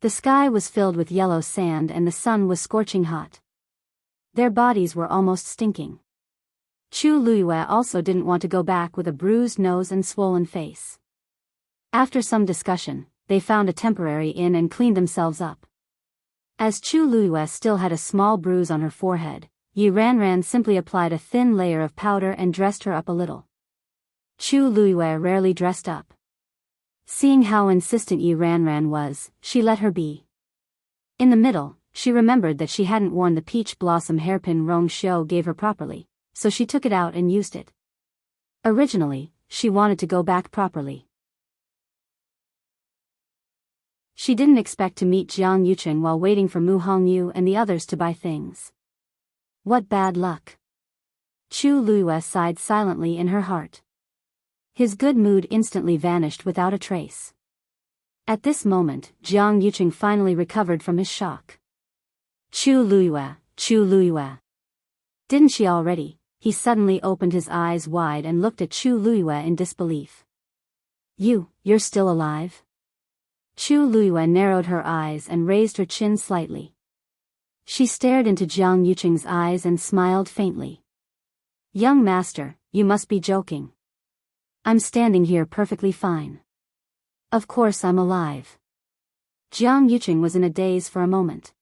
The sky was filled with yellow sand and the sun was scorching hot. Their bodies were almost stinking. Chu Luyue also didn't want to go back with a bruised nose and swollen face. After some discussion, they found a temporary inn and cleaned themselves up. As Chu Luyue still had a small bruise on her forehead, Yi Ranran simply applied a thin layer of powder and dressed her up a little. Chu Luyue rarely dressed up. Seeing how insistent Yi Ranran was, she let her be. In the middle, she remembered that she hadn't worn the peach blossom hairpin Rong Xiu gave her properly, so she took it out and used it. Originally, she wanted to go back properly. She didn't expect to meet Jiang Yucheng while waiting for Mu Hongyu and the others to buy things. What bad luck. Chu Luyue sighed silently in her heart. His good mood instantly vanished without a trace. At this moment, Jiang Yucheng finally recovered from his shock. Chu Luyue. Didn't she already? He suddenly opened his eyes wide and looked at Chu Luyue in disbelief. You're still alive? Chu Luyue narrowed her eyes and raised her chin slightly. She stared into Jiang Yucheng's eyes and smiled faintly. "Young master, you must be joking. I'm standing here perfectly fine. Of course I'm alive." Jiang Yucheng was in a daze for a moment.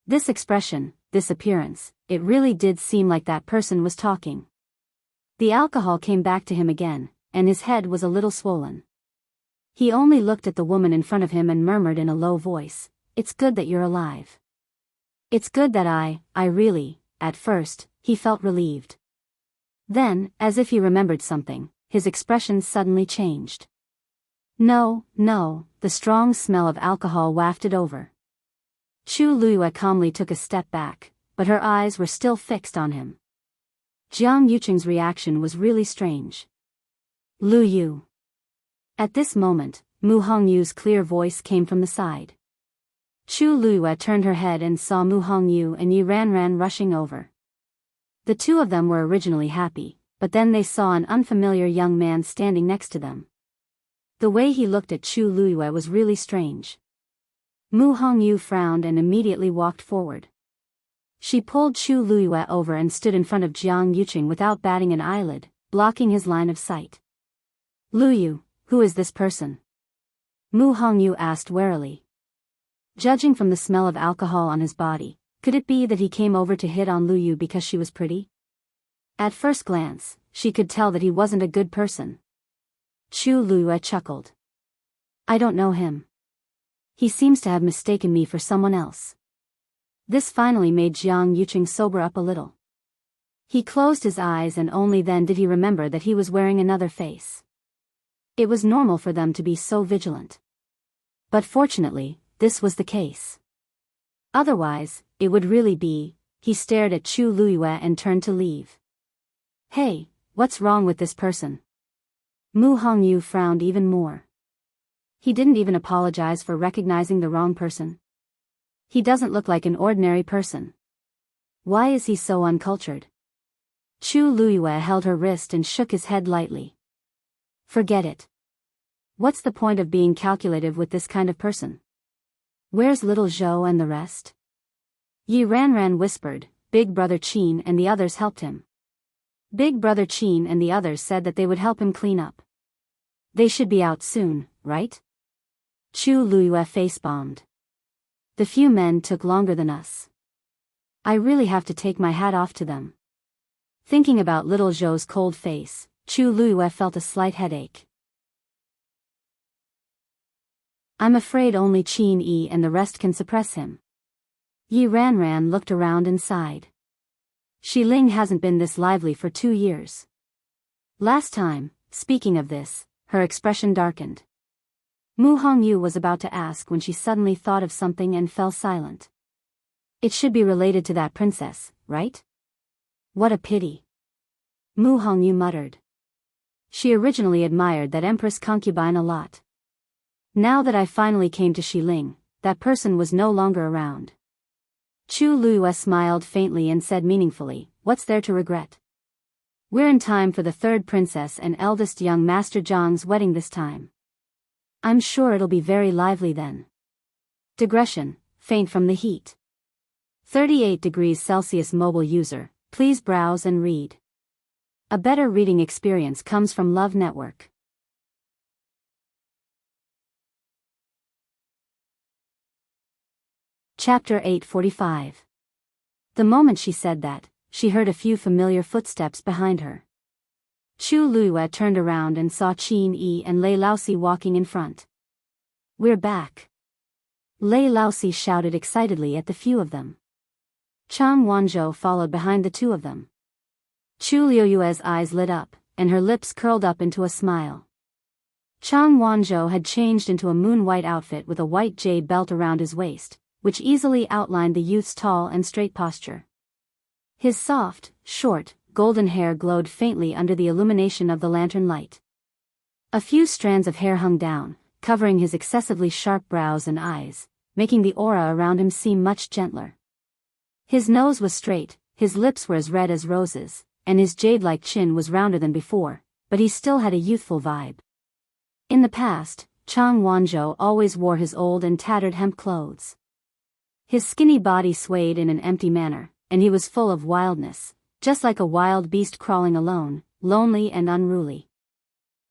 This expression, this appearance, it really did seem like that person was talking. The alcohol came back to him again, and his head was a little swollen. He only looked at the woman in front of him and murmured in a low voice, "It's good that you're alive. It's good that I really," at first, he felt relieved. Then, as if he remembered something, his expression suddenly changed. No, the strong smell of alcohol wafted over. Chu Luyue calmly took a step back, but her eyes were still fixed on him. Jiang Yucheng's reaction was really strange. "Lu Yu." At this moment, Mu Hongyu's clear voice came from the side. Chu Luyue turned her head and saw Mu Hongyu and Yi Ranran rushing over. The two of them were originally happy, but then they saw an unfamiliar young man standing next to them. The way he looked at Chu Luyue was really strange. Mu Hongyu frowned and immediately walked forward. She pulled Chu Luyue over and stood in front of Jiang Yucheng without batting an eyelid, blocking his line of sight. "Lu Yu, who is this person?" Mu Hongyu asked warily. Judging from the smell of alcohol on his body, could it be that he came over to hit on Lu Yu because she was pretty? At first glance, she could tell that he wasn't a good person. Chu Luyue chuckled. "I don't know him. He seems to have mistaken me for someone else." This finally made Jiang Yucheng sober up a little. He closed his eyes and only then did he remember that he was wearing another face. It was normal for them to be so vigilant. But fortunately, this was the case. Otherwise, it would really be. He stared at Chu Luyue and turned to leave. "Hey, what's wrong with this person?" Mu Hongyu frowned even more. He didn't even apologize for recognizing the wrong person. He doesn't look like an ordinary person. Why is he so uncultured? Chu Luyue held her wrist and shook his head lightly. "Forget it. What's the point of being calculative with this kind of person? Where's little Zhou and the rest?" Yi Ranran whispered. Big Brother Qin and the others helped him. Big Brother Qin and the others said that they would help him clean up. They should be out soon, right? Chu Luyue face-bombed. "The few men took longer than us. I really have to take my hat off to them." Thinking about little Zhou's cold face, Chu Luiyue felt a slight headache. I'm afraid only Qin Yi and the rest can suppress him. Yi Ranran looked around and sighed. Shi Ling hasn't been this lively for 2 years. Last time, speaking of this, her expression darkened. Mu Hongyu was about to ask when she suddenly thought of something and fell silent. It should be related to that princess, right? What a pity. Mu Hongyu muttered. She originally admired that empress concubine a lot. Now that I finally came to Shi Ling, that person was no longer around. Chu Luiyue smiled faintly and said meaningfully, what's there to regret? We're in time for the third princess and eldest young Master Zhang's wedding this time. I'm sure it'll be very lively then. Digression, faint from the heat. 38 degrees Celsius mobile user, please browse and read. A better reading experience comes from Love Network. Chapter 845. The moment she said that, she heard a few familiar footsteps behind her. Chu Luiyue turned around and saw Qin Yi and Lei Laosi walking in front. We're back. Lei Laosi shouted excitedly at the few of them. Chang Wanzhou followed behind the two of them. Chu Luiyue's eyes lit up, and her lips curled up into a smile. Chang Wanzhou had changed into a moon-white outfit with a white jade belt around his waist, which easily outlined the youth's tall and straight posture. His soft, short, golden hair glowed faintly under the illumination of the lantern light. A few strands of hair hung down, covering his excessively sharp brows and eyes, making the aura around him seem much gentler. His nose was straight, his lips were as red as roses, and his jade-like chin was rounder than before, but he still had a youthful vibe. In the past, Chang Wanzhou always wore his old and tattered hemp clothes. His skinny body swayed in an empty manner, and he was full of wildness, just like a wild beast crawling alone, lonely and unruly.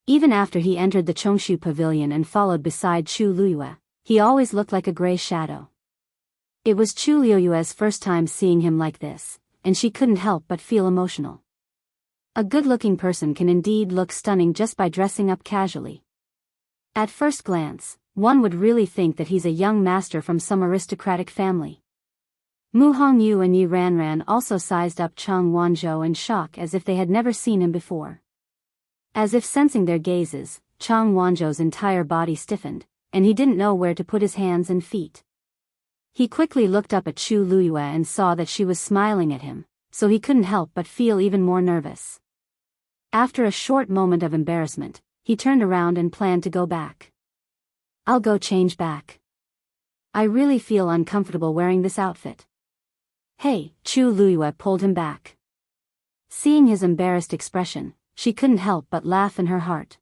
Even after he entered the Chongshu pavilion and followed beside Chu Luiyue, he always looked like a gray shadow. It was Chu Luiyue's first time seeing him like this, and she couldn't help but feel emotional. A good-looking person can indeed look stunning just by dressing up casually. At first glance, one would really think that he's a young master from some aristocratic family. Mu Hongyu and Yi Ranran also sized up Chang Wanzhou in shock as if they had never seen him before. As if sensing their gazes, Chang Wanzhou's entire body stiffened, and he didn't know where to put his hands and feet. He quickly looked up at Chu Luiyue and saw that she was smiling at him, so he couldn't help but feel even more nervous. After a short moment of embarrassment, he turned around and planned to go back. I'll go change back. I really feel uncomfortable wearing this outfit. Hey, Chu Luiyue pulled him back. Seeing his embarrassed expression, she couldn't help but laugh in her heart.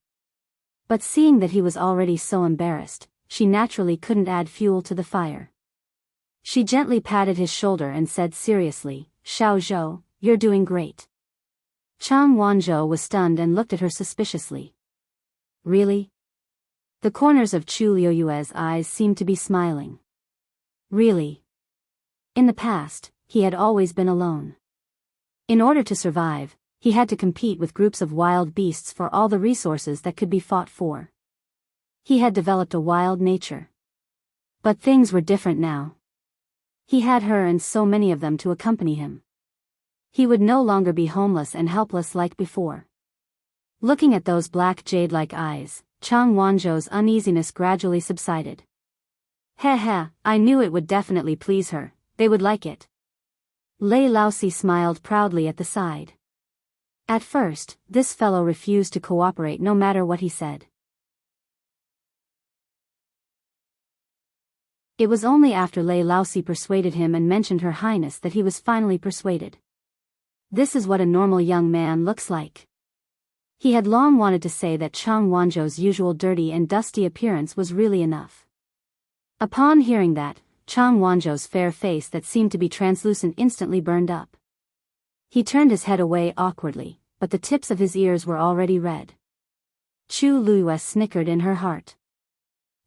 But seeing that he was already so embarrassed, she naturally couldn't add fuel to the fire. She gently patted his shoulder and said seriously, Xiao Zhou, you're doing great. Chang Wanzhou was stunned and looked at her suspiciously. Really? The corners of Chu Luiyue's eyes seemed to be smiling. Really? In the past, he had always been alone. In order to survive, he had to compete with groups of wild beasts for all the resources that could be fought for. He had developed a wild nature. But things were different now. He had her and so many of them to accompany him. He would no longer be homeless and helpless like before. Looking at those black jade-like eyes, Chang Wanzhou's uneasiness gradually subsided. Heh, I knew it would definitely please her, they would like it. Lei Laosi smiled proudly at the side. At first, this fellow refused to cooperate no matter what he said. It was only after Lei Laosi persuaded him and mentioned Her Highness that he was finally persuaded. This is what a normal young man looks like. He had long wanted to say that Chang Wanzhou's usual dirty and dusty appearance was really enough. Upon hearing that, Chang Wanzhou's fair face that seemed to be translucent instantly burned up. He turned his head away awkwardly, but the tips of his ears were already red. Chu Luiyue snickered in her heart.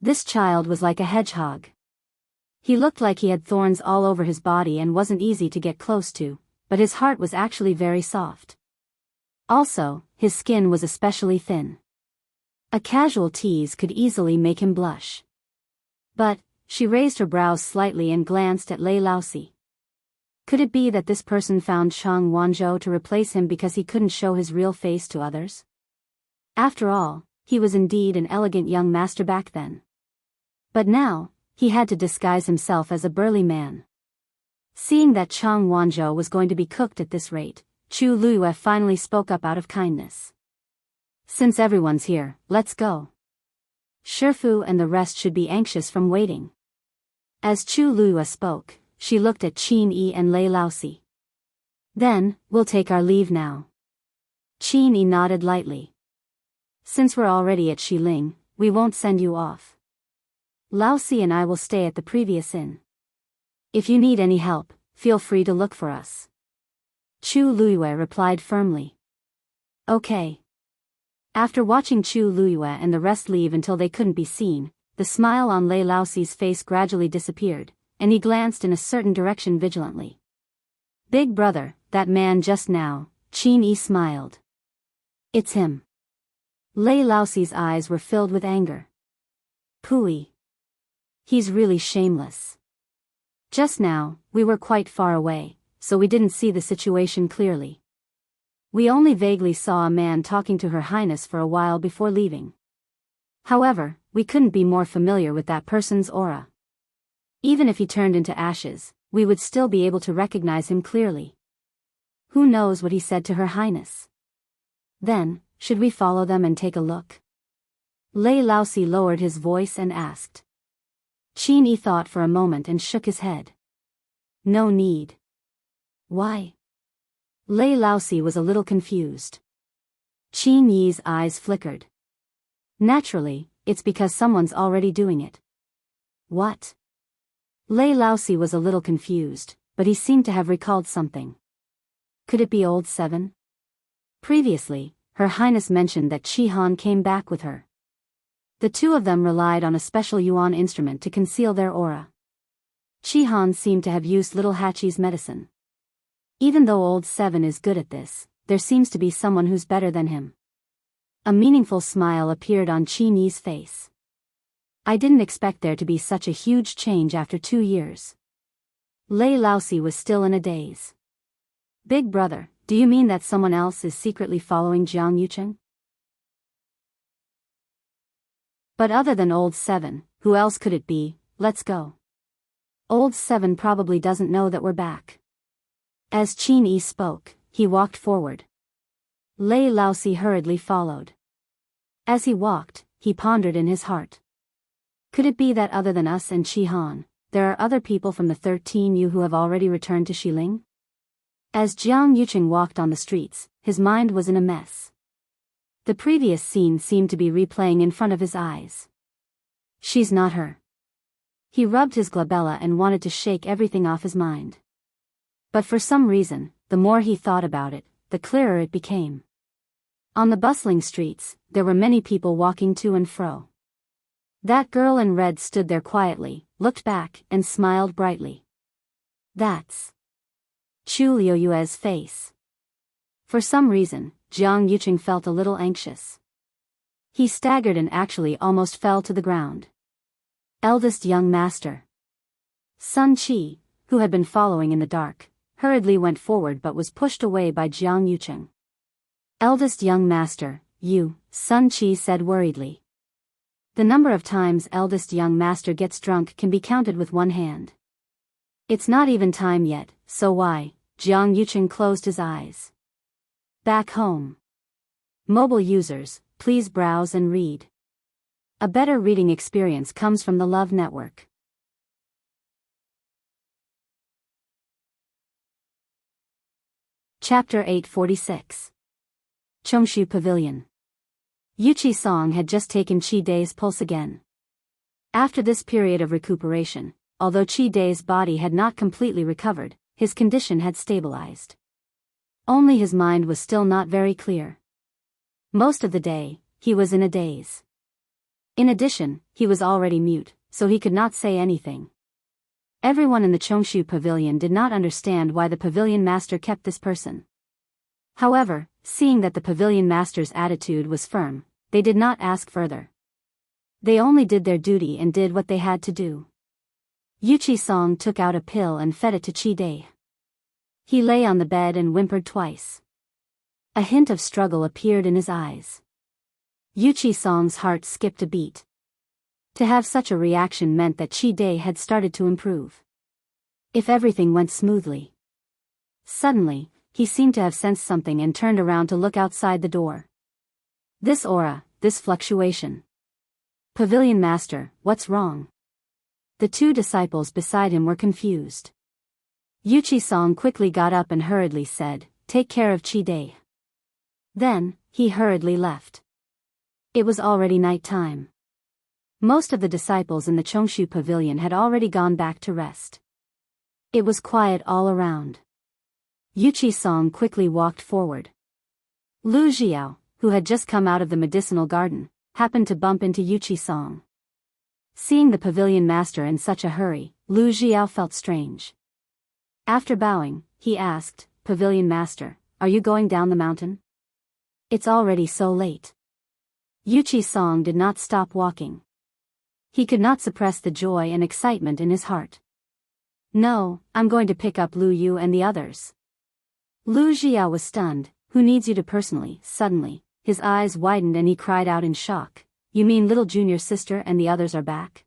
This child was like a hedgehog. He looked like he had thorns all over his body and wasn't easy to get close to, but his heart was actually very soft. Also, his skin was especially thin. A casual tease could easily make him blush. But, she raised her brows slightly and glanced at Lei Laosi. Could it be that this person found Chang Wanzhou to replace him because he couldn't show his real face to others? After all, he was indeed an elegant young master back then. But now, he had to disguise himself as a burly man. Seeing that Chang Wanzhou was going to be cooked at this rate, Chu Luiyue finally spoke up out of kindness. Since everyone's here, let's go. Shifu and the rest should be anxious from waiting. As Chu Luiyue spoke, she looked at Qin Yi and Lei Laosi. Then, we'll take our leave now. Qin Yi nodded lightly. Since we're already at Xiling, we won't send you off. Laosi and I will stay at the previous inn. If you need any help, feel free to look for us. Chu Luiyue replied firmly. Okay. After watching Chu Luiyue and the rest leave until they couldn't be seen, the smile on Lei Laosi's face gradually disappeared, and he glanced in a certain direction vigilantly. Big brother, that man just now, Qin Yi smiled. It's him. Lei Laosi's eyes were filled with anger. Pooey. He's really shameless. Just now, we were quite far away, so we didn't see the situation clearly. We only vaguely saw a man talking to Her Highness for a while before leaving. However, we couldn't be more familiar with that person's aura. Even if he turned into ashes, we would still be able to recognize him clearly. Who knows what he said to Her Highness? Then, should we follow them and take a look? Lei Laosi lowered his voice and asked. Qin Yi thought for a moment and shook his head. No need. Why? Lei Laosi was a little confused. Qin Yi's eyes flickered. Naturally, it's because someone's already doing it. What? Lei Laosi was a little confused, but he seemed to have recalled something. Could it be Old Seven? Previously, Her Highness mentioned that Chi-Han came back with her. The two of them relied on a special yuan instrument to conceal their aura. Chi-Han seemed to have used Little Hachi's medicine. Even though Old Seven is good at this, there seems to be someone who's better than him. A meaningful smile appeared on Qin Yi's face. I didn't expect there to be such a huge change after 2 years. Lei Laosi was still in a daze. Big brother, do you mean that someone else is secretly following Jiang Yucheng? But other than Old Seven, who else could it be? Let's go. Old Seven probably doesn't know that we're back. As Qin Yi spoke, he walked forward. Lei Laosi hurriedly followed. As he walked, he pondered in his heart. Could it be that other than us and Chi-Han, there are other people from the 13U who have already returned to Xiling? As Jiang Yucheng walked on the streets, his mind was in a mess. The previous scene seemed to be replaying in front of his eyes. She's not her. He rubbed his glabella and wanted to shake everything off his mind. But for some reason, the more he thought about it, the clearer it became. On the bustling streets, there were many people walking to and fro. That girl in red stood there quietly, looked back, and smiled brightly. That's Chu Liuyue's face. For some reason, Jiang Yucheng felt a little anxious. He staggered and actually almost fell to the ground. Eldest young master. Sun Qi, who had been following in the dark, hurriedly went forward but was pushed away by Jiang Yucheng. Eldest young master, you, Sun Qi said worriedly. The number of times eldest young master gets drunk can be counted with one hand. It's not even time yet, so why? Jiang Yucheng closed his eyes. Back home. Mobile users, please browse and read. A better reading experience comes from the Love Network. Chapter 846. Chongshu Pavilion. Yuchi Song had just taken Qi Day's pulse again. After this period of recuperation, although Qi Day's body had not completely recovered, his condition had stabilized. Only his mind was still not very clear. Most of the day, he was in a daze. In addition, he was already mute, so he could not say anything. Everyone in the Chongshu pavilion did not understand why the pavilion master kept this person. However, seeing that the pavilion master's attitude was firm, they did not ask further. They only did their duty and did what they had to do. Yuchi Song took out a pill and fed it to Chi-Dai. He lay on the bed and whimpered twice. A hint of struggle appeared in his eyes. Yuchi Song's heart skipped a beat. To have such a reaction meant that Chi-Dai had started to improve. If everything went smoothly. Suddenly, he seemed to have sensed something and turned around to look outside the door. This aura, this fluctuation. Pavilion Master, what's wrong? The two disciples beside him were confused. Yuchi Song quickly got up and hurriedly said, "Take care of Chi-Dai." Then, he hurriedly left. It was already night time. Most of the disciples in the Chongshu pavilion had already gone back to rest. It was quiet all around. Yuchi Song quickly walked forward. Lu Xiao, who had just come out of the medicinal garden, happened to bump into Yuchi Song. Seeing the pavilion master in such a hurry, Lu Xiao felt strange. After bowing, he asked, "Pavilion master, are you going down the mountain? It's already so late." Yuchi Song did not stop walking. He could not suppress the joy and excitement in his heart. "No, I'm going to pick up Lu Yu and the others." Lu Xiao was stunned. "Who needs you to personally?" Suddenly, his eyes widened and he cried out in shock, "You mean little junior sister and the others are back?"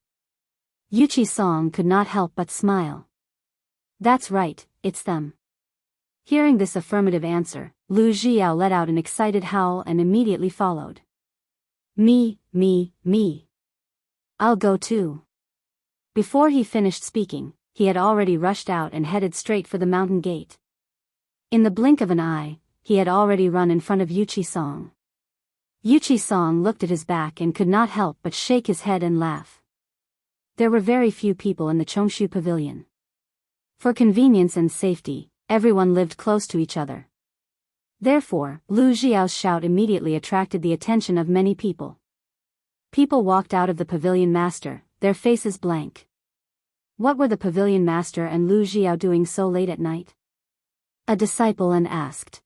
Yuchi Song could not help but smile. "That's right, it's them." Hearing this affirmative answer, Lu Xiao let out an excited howl and immediately followed. Me. I'll go too." Before he finished speaking, he had already rushed out and headed straight for the mountain gate. In the blink of an eye, he had already run in front of Yuchi Song. Yuchi Song looked at his back and could not help but shake his head and laugh. There were very few people in the Chongshu pavilion. For convenience and safety, everyone lived close to each other. Therefore, Lu Xiao's shout immediately attracted the attention of many people. People walked out of the pavilion master, their faces blank. What were the pavilion master and Lu Xiao doing so late at night? A disciple asked.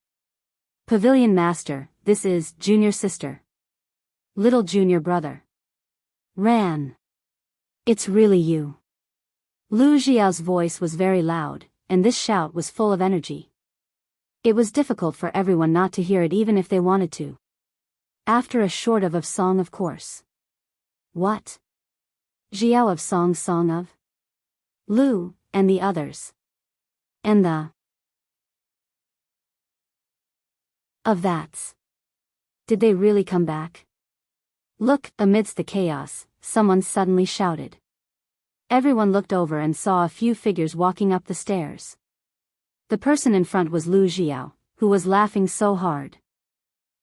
"Pavilion master, this is junior sister. Little junior brother. Ran. It's really you." Lu Xiao's voice was very loud, and this shout was full of energy. It was difficult for everyone not to hear it even if they wanted to. After a short of song, of course. What? Xiao of song of? Lu, and the others. And the of that's. Did they really come back? Look, amidst the chaos, someone suddenly shouted. Everyone looked over and saw a few figures walking up the stairs. The person in front was Lu Xiao, who was laughing so hard.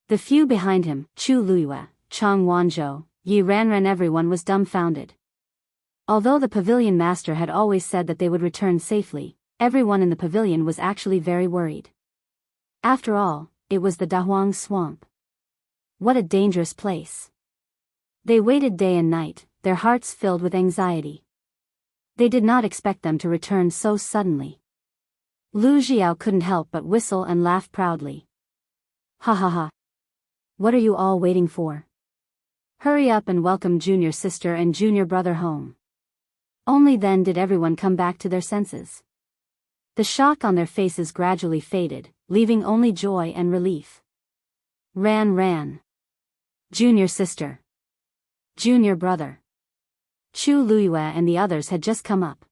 The few behind him, Chu Luiyue, Chang Wanzhou, Yi Ranran, everyone was dumbfounded. Although the pavilion master had always said that they would return safely, everyone in the pavilion was actually very worried. After all, it was the Dahuang swamp. What a dangerous place. They waited day and night, their hearts filled with anxiety. They did not expect them to return so suddenly. Lu Xiao couldn't help but whistle and laugh proudly. "Ha ha ha. What are you all waiting for? Hurry up and welcome junior sister and junior brother home." Only then did everyone come back to their senses. The shock on their faces gradually faded, leaving only joy and relief. Ran. Junior sister. Junior brother. Chu Luiyue and the others had just come up.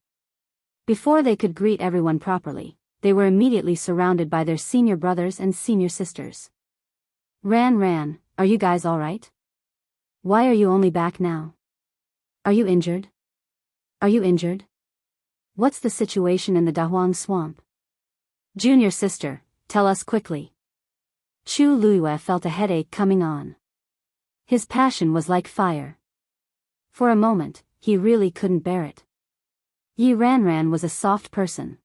Before they could greet everyone properly, they were immediately surrounded by their senior brothers and senior sisters. Ran, are you guys all right? Why are you only back now? Are you injured? What's the situation in the Dahuang swamp? Junior sister, tell us quickly. Chu Luiyue felt a headache coming on. His passion was like fire. For a moment, he really couldn't bear it. Yi Ranran was a soft person.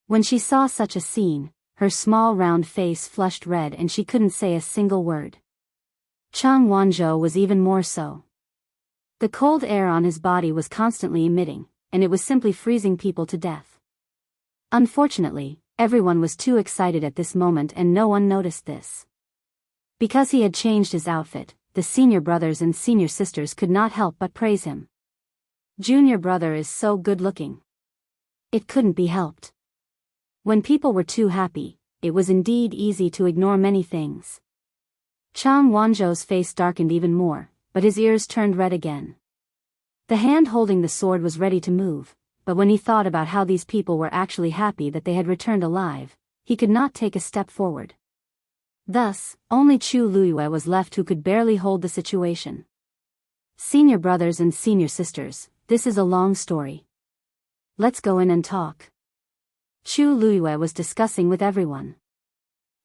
When she saw such a scene, her small round face flushed red and she couldn't say a single word. Chang Wanzhou was even more so. The cold air on his body was constantly emitting, and it was simply freezing people to death. Unfortunately, everyone was too excited at this moment and no one noticed this. Because he had changed his outfit, the senior brothers and senior sisters could not help but praise him. Junior brother is so good-looking. It couldn't be helped. When people were too happy, it was indeed easy to ignore many things. Chang Wanzhou's face darkened even more, but his ears turned red again. The hand holding the sword was ready to move, but when he thought about how these people were actually happy that they had returned alive, he could not take a step forward. Thus, only Chu Luiyue was left who could barely hold the situation. Senior brothers and senior sisters, this is a long story. Let's go in and talk. Chu Luiyue was discussing with everyone.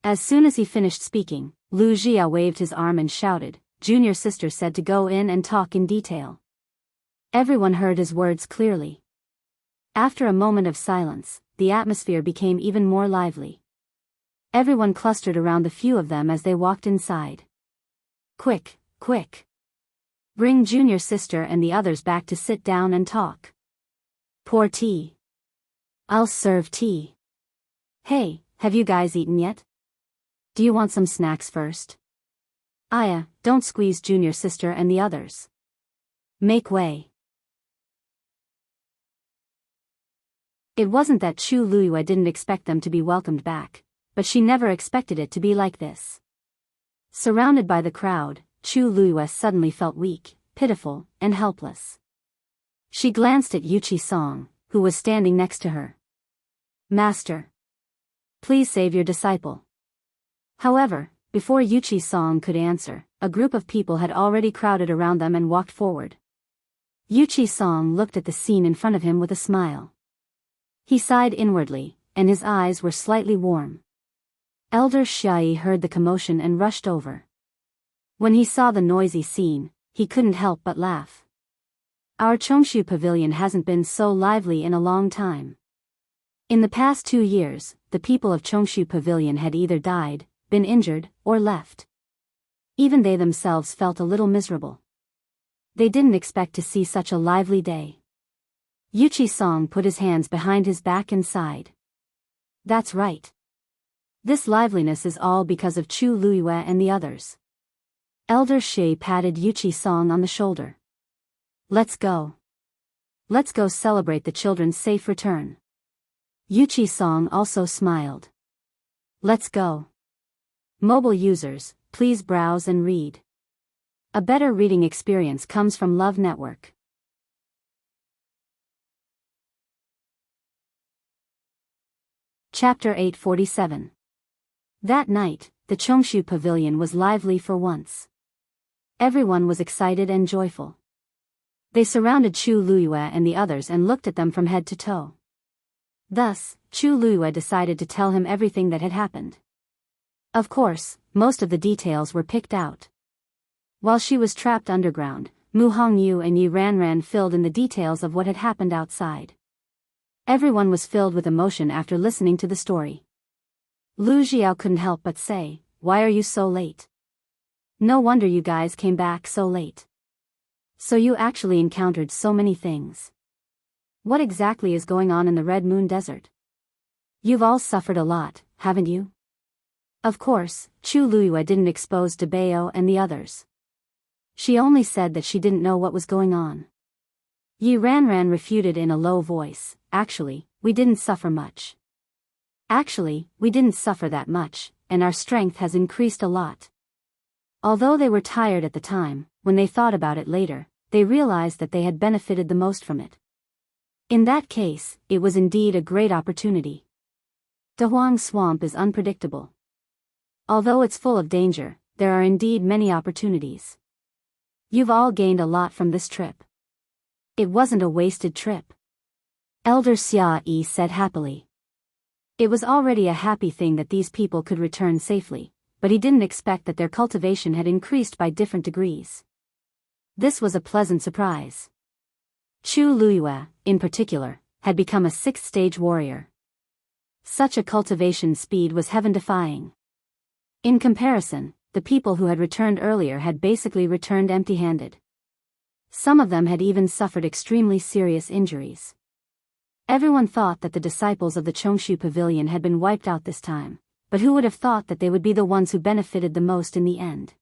As soon as he finished speaking, Lu Jia waved his arm and shouted, "Junior sister said to go in and talk in detail." Everyone heard his words clearly. After a moment of silence, the atmosphere became even more lively. Everyone clustered around the few of them as they walked inside. Quick, quick. Bring junior sister and the others back to sit down and talk. Pour tea. I'll serve tea. Hey, have you guys eaten yet? Do you want some snacks first? Aya, don't squeeze junior sister and the others. Make way. It wasn't that Chu Luiyue didn't expect them to be welcomed back, but she never expected it to be like this. Surrounded by the crowd, Chu Luiyue suddenly felt weak, pitiful, and helpless. She glanced at Yuchi Song, who was standing next to her. Master, please save your disciple. However, before Yuchi Song could answer, a group of people had already crowded around them and walked forward. Yuchi Song looked at the scene in front of him with a smile. He sighed inwardly, and his eyes were slightly warm. Elder Xiaoyi heard the commotion and rushed over. When he saw the noisy scene, he couldn't help but laugh. Our Chongshu Pavilion hasn't been so lively in a long time. In the past 2 years, the people of Chongshu Pavilion had either died, been injured, or left. Even they themselves felt a little miserable. They didn't expect to see such a lively day. Yuchi Song put his hands behind his back and sighed. That's right. This liveliness is all because of Chu Luiyue and the others. Elder Shi patted Yuchi Song on the shoulder. Let's go. Let's go celebrate the children's safe return. Yuchi Song also smiled. Let's go. Mobile users, please browse and read. A better reading experience comes from Love Network. Chapter 847. That night, the Chongshu Pavilion was lively for once. Everyone was excited and joyful. They surrounded Chu Luiyue and the others and looked at them from head to toe. Thus, Chu Luiyue decided to tell him everything that had happened. Of course, most of the details were picked out. While she was trapped underground, Mu Hongyu and Yi Ranran filled in the details of what had happened outside. Everyone was filled with emotion after listening to the story. Lu Jiao couldn't help but say, "Why are you so late? No wonder you guys came back so late. So you actually encountered so many things. What exactly is going on in the Red Moon Desert? You've all suffered a lot, haven't you?" Of course, Chu Luiyue didn't expose Biyao and the others. She only said that she didn't know what was going on. Yi Ranran refuted in a low voice, "Actually, we didn't suffer much. Actually, we didn't suffer that much, and our strength has increased a lot." Although they were tired at the time, when they thought about it later, they realized that they had benefited the most from it. In that case, it was indeed a great opportunity. Dahuang Swamp is unpredictable. Although it's full of danger, there are indeed many opportunities. You've all gained a lot from this trip. It wasn't a wasted trip. Elder Xia Yi said happily. It was already a happy thing that these people could return safely, but he didn't expect that their cultivation had increased by different degrees. This was a pleasant surprise. Chu Luiyue, in particular, had become a 6th-stage warrior. Such a cultivation speed was heaven-defying. In comparison, the people who had returned earlier had basically returned empty-handed. Some of them had even suffered extremely serious injuries. Everyone thought that the disciples of the Chongshu Pavilion had been wiped out this time, but who would have thought that they would be the ones who benefited the most in the end?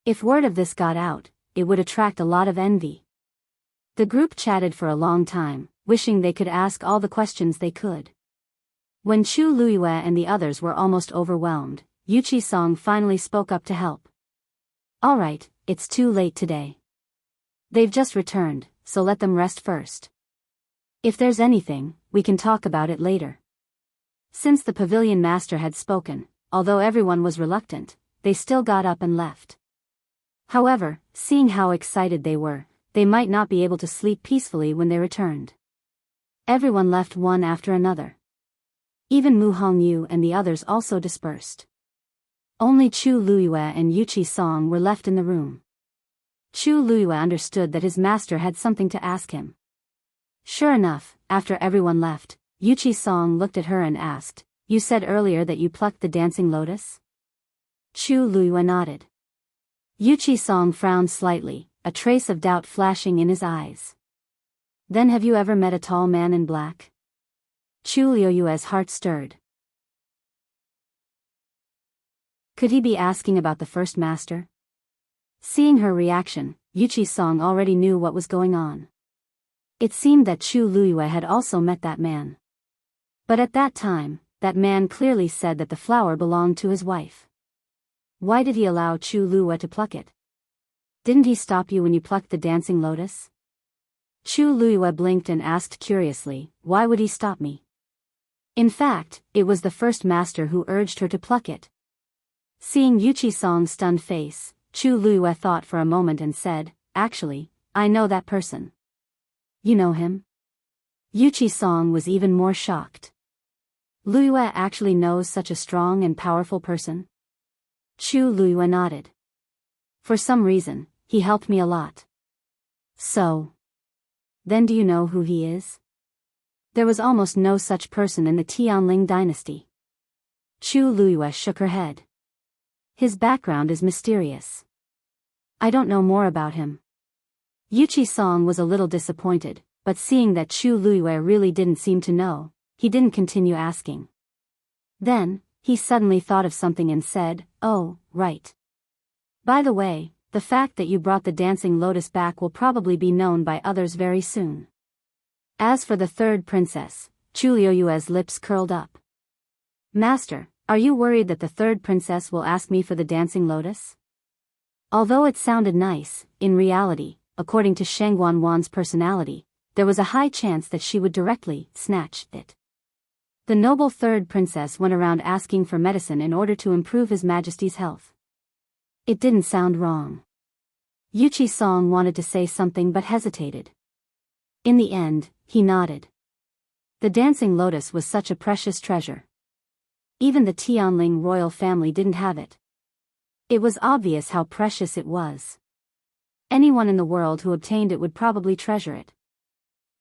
If word of this got out, it would attract a lot of envy. The group chatted for a long time, wishing they could ask all the questions they could. When Chu Luiyue and the others were almost overwhelmed, Yuchi Song finally spoke up to help. "All right, it's too late today. They've just returned, so let them rest first. If there's anything, we can talk about it later." Since the pavilion master had spoken, although everyone was reluctant, they still got up and left. However, seeing how excited they were, they might not be able to sleep peacefully when they returned. Everyone left one after another. Even Mu Hongyu and the others also dispersed. Only Chu Luiyue and Yuchi Song were left in the room. Chu Luiyue understood that his master had something to ask him. Sure enough, after everyone left, Yuchi Song looked at her and asked, "You said earlier that you plucked the dancing lotus?" Chu Luiyue nodded. Yuchi Song frowned slightly, a trace of doubt flashing in his eyes. "Then have you ever met a tall man in black?" Chu Luiyue's heart stirred. Could he be asking about the first master? Seeing her reaction, Yuchi Song already knew what was going on. It seemed that Chu Luiyue had also met that man. But at that time, that man clearly said that the flower belonged to his wife. Why did he allow Chu Luiyue to pluck it? Didn't he stop you when you plucked the dancing lotus? Chu Luiyue blinked and asked curiously, "Why would he stop me?" In fact, it was the first master who urged her to pluck it. Seeing Yuchi Song's stunned face, Chu Luiyue thought for a moment and said, "Actually, I know that person." "You know him?" Yuchi Song was even more shocked. Luiyue actually knows such a strong and powerful person? Chu Luiyue nodded. "For some reason, he helped me a lot." "So? Then do you know who he is?" There was almost no such person in the Tianling dynasty. Chu Luiyue shook her head. "His background is mysterious. I don't know more about him." Yuchi Song was a little disappointed, but seeing that Chu Luiyue really didn't seem to know, he didn't continue asking. Then, he suddenly thought of something and said, "Oh, right. By the way, the fact that you brought the dancing lotus back will probably be known by others very soon." As for the third princess, Chu Luiyue's lips curled up. "Master, are you worried that the third princess will ask me for the dancing lotus?" Although it sounded nice, in reality, according to Sheng Wanwan's personality, there was a high chance that she would directly snatch it. The noble third princess went around asking for medicine in order to improve His Majesty's health. It didn't sound wrong. Yuchi Song wanted to say something but hesitated. In the end, he nodded. The dancing lotus was such a precious treasure. Even the Tianling royal family didn't have it. It was obvious how precious it was. Anyone in the world who obtained it would probably treasure it.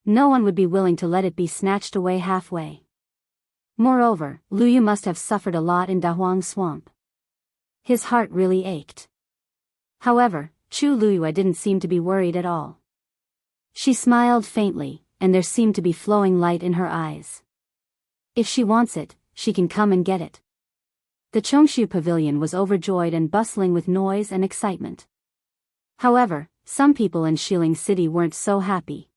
No one would be willing to let it be snatched away halfway. Moreover, Luyu must have suffered a lot in Dahuang Swamp. His heart really ached. However, Chu Luiyue didn't seem to be worried at all. She smiled faintly, and there seemed to be flowing light in her eyes. If she wants it, she can come and get it. The Chongshu Pavilion was overjoyed and bustling with noise and excitement. However, some people in Shiling City weren't so happy.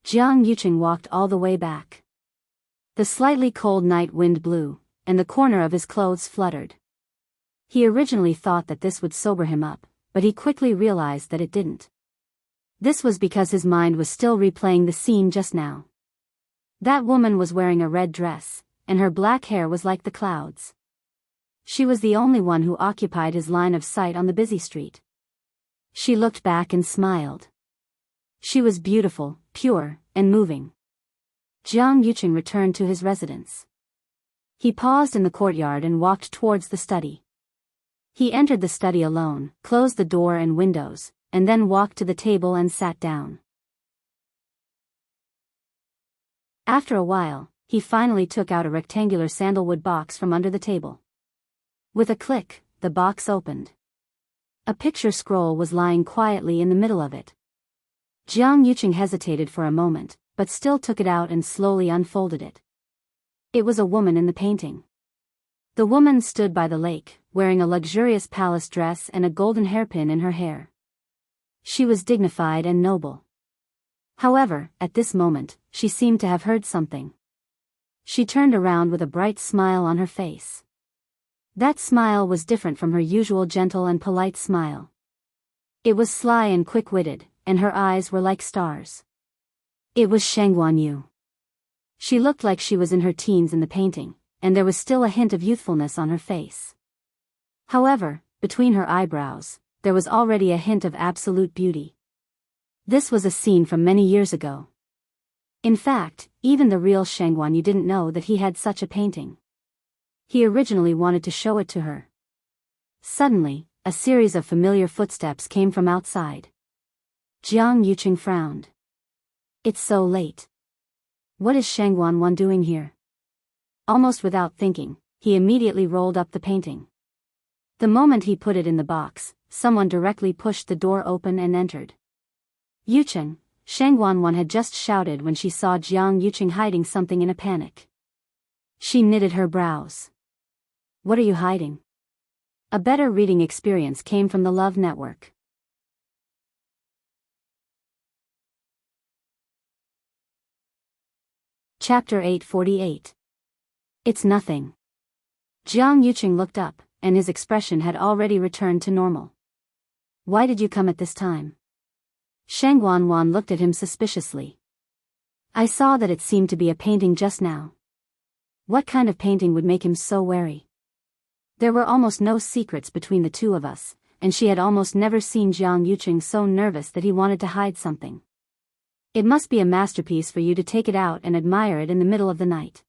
Jiang Yucheng walked all the way back. The slightly cold night wind blew, and the corner of his clothes fluttered. He originally thought that this would sober him up, but he quickly realized that it didn't. This was because his mind was still replaying the scene just now. That woman was wearing a red dress, and her black hair was like the clouds. She was the only one who occupied his line of sight on the busy street. She looked back and smiled. She was beautiful, pure, and moving. Jiang Yucheng returned to his residence. He paused in the courtyard and walked towards the study. He entered the study alone, closed the door and windows, and then walked to the table and sat down. After a while, he finally took out a rectangular sandalwood box from under the table. With a click, the box opened. A picture scroll was lying quietly in the middle of it. Jiang Yucheng hesitated for a moment, but still took it out and slowly unfolded it. It was a woman in the painting. The woman stood by the lake, wearing a luxurious palace dress and a golden hairpin in her hair. She was dignified and noble. However, at this moment, she seemed to have heard something. She turned around with a bright smile on her face. That smile was different from her usual gentle and polite smile. It was sly and quick-witted, and her eyes were like stars. It was Shang Guanyu. She looked like she was in her teens in the painting, and there was still a hint of youthfulness on her face. However, between her eyebrows, there was already a hint of absolute beauty. This was a scene from many years ago. In fact, even the real Shang Guanyu didn't know that he had such a painting. He originally wanted to show it to her. Suddenly, a series of familiar footsteps came from outside. Jiang Yuqing frowned. It's so late. What is Shang Guanyu doing here? Almost without thinking, he immediately rolled up the painting. The moment he put it in the box, someone directly pushed the door open and entered. Yuqing, Shang Guanyu had just shouted when she saw Jiang Yuqing hiding something in a panic. She knitted her brows. What are you hiding? A better reading experience came from the Love Network. Chapter 848. It's nothing. Jiang Yuqing looked up, and his expression had already returned to normal. Why did you come at this time? Shang Guanyu looked at him suspiciously. I saw that it seemed to be a painting just now. What kind of painting would make him so wary? There were almost no secrets between the two of us, and she had almost never seen Jiang Yuqing so nervous that he wanted to hide something. It must be a masterpiece for you to take it out and admire it in the middle of the night.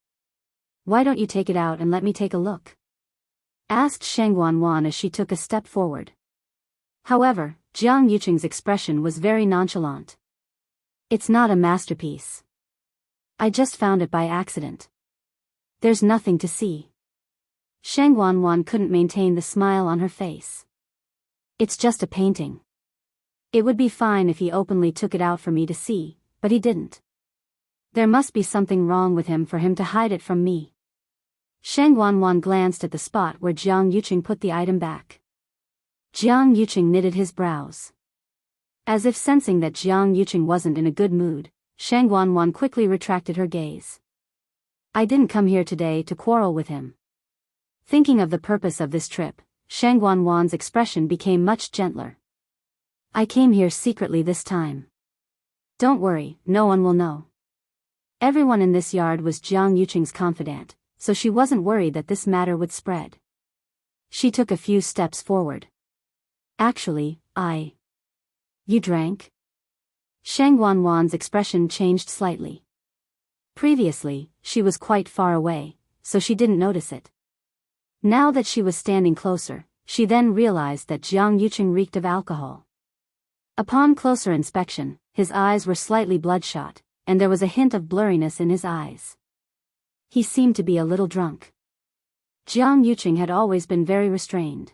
Why don't you take it out and let me take a look? Asked Shang Guanyu as she took a step forward. However, Jiang Yuqing's expression was very nonchalant. It's not a masterpiece. I just found it by accident. There's nothing to see. Shang Guanyu couldn't maintain the smile on her face. It's just a painting. It would be fine if he openly took it out for me to see, but he didn't. There must be something wrong with him for him to hide it from me. Shang Guanyu glanced at the spot where Jiang Yuqing put the item back. Jiang Yuqing knitted his brows. As if sensing that Jiang Yuqing wasn't in a good mood, Shang Guanyu quickly retracted her gaze. I didn't come here today to quarrel with him. Thinking of the purpose of this trip, Shang Guanyu's expression became much gentler. I came here secretly this time. Don't worry, no one will know. Everyone in this yard was Jiang Yuqing's confidant, so she wasn't worried that this matter would spread. She took a few steps forward. Actually, You drank? Shang Guanyu's expression changed slightly. Previously, she was quite far away, so she didn't notice it. Now that she was standing closer, she then realized that Jiang Yuqing reeked of alcohol. Upon closer inspection, his eyes were slightly bloodshot, and there was a hint of blurriness in his eyes. He seemed to be a little drunk. Jiang Yuqing had always been very restrained.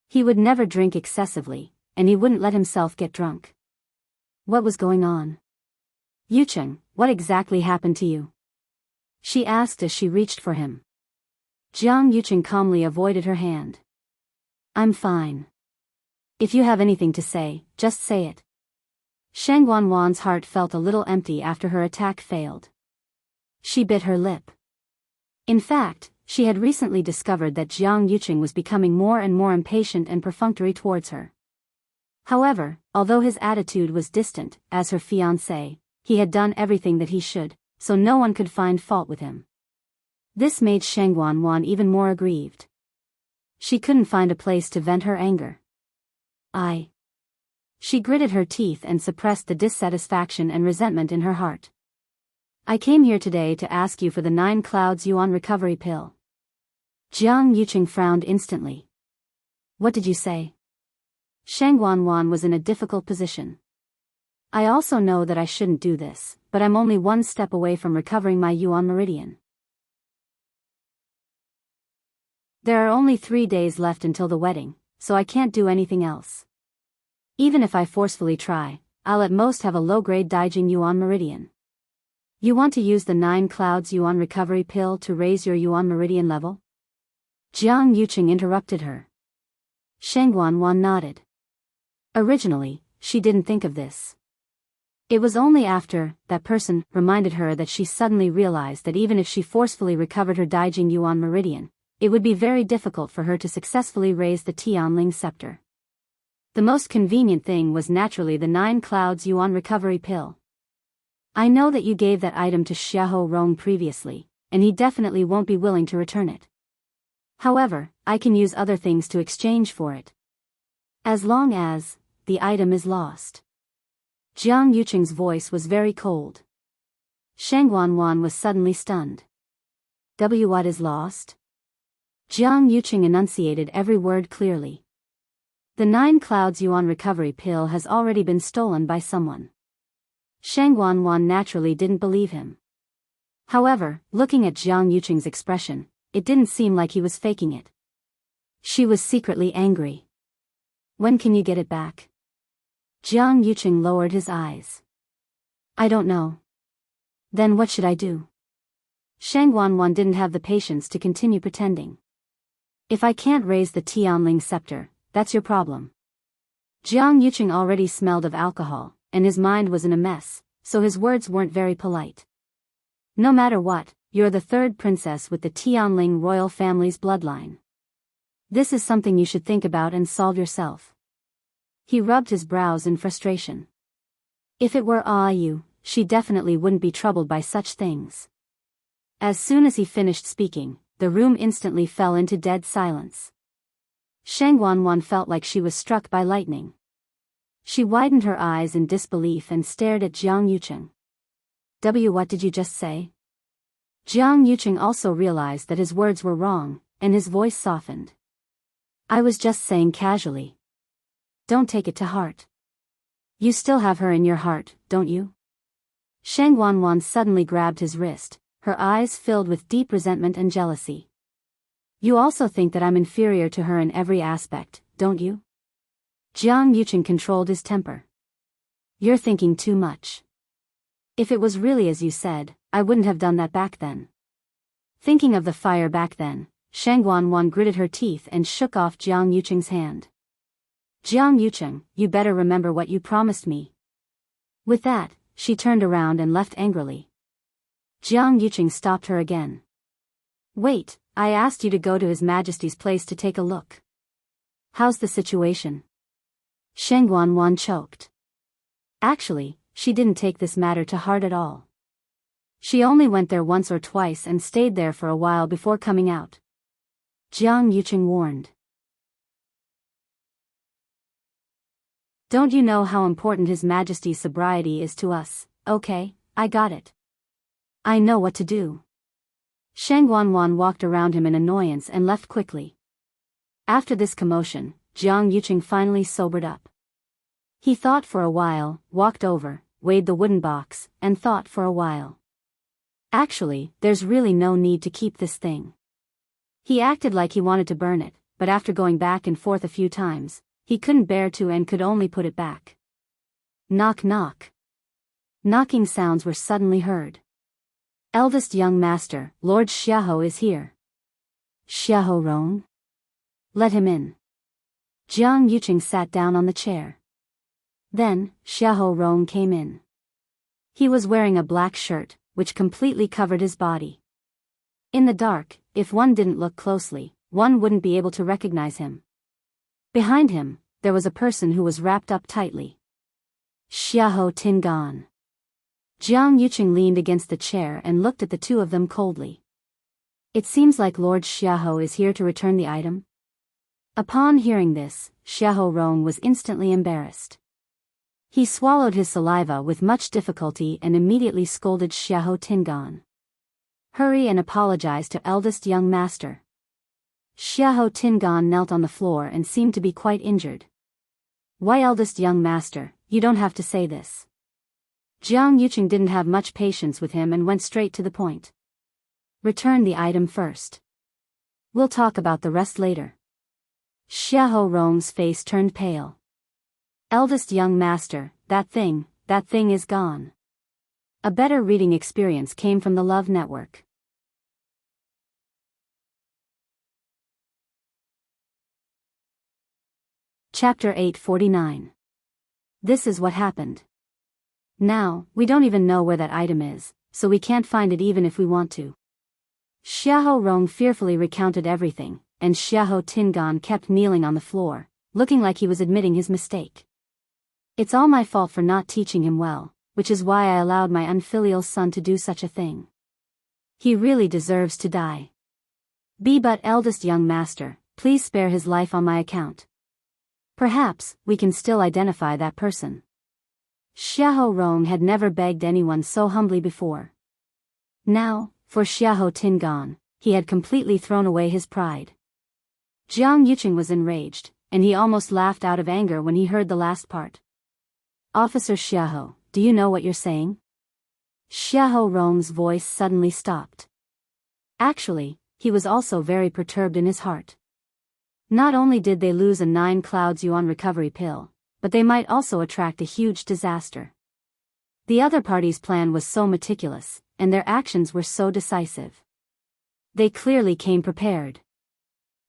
He would never drink excessively, and he wouldn't let himself get drunk. What was going on? Yuqing, what exactly happened to you? She asked as she reached for him. Jiang Yuqing calmly avoided her hand. I'm fine. If you have anything to say, just say it. Shang Guanyu's heart felt a little empty after her attack failed. She bit her lip. In fact, she had recently discovered that Jiang Yuqing was becoming more and more impatient and perfunctory towards her. However, although his attitude was distant, as her fiancé, he had done everything that he should, so no one could find fault with him. This made Shang Guanyu even more aggrieved. She couldn't find a place to vent her anger. She gritted her teeth and suppressed the dissatisfaction and resentment in her heart. I came here today to ask you for the 9 clouds yuan recovery pill. Jiang Yuqing frowned instantly. What did you say? Shang Guanyu was in a difficult position. I also know that I shouldn't do this, but I'm only one step away from recovering my yuan meridian. There are only 3 days left until the wedding, so I can't do anything else. Even if I forcefully try, I'll at most have a low-grade Daijing Yuan meridian. You want to use the 9 clouds yuan recovery pill to raise your yuan meridian level? Jiang Yuqing interrupted her. Sheng Wanwan nodded. Originally, she didn't think of this. It was only after that person reminded her that she suddenly realized that even if she forcefully recovered her Daijing yuan meridian, it would be very difficult for her to successfully raise the Tianling scepter. The most convenient thing was naturally the 9 clouds yuan recovery pill. I know that you gave that item to Xiahou Rong previously, and he definitely won't be willing to return it. However, I can use other things to exchange for it. As long as the item is lost. Jiang Yuqing's voice was very cold. Sheng Wanwan was suddenly stunned. What is lost? Jiang Yuqing enunciated every word clearly. The 9 clouds yuan recovery pill has already been stolen by someone. Sheng Wanwan naturally didn't believe him. However, looking at Jiang Yuqing's expression, it didn't seem like he was faking it. She was secretly angry. When can you get it back? Jiang Yuqing lowered his eyes. I don't know. Then what should I do? Sheng Wanwan didn't have the patience to continue pretending. If I can't raise the Tianling scepter, that's your problem. Jiang Yuqing already smelled of alcohol, and his mind was in a mess, so his words weren't very polite. No matter what, you're the 3rd princess with the Tianling royal family's bloodline. This is something you should think about and solve yourself. He rubbed his brows in frustration. If it were Ayu, she definitely wouldn't be troubled by such things. As soon as he finished speaking, the room instantly fell into dead silence. Sheng Wanwan felt like she was struck by lightning. She widened her eyes in disbelief and stared at Jiang Yuqing. What did you just say? Jiang Yuqing also realized that his words were wrong, and his voice softened. I was just saying casually. Don't take it to heart. You still have her in your heart, don't you? Sheng Wanwan suddenly grabbed his wrist, her eyes filled with deep resentment and jealousy. You also think that I'm inferior to her in every aspect, don't you? Jiang Yuqing controlled his temper. You're thinking too much. If it was really as you said, I wouldn't have done that back then. Thinking of the fire back then, Sheng Wanwan gritted her teeth and shook off Jiang Yuqing's hand. Jiang Yuqing, you better remember what you promised me. With that, she turned around and left angrily. Jiang Yuqing stopped her again. Wait, I asked you to go to His Majesty's place to take a look. How's the situation? Sheng Wanwan choked. Actually, she didn't take this matter to heart at all. She only went there once or twice and stayed there for a while before coming out. Jiang Yuqing warned. Don't you know how important His Majesty's sobriety is to us? Okay, I got it. I know what to do. Sheng Wanwan walked around him in annoyance and left quickly. After this commotion, Jiang Yuqing finally sobered up. He thought for a while, walked over, weighed the wooden box, and thought for a while. Actually, there's really no need to keep this thing. He acted like he wanted to burn it, but after going back and forth a few times, he couldn't bear to and could only put it back. Knock knock. Knocking sounds were suddenly heard. Eldest young master, Lord Xiahou is here. Xiahou Rong? Let him in. Jiang Yuqing sat down on the chair. Then, Xiahou Rong came in. He was wearing a black shirt, which completely covered his body. In the dark, if one didn't look closely, one wouldn't be able to recognize him. Behind him, there was a person who was wrapped up tightly. Xiahou Tingan. Jiang Yuqing leaned against the chair and looked at the two of them coldly. It seems like Lord Xiahou is here to return the item. Upon hearing this, Xiahou Rong was instantly embarrassed. He swallowed his saliva with much difficulty and immediately scolded Xiahou Tingan. Hurry and apologize to eldest young master. Xiahou Tingan knelt on the floor and seemed to be quite injured. Why, eldest young master, you don't have to say this. Jiang Yuqing didn't have much patience with him and went straight to the point. Return the item first. We'll talk about the rest later. Xiahou Rong's face turned pale. Eldest young master, that thing is gone. A better reading experience came from the Love Network. Chapter 849. This is what happened. Now, we don't even know where that item is, so we can't find it even if we want to. Xiahou Rong fearfully recounted everything, and Xiahou Tingan kept kneeling on the floor, looking like he was admitting his mistake. It's all my fault for not teaching him well, which is why I allowed my unfilial son to do such a thing. He really deserves to die. But eldest young master, please spare his life on my account. Perhaps we can still identify that person. Xiahou Rong had never begged anyone so humbly before. Now, for Xiahou Tingan, he had completely thrown away his pride. Jiang Yuqing was enraged, and he almost laughed out of anger when he heard the last part. Officer Xiahou, do you know what you're saying? Xiahou Rong's voice suddenly stopped. Actually, he was also very perturbed in his heart. Not only did they lose a 9 clouds yuan recovery pill, but they might also attract a huge disaster. The other party's plan was so meticulous, and their actions were so decisive. They clearly came prepared.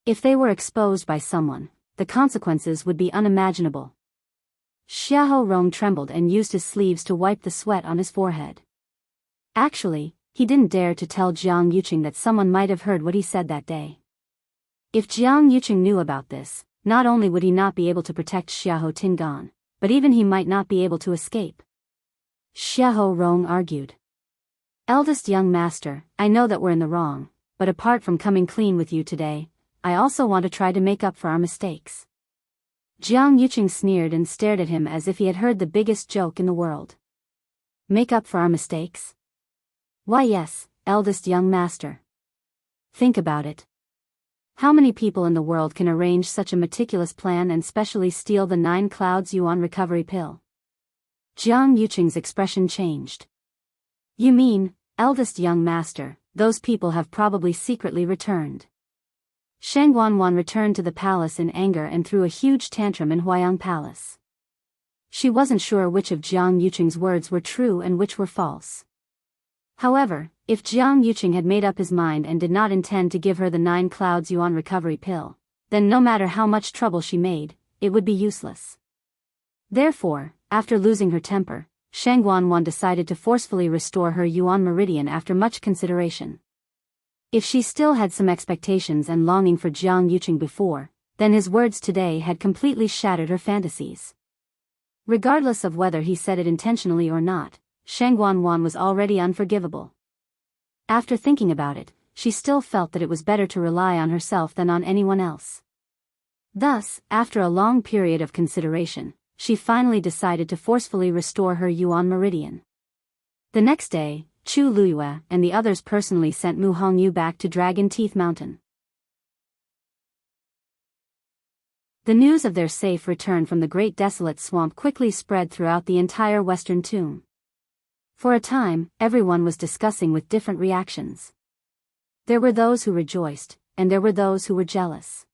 If they were exposed by someone, the consequences would be unimaginable. Xiahou Rong trembled and used his sleeves to wipe the sweat on his forehead. Actually, he didn't dare to tell Jiang Yuqing that someone might have heard what he said that day. If Jiang Yuqing knew about this, not only would he not be able to protect Xiahou Tingan, but even he might not be able to escape. Xiahou Rong argued. Eldest young master, I know that we're in the wrong, but apart from coming clean with you today, I also want to try to make up for our mistakes. Jiang Yuqing sneered and stared at him as if he had heard the biggest joke in the world. Make up for our mistakes? Why yes, eldest young master. Think about it. How many people in the world can arrange such a meticulous plan and specially steal the 9 clouds yuan recovery pill? Jiang Yuqing's expression changed. You mean, eldest young master, those people have probably secretly returned. Shang Wanwan returned to the palace in anger and threw a huge tantrum in Huayang Palace. She wasn't sure which of Jiang Yuqing's words were true and which were false. However, if Jiang Yuqing had made up his mind and did not intend to give her the 9 clouds yuan recovery pill, then no matter how much trouble she made, it would be useless. Therefore, after losing her temper, Shang Wanwan decided to forcefully restore her yuan meridian after much consideration. If she still had some expectations and longing for Jiang Yuqing before, then his words today had completely shattered her fantasies. Regardless of whether he said it intentionally or not, Shang Wanwan was already unforgivable. After thinking about it, she still felt that it was better to rely on herself than on anyone else. Thus, after a long period of consideration, she finally decided to forcefully restore her yuan meridian. The next day, Chu Luyue and the others personally sent Mu Hongyu back to Dragon Teeth Mountain. The news of their safe return from the Great Desolate Swamp quickly spread throughout the entire Western Tomb. For a time, everyone was discussing with different reactions. There were those who rejoiced, and there were those who were jealous.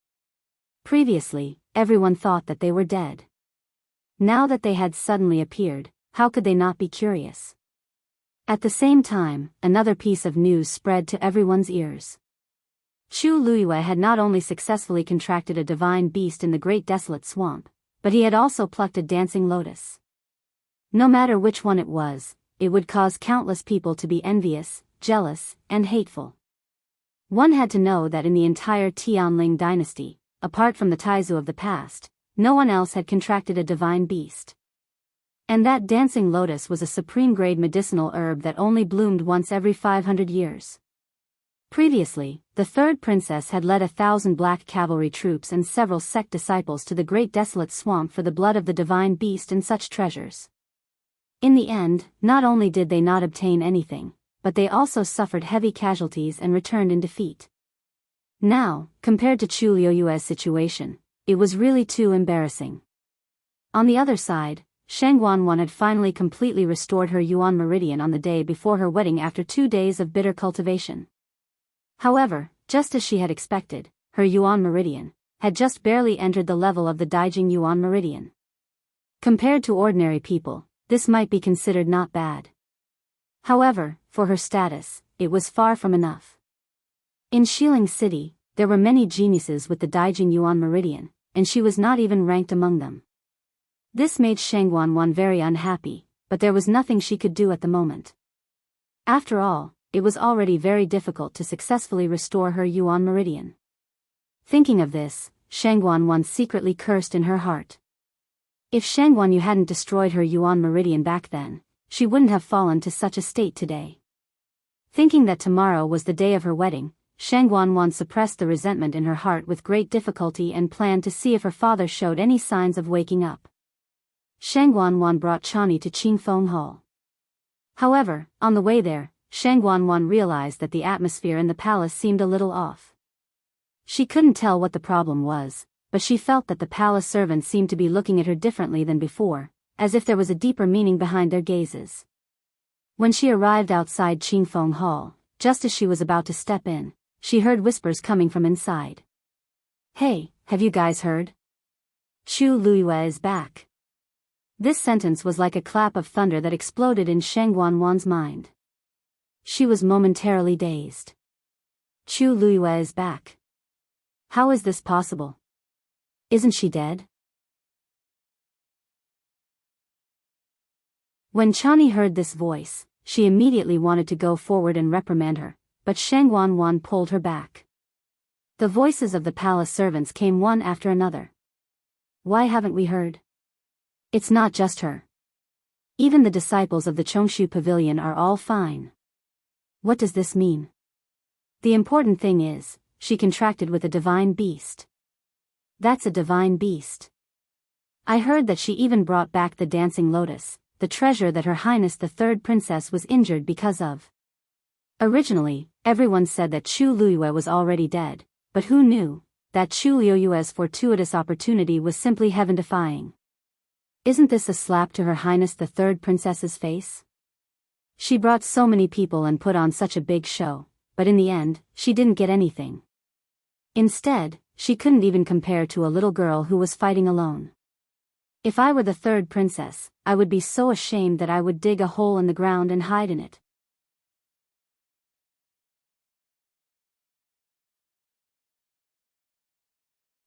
Previously, everyone thought that they were dead. Now that they had suddenly appeared, how could they not be curious? At the same time, another piece of news spread to everyone's ears. Chu Luyue had not only successfully contracted a divine beast in the Great Desolate Swamp, but he had also plucked a dancing lotus. No matter which one it was, it would cause countless people to be envious, jealous, and hateful. One had to know that in the entire Tianling dynasty, apart from the Taizu of the past, no one else had contracted a divine beast. And that dancing lotus was a supreme-grade medicinal herb that only bloomed once every 500 years. Previously, the third princess had led 1,000 black cavalry troops and several sect disciples to the Great Desolate Swamp for the blood of the divine beast and such treasures. In the end, not only did they not obtain anything, but they also suffered heavy casualties and returned in defeat. Now, compared to Chu Liyue's situation, it was really too embarrassing. On the other side, Shang Wanwan had finally completely restored her yuan meridian on the day before her wedding after 2 days of bitter cultivation. However, just as she had expected, her yuan meridian had just barely entered the level of the Daijing yuan meridian. Compared to ordinary people, this might be considered not bad. However, for her status, it was far from enough. In Xiling City, there were many geniuses with the Daijing Yuan Meridian, and she was not even ranked among them. This made Shang Wanwan very unhappy, but there was nothing she could do at the moment. After all, it was already very difficult to successfully restore her Yuan Meridian. Thinking of this, Shang Wanwan secretly cursed in her heart. If Shang Wanyu hadn't destroyed her Yuan Meridian back then, she wouldn't have fallen to such a state today. Thinking that tomorrow was the day of her wedding, Shang Wanwan suppressed the resentment in her heart with great difficulty and planned to see if her father showed any signs of waking up. Shang Wanwan brought Chani to Qingfeng Hall. However, on the way there, Shang Wanwan realized that the atmosphere in the palace seemed a little off. She couldn't tell what the problem was, but she felt that the palace servants seemed to be looking at her differently than before, as if there was a deeper meaning behind their gazes. When she arrived outside Qingfeng Hall, just as she was about to step in, she heard whispers coming from inside. "Hey, have you guys heard? Chu Luiyue is back." This sentence was like a clap of thunder that exploded in Shang Wanwan's mind. She was momentarily dazed. Chu Luiyue is back. How is this possible? Isn't she dead? When Chani heard this voice, she immediately wanted to go forward and reprimand her, but Shang Wanwan pulled her back. The voices of the palace servants came one after another. "Why haven't we heard? It's not just her. Even the disciples of the Chongshu Pavilion are all fine. What does this mean? The important thing is, she contracted with a divine beast." "That's a divine beast. I heard that she even brought back the dancing lotus, the treasure that Her Highness the Third Princess was injured because of." Originally, everyone said that Chu Luiyue was already dead, but who knew that Chu Luiyue's fortuitous opportunity was simply heaven-defying. Isn't this a slap to Her Highness the Third Princess's face? She brought so many people and put on such a big show, but in the end, she didn't get anything. Instead, she couldn't even compare to a little girl who was fighting alone. If I were the third princess, I would be so ashamed that I would dig a hole in the ground and hide in it.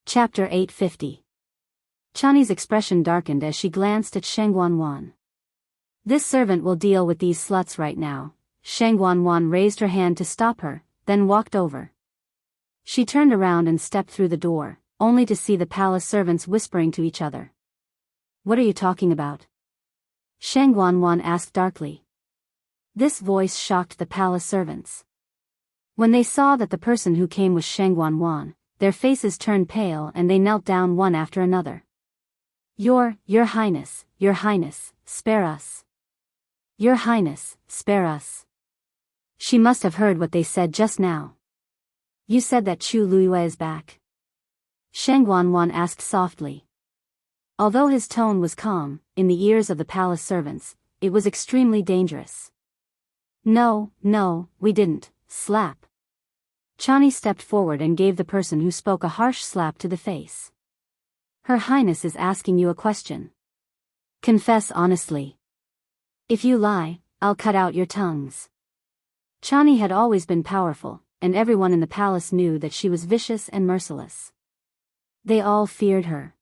Chapter 850. Chani's expression darkened as she glanced at Shang Wanwan. "This servant will deal with these sluts right now." Shang Wanwan raised her hand to stop her, then walked over. She turned around and stepped through the door, only to see the palace servants whispering to each other. "What are you talking about?" Shang Wanwan asked darkly. This voice shocked the palace servants. When they saw that the person who came was Shang Wanwan, their faces turned pale and they knelt down one after another. Your Highness, Your Highness, spare us. Your Highness, spare us." She must have heard what they said just now. "You said that Chu Luiyue is back?" Shang Wanwan asked softly. Although his tone was calm, in the ears of the palace servants, it was extremely dangerous. No, we didn't." Slap. Chani stepped forward and gave the person who spoke a harsh slap to the face. "Her Highness is asking you a question. Confess honestly. If you lie, I'll cut out your tongues." Chani had always been powerful, and everyone in the palace knew that she was vicious and merciless. They all feared her.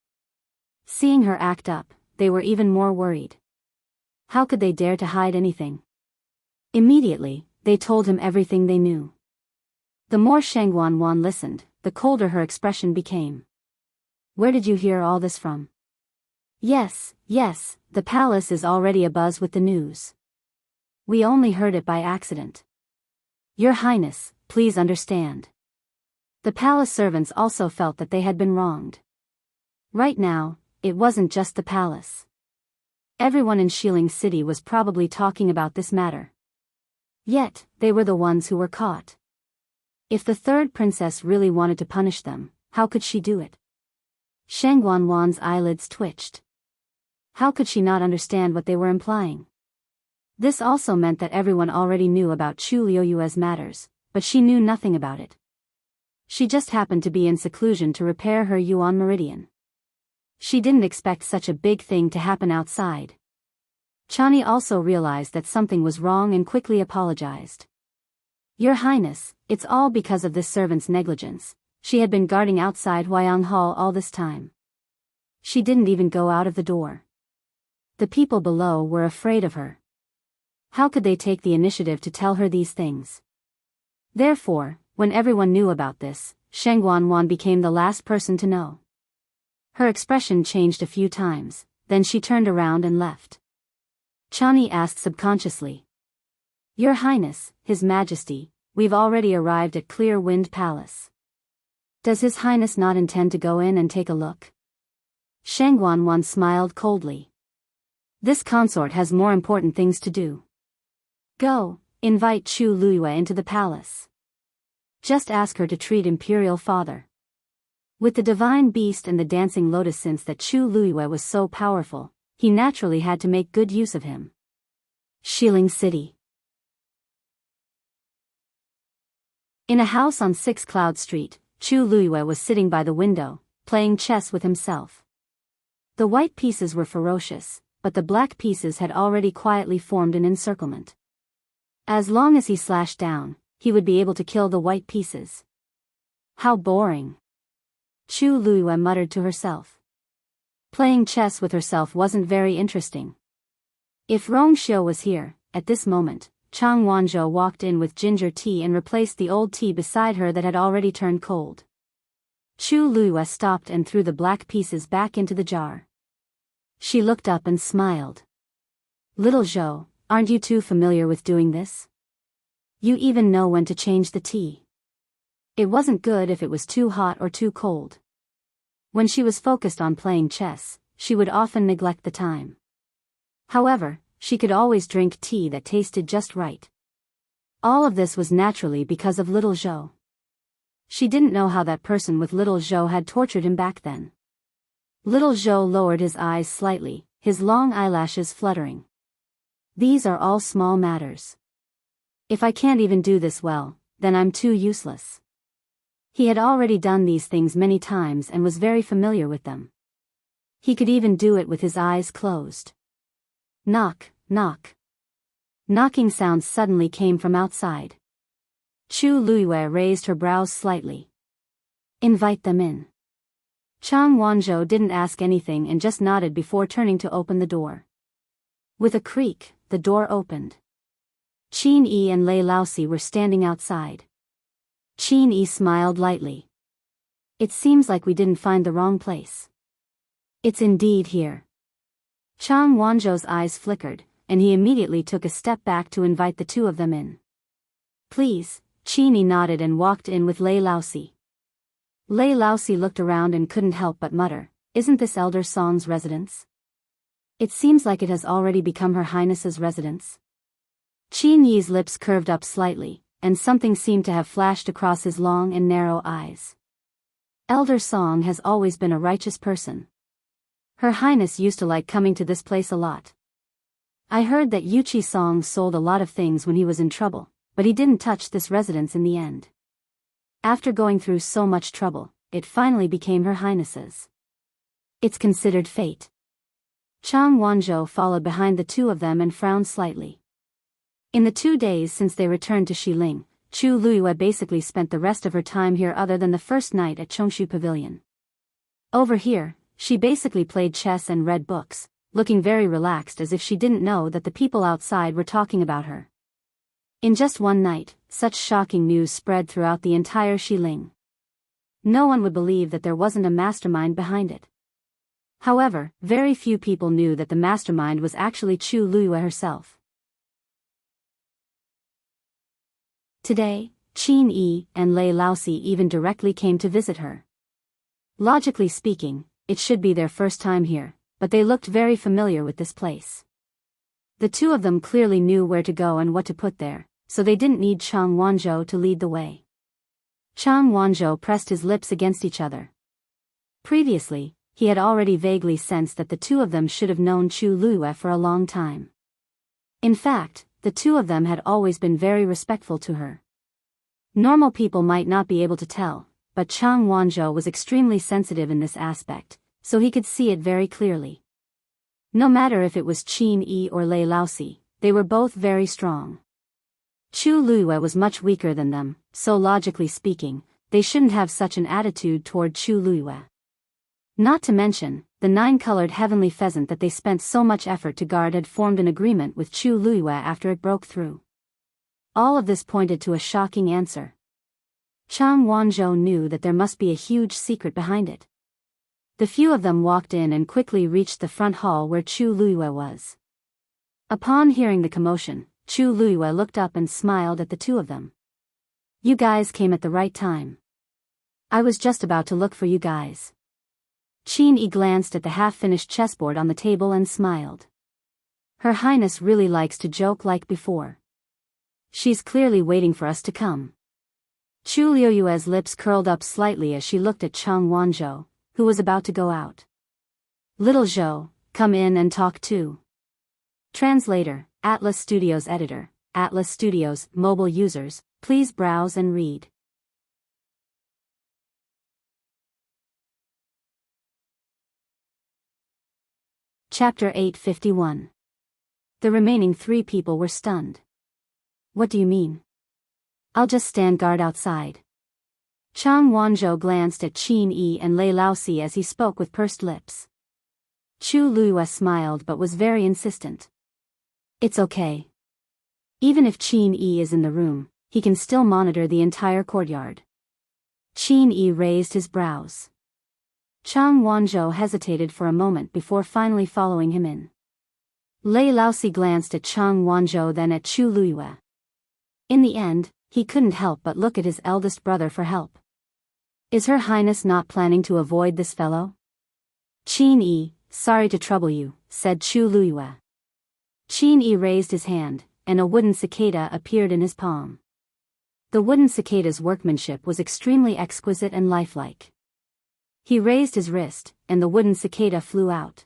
Seeing her act up, they were even more worried. How could they dare to hide anything? Immediately, they told him everything they knew. The more Shang Wanwan listened, the colder her expression became. "Where did you hear all this from?" Yes, the palace is already abuzz with the news. We only heard it by accident. Your Highness, please understand." The palace servants also felt that they had been wronged. Right now, it wasn't just the palace. Everyone in Xiling City was probably talking about this matter. Yet, they were the ones who were caught. If the third princess really wanted to punish them, how could she do it? Shang Wanwan's eyelids twitched. How could she not understand what they were implying? This also meant that everyone already knew about Chu Luiyue's matters, but she knew nothing about it. She just happened to be in seclusion to repair her Yuan Meridian. She didn't expect such a big thing to happen outside. Chani also realized that something was wrong and quickly apologized. Your Highness, it's all because of this servant's negligence. She had been guarding outside Huayang Hall all this time. She didn't even go out of the door. The people below were afraid of her. How could they take the initiative to tell her these things? Therefore, when everyone knew about this, Sheng Guanwan became the last person to know. Her expression changed a few times, then she turned around and left. Chani asked subconsciously. Your Highness, His Majesty, we've already arrived at Clear Wind Palace. Does His Highness not intend to go in and take a look? Sheng Guanwan smiled coldly. This consort has more important things to do. Go, invite Chu Luiyue into the palace. Just ask her to treat Imperial Father. With the divine beast and the dancing lotus, since that Chu Luiyue was so powerful, he naturally had to make good use of him. Shiling City. In a house on 6 Cloud Street, Chu Luiyue was sitting by the window, playing chess with himself. The white pieces were ferocious, but the black pieces had already quietly formed an encirclement. As long as he slashed down, he would be able to kill the white pieces. How boring. Chu Luiyue muttered to herself. Playing chess with herself wasn't very interesting. If Rong Xiu was here, at this moment, Chang Wanzhou walked in with ginger tea and replaced the old tea beside her that had already turned cold. Chu Luiyue stopped and threw the black pieces back into the jar. She looked up and smiled. Little Zhou, aren't you too familiar with doing this? You even know when to change the tea. It wasn't good if it was too hot or too cold. When she was focused on playing chess, she would often neglect the time. However, she could always drink tea that tasted just right. All of this was naturally because of Little Zhou. She didn't know how that person with Little Zhou had tortured him back then. Little Zhou lowered his eyes slightly, his long eyelashes fluttering. These are all small matters. If I can't even do this well, then I'm too useless. He had already done these things many times and was very familiar with them. He could even do it with his eyes closed. Knock, knock. Knocking sounds suddenly came from outside. Chu Luiyue raised her brows slightly. Invite them in. Chang Wanzhou didn't ask anything and just nodded before turning to open the door. With a creak, the door opened. Qin Yi and Lei Laosi were standing outside. Qin Yi smiled lightly. It seems like we didn't find the wrong place. It's indeed here. Chang Wanzhou's eyes flickered, and he immediately took a step back to invite the two of them in. Please, Qin Yi nodded and walked in with Lei Laosi. Lei Laosi looked around and couldn't help but mutter, isn't this Elder Song's residence? It seems like it has already become Her Highness's residence. Qin Yi's lips curved up slightly, and something seemed to have flashed across his long and narrow eyes. Elder Song has always been a righteous person. Her Highness used to like coming to this place a lot. I heard that Yuqi Song sold a lot of things when he was in trouble, but he didn't touch this residence in the end. After going through so much trouble, it finally became Her Highness's. It's considered fate. Chang Wanzhou followed behind the two of them and frowned slightly. In the 2 days since they returned to Shiling, Chu Luiyue basically spent the rest of her time here other than the first night at Chongshu Pavilion. Over here, she basically played chess and read books, looking very relaxed as if she didn't know that the people outside were talking about her. In just one night, such shocking news spread throughout the entire Shiling. No one would believe that there wasn't a mastermind behind it. However, very few people knew that the mastermind was actually Chu Luiyue herself. Today, Qin Yi and Lei Laosi even directly came to visit her. Logically speaking, it should be their first time here, but they looked very familiar with this place. The two of them clearly knew where to go and what to put there, so they didn't need Chang Wanzhou to lead the way. Chang Wanzhou pressed his lips against each other. Previously, he had already vaguely sensed that the two of them should have known Chu Luiyue for a long time. In fact, the two of them had always been very respectful to her. Normal people might not be able to tell, but Chang Wanzhou was extremely sensitive in this aspect, so he could see it very clearly. No matter if it was Qin Yi or Lei Laosi, they were both very strong. Chu Luiyue was much weaker than them, so logically speaking, they shouldn't have such an attitude toward Chu Luiyue. Not to mention, the 9-colored heavenly pheasant that they spent so much effort to guard had formed an agreement with Chu Luiyue after it broke through. All of this pointed to a shocking answer. Chang Wanzhou knew that there must be a huge secret behind it. The few of them walked in and quickly reached the front hall where Chu Luiyue was. Upon hearing the commotion, Chu Luiyue looked up and smiled at the two of them. You guys came at the right time. I was just about to look for you guys. Qin Yi glanced at the half-finished chessboard on the table and smiled. Her Highness really likes to joke like before. She's clearly waiting for us to come. Chu Luiyue's lips curled up slightly as she looked at Chang Wanzhou, who was about to go out. Little Zhou, come in and talk too. Translator, Atlas Studios Editor, Atlas Studios, mobile users, please browse and read. Chapter 851. The remaining 3 people were stunned. What do you mean? I'll just stand guard outside. Chang Wanzhou glanced at Qin Yi and Lei Laosi as he spoke with pursed lips. Chu Luiyue smiled but was very insistent. It's okay. Even if Qin Yi is in the room, he can still monitor the entire courtyard. Qin Yi raised his brows. Chang Wanzhou hesitated for a moment before finally following him in. Lei Laosi glanced at Chang Wanzhou then at Chu Luiyue. In the end, he couldn't help but look at his eldest brother for help. Is Her Highness not planning to avoid this fellow? Qin Yi, sorry to trouble you, said Chu Luiyue. Qin Yi raised his hand, and a wooden cicada appeared in his palm. The wooden cicada's workmanship was extremely exquisite and lifelike. He raised his wrist, and the wooden cicada flew out.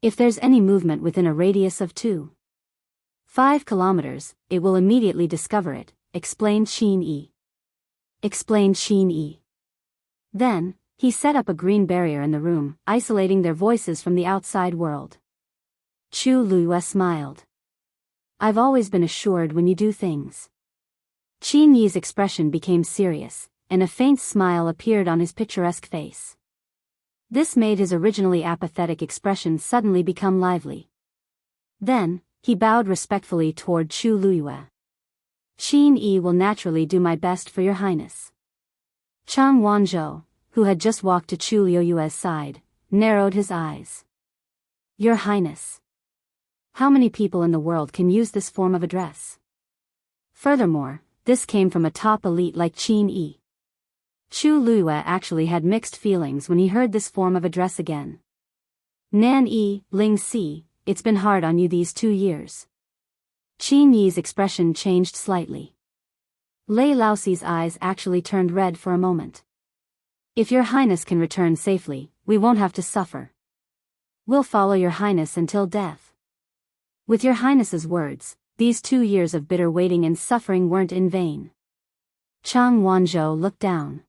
If there's any movement within a radius of 2.5 kilometers, it will immediately discover it, explained Qin Yi. Then, he set up a green barrier in the room, isolating their voices from the outside world. Chu Luiyue smiled. I've always been assured when you do things. Qin Yi's expression became serious, and a faint smile appeared on his picturesque face. This made his originally apathetic expression suddenly become lively. Then, he bowed respectfully toward Chu Luiyue. Qin Yi will naturally do my best for your highness. Chang Wanzhou, who had just walked to Chu Luiyue's side, narrowed his eyes. Your highness. How many people in the world can use this form of address? Furthermore, this came from a top elite like Qin Yi. Chu Luiyue actually had mixed feelings when he heard this form of address again. Nan Yi, Ling Si, it's been hard on you these 2 years. Qin Yi's expression changed slightly. Lei Laosi's eyes actually turned red for a moment. If your highness can return safely, we won't have to suffer. We'll follow your highness until death. With your highness's words, these 2 years of bitter waiting and suffering weren't in vain. Chang Wanzhou looked down.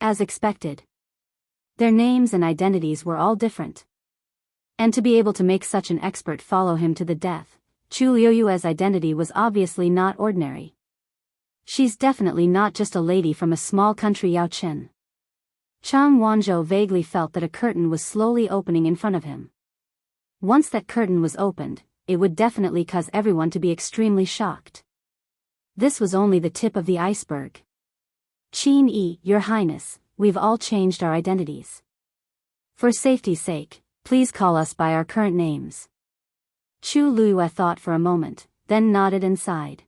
As expected. Their names and identities were all different. And to be able to make such an expert follow him to the death, Chu Luiyue's identity was obviously not ordinary. She's definitely not just a lady from a small country Yaochen. Chang Wanzhou vaguely felt that a curtain was slowly opening in front of him. Once that curtain was opened, it would definitely cause everyone to be extremely shocked. This was only the tip of the iceberg. Qin Yi, your highness, we've all changed our identities. For safety's sake, please call us by our current names. Chu Luiyue thought for a moment, then nodded and sighed.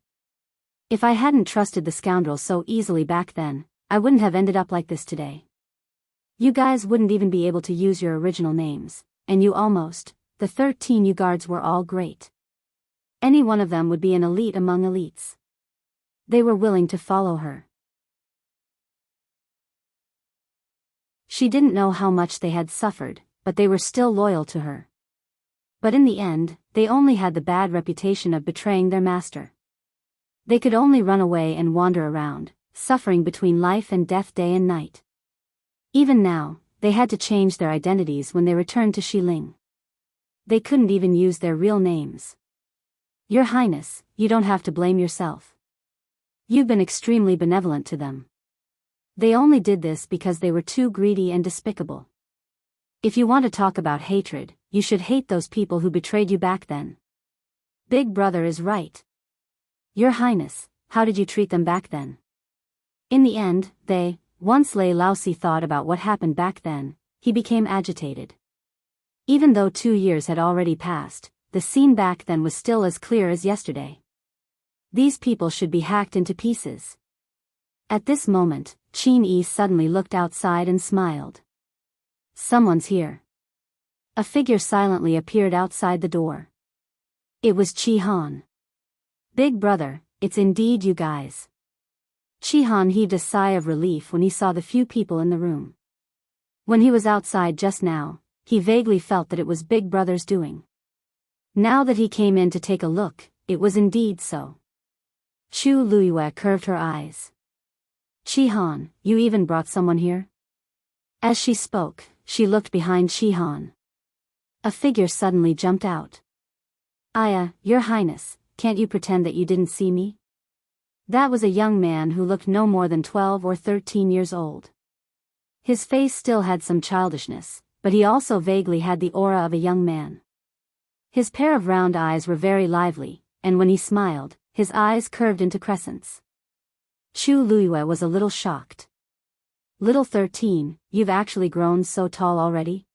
If I hadn't trusted the scoundrel so easily back then, I wouldn't have ended up like this today. You guys wouldn't even be able to use your original names, and you almost, the 13 you guards were all great. Any one of them would be an elite among elites. They were willing to follow her. She didn't know how much they had suffered, but they were still loyal to her. But in the end, they only had the bad reputation of betraying their master. They could only run away and wander around, suffering between life and death day and night. Even now, they had to change their identities when they returned to Xiling. They couldn't even use their real names. Your Highness, you don't have to blame yourself. You've been extremely benevolent to them. They only did this because they were too greedy and despicable. If you want to talk about hatred, you should hate those people who betrayed you back then. Big Brother is right. Your Highness, how did you treat them back then? In the end, once Lei Laosi thought about what happened back then, he became agitated. Even though 2 years had already passed, the scene back then was still as clear as yesterday. These people should be hacked into pieces. At this moment, Qin Yi suddenly looked outside and smiled. Someone's here. A figure silently appeared outside the door. It was Chi Han. Big Brother, it's indeed you guys. Chi Han heaved a sigh of relief when he saw the few people in the room. When he was outside just now, he vaguely felt that it was Big Brother's doing. Now that he came in to take a look, it was indeed so. Chu Luiyue curved her eyes. Chi Han, you even brought someone here? As she spoke, she looked behind Chi Han. A figure suddenly jumped out. Your Highness, can't you pretend that you didn't see me? That was a young man who looked no more than 12 or 13 years old. His face still had some childishness, but he also vaguely had the aura of a young man. His pair of round eyes were very lively, and when he smiled, his eyes curved into crescents. Chu Luiyue was a little shocked. Little 13, you've actually grown so tall already?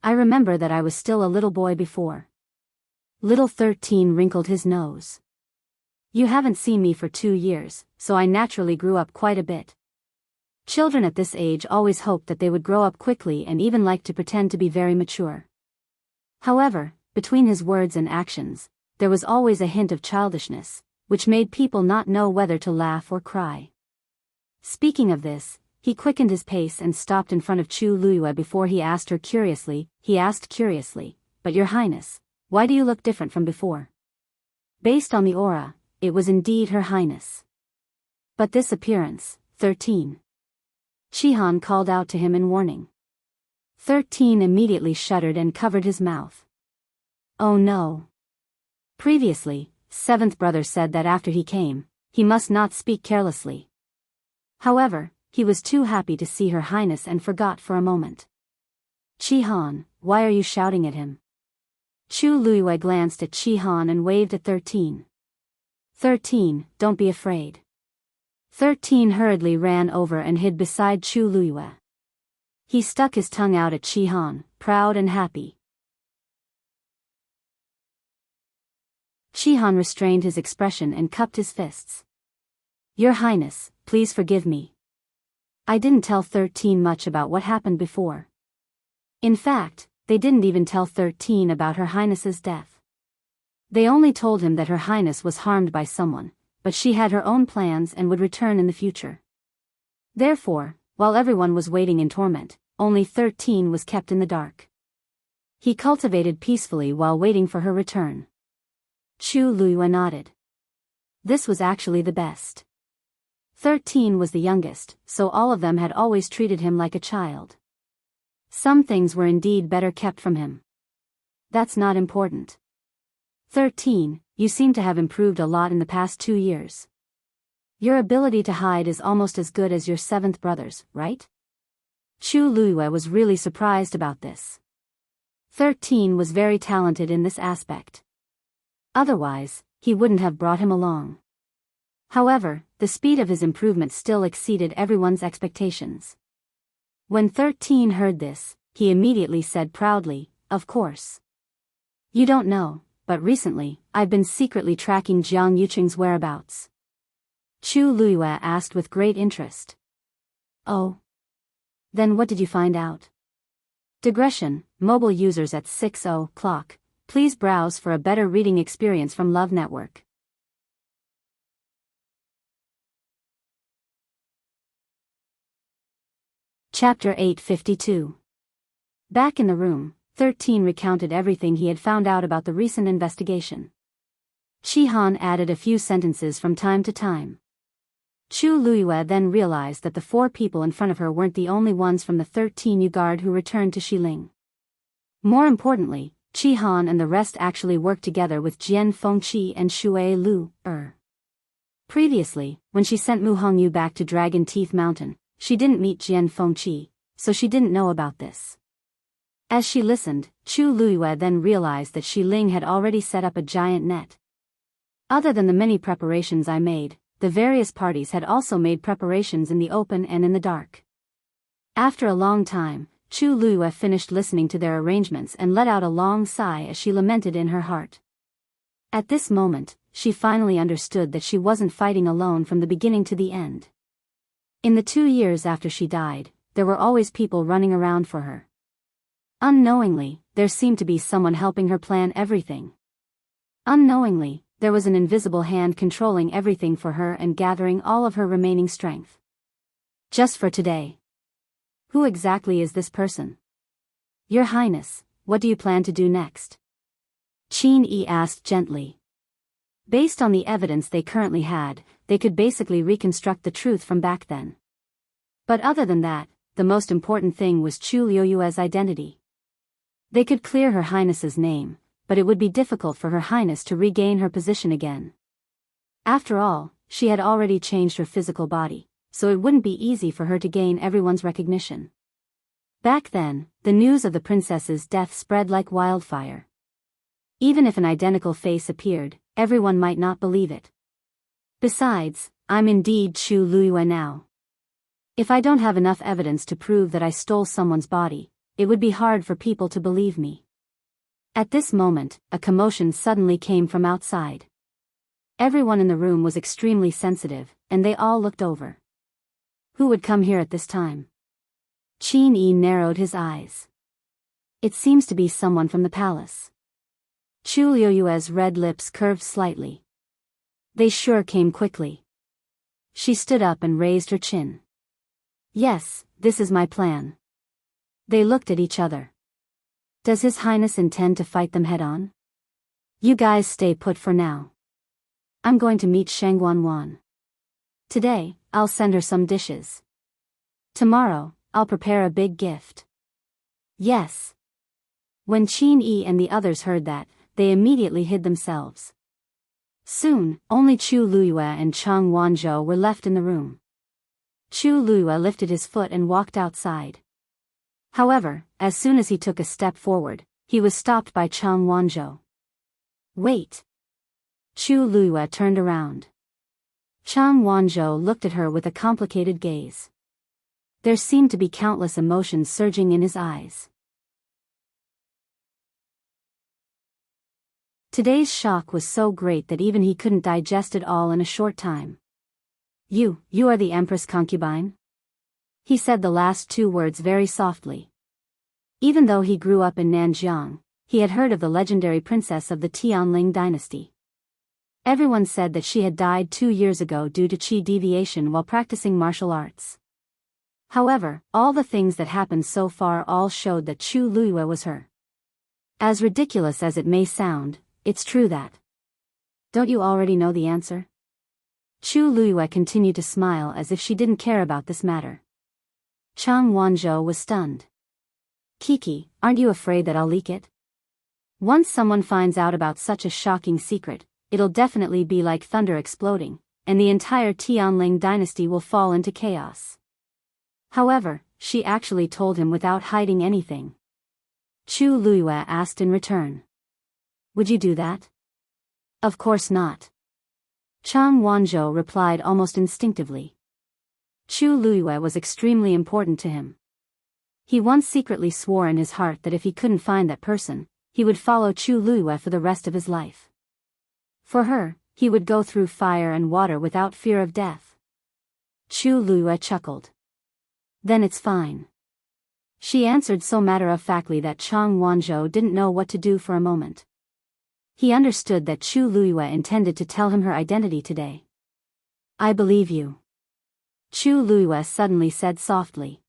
I remember that I was still a little boy before. Little 13 wrinkled his nose. You haven't seen me for 2 years, so I naturally grew up quite a bit. Children at this age always hoped that they would grow up quickly and even like to pretend to be very mature. However, between his words and actions, there was always a hint of childishness, which made people not know whether to laugh or cry. Speaking of this, he quickened his pace and stopped in front of Chu Luiyue before he asked curiously, but Your Highness, why do you look different from before? Based on the aura, it was indeed Her Highness. But this appearance, 13. Chi Han called out to him in warning. 13 immediately shuddered and covered his mouth. Oh no. Previously, 7th brother said that after he came, he must not speak carelessly. However, he was too happy to see Her Highness and forgot for a moment. Chi Han, why are you shouting at him? Chu Luiyue glanced at Chi Han and waved at 13. 13, don't be afraid. 13 hurriedly ran over and hid beside Chu Luiyue. He stuck his tongue out at Chi Han, proud and happy. Chi Han restrained his expression and cupped his fists. Your Highness, please forgive me. I didn't tell 13 much about what happened before. In fact, they didn't even tell 13 about Her Highness's death. They only told him that Her Highness was harmed by someone, but she had her own plans and would return in the future. Therefore, while everyone was waiting in torment, only 13 was kept in the dark. He cultivated peacefully while waiting for her return. Chu Luiyue nodded. This was actually the best. 13 was the youngest, so all of them had always treated him like a child. Some things were indeed better kept from him. That's not important. 13, you seem to have improved a lot in the past 2 years. Your ability to hide is almost as good as your 7th brother's, right? Chu Luiyue was really surprised about this. 13 was very talented in this aspect. Otherwise, he wouldn't have brought him along. However, the speed of his improvement still exceeded everyone's expectations. When 13 heard this, he immediately said proudly, of course. You don't know, but recently, I've been secretly tracking Jiang Yuqing's whereabouts. Chu Luiyue asked with great interest. Oh. Then what did you find out? Digression, mobile users at 6:00. Please browse for a better reading experience from Love Network. Chapter 852. Back in the room, 13 recounted everything he had found out about the recent investigation. Chi Han added a few sentences from time to time. Chu Luiyue then realized that the 4 people in front of her weren't the only ones from the 13 Yu Guard who returned to Xiling. More importantly, Qi Han and the rest actually worked together with Jian Fengqi and Shui Lu. Previously, when she sent Mu Hongyu back to Dragon Teeth Mountain, she didn't meet Jian Fengqi, so she didn't know about this. As she listened, Chu Luiyue then realized that Shi Ling had already set up a giant net. Other than the many preparations I made, the various parties had also made preparations in the open and in the dark. After a long time, Chu Luiyue finished listening to their arrangements and let out a long sigh as she lamented in her heart. At this moment, she finally understood that she wasn't fighting alone from the beginning to the end. In the 2 years after she died, there were always people running around for her. Unknowingly, there seemed to be someone helping her plan everything. Unknowingly, there was an invisible hand controlling everything for her and gathering all of her remaining strength. Just for today. Who exactly is this person? Your Highness, what do you plan to do next? Qin Yi asked gently. Based on the evidence they currently had, they could basically reconstruct the truth from back then. But other than that, the most important thing was Chu Liuyue's identity. They could clear Her Highness's name, but it would be difficult for Her Highness to regain her position again. After all, she had already changed her physical body, so it wouldn't be easy for her to gain everyone's recognition. Back then, the news of the princess's death spread like wildfire. Even if an identical face appeared, everyone might not believe it. Besides, I'm indeed Chu Luiyue now. If I don't have enough evidence to prove that I stole someone's body, it would be hard for people to believe me. At this moment, a commotion suddenly came from outside. Everyone in the room was extremely sensitive, and they all looked over. Who would come here at this time? Qin Yi narrowed his eyes. It seems to be someone from the palace. Chu Liuyue's red lips curved slightly. They sure came quickly. She stood up and raised her chin. Yes, this is my plan. They looked at each other. Does His Highness intend to fight them head-on? You guys stay put for now. I'm going to meet Shangguan. Today, I'll send her some dishes. Tomorrow, I'll prepare a big gift. Yes. When Qin Yi and the others heard that, they immediately hid themselves. Soon, only Chu Luiyue and Chang Wanzhou were left in the room. Chu Luiyue lifted his foot and walked outside. However, as soon as he took a step forward, he was stopped by Chang Wanzhou. Wait. Chu Luiyue turned around. Chang Wanzhou looked at her with a complicated gaze. There seemed to be countless emotions surging in his eyes. Today's shock was so great that even he couldn't digest it all in a short time. You are the Empress concubine? He said the last 2 words very softly. Even though he grew up in Nanjiang, he had heard of the legendary princess of the Tianling dynasty. Everyone said that she had died 2 years ago due to qi deviation while practicing martial arts. However, all the things that happened so far all showed that Chu Luiyue was her. As ridiculous as it may sound, it's true that. Don't you already know the answer? Chu Luiyue continued to smile as if she didn't care about this matter. Chang Wanzhou was stunned. Kiki, aren't you afraid that I'll leak it? Once someone finds out about such a shocking secret, it'll definitely be like thunder exploding, and the entire Tianling dynasty will fall into chaos. However, she actually told him without hiding anything. Chu Luiyue asked in return. Would you do that? Of course not. Chang Wanzhou replied almost instinctively. Chu Luiyue was extremely important to him. He once secretly swore in his heart that if he couldn't find that person, he would follow Chu Luiyue for the rest of his life. For her, he would go through fire and water without fear of death. Chu Luiyue chuckled. Then it's fine. She answered so matter-of-factly that Chang Wanzhou didn't know what to do for a moment. He understood that Chu Luiyue intended to tell him her identity today. I believe you. Chu Luiyue suddenly said softly.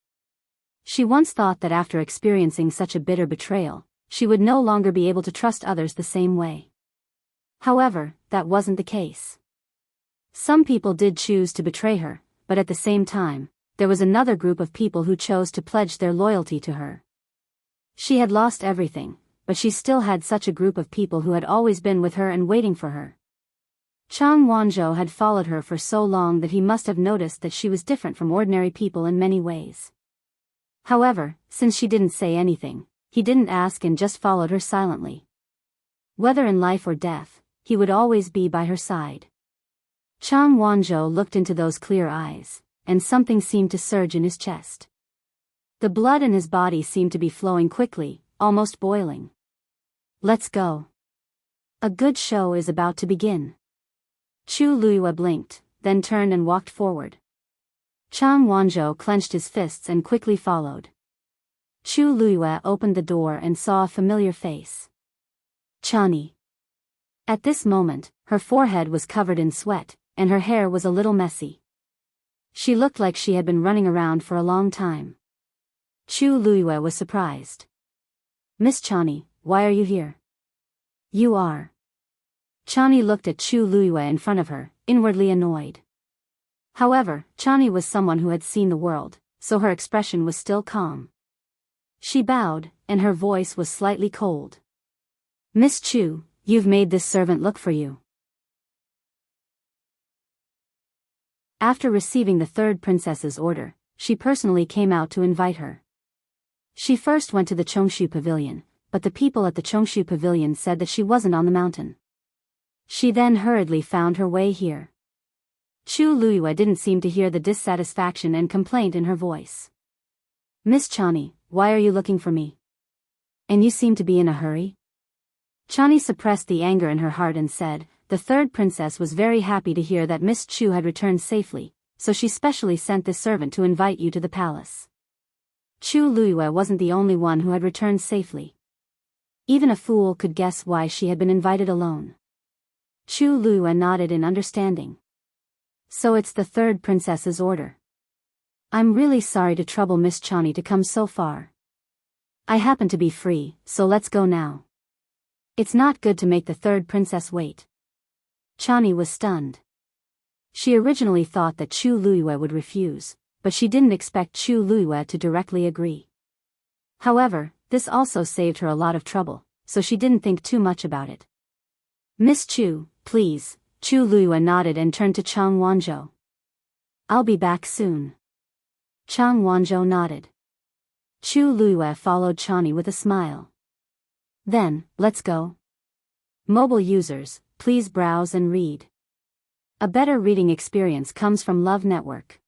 She once thought that after experiencing such a bitter betrayal, she would no longer be able to trust others the same way. However, that wasn't the case. Some people did choose to betray her, but at the same time, there was another group of people who chose to pledge their loyalty to her. She had lost everything, but she still had such a group of people who had always been with her and waiting for her. Chang Wanzhou had followed her for so long that he must have noticed that she was different from ordinary people in many ways. However, since she didn't say anything, he didn't ask and just followed her silently. Whether in life or death, he would always be by her side. Chang Wanzhou looked into those clear eyes, and something seemed to surge in his chest. The blood in his body seemed to be flowing quickly, almost boiling. Let's go. A good show is about to begin. Chu Luiyue blinked, then turned and walked forward. Chang Wanzhou clenched his fists and quickly followed. Chu Luiyue opened the door and saw a familiar face. Chani. At this moment, her forehead was covered in sweat, and her hair was a little messy. She looked like she had been running around for a long time. Chu Luiyue was surprised. Miss Chani, why are you here? You are. Chani looked at Chu Luiyue in front of her, inwardly annoyed. However, Chani was someone who had seen the world, so her expression was still calm. She bowed, and her voice was slightly cold. Miss Chu, you've made this servant look for you. After receiving the third princess's order, she personally came out to invite her. She first went to the Chongshu Pavilion, but the people at the Chongshu Pavilion said that she wasn't on the mountain. She then hurriedly found her way here. Chu Luiyue didn't seem to hear the dissatisfaction and complaint in her voice. Miss Chani, why are you looking for me? And you seem to be in a hurry? Chani suppressed the anger in her heart and said, the third princess was very happy to hear that Miss Chu had returned safely, so she specially sent this servant to invite you to the palace. Chu Luiyue wasn't the only one who had returned safely. Even a fool could guess why she had been invited alone. Chu Luiyue nodded in understanding. So it's the third princess's order. I'm really sorry to trouble Miss Chani to come so far. I happen to be free, so let's go now. It's not good to make the third princess wait. Chani was stunned. She originally thought that Chu Luiyue would refuse, but she didn't expect Chu Luiyue to directly agree. However, this also saved her a lot of trouble, so she didn't think too much about it. Miss Chu, please. Chu Luiyue nodded and turned to Chang Wanzhou. I'll be back soon. Chang Wanzhou nodded. Chu Luiyue followed Chani with a smile. Then, let's go. Mobile users, please browse and read. A better reading experience comes from Love Network.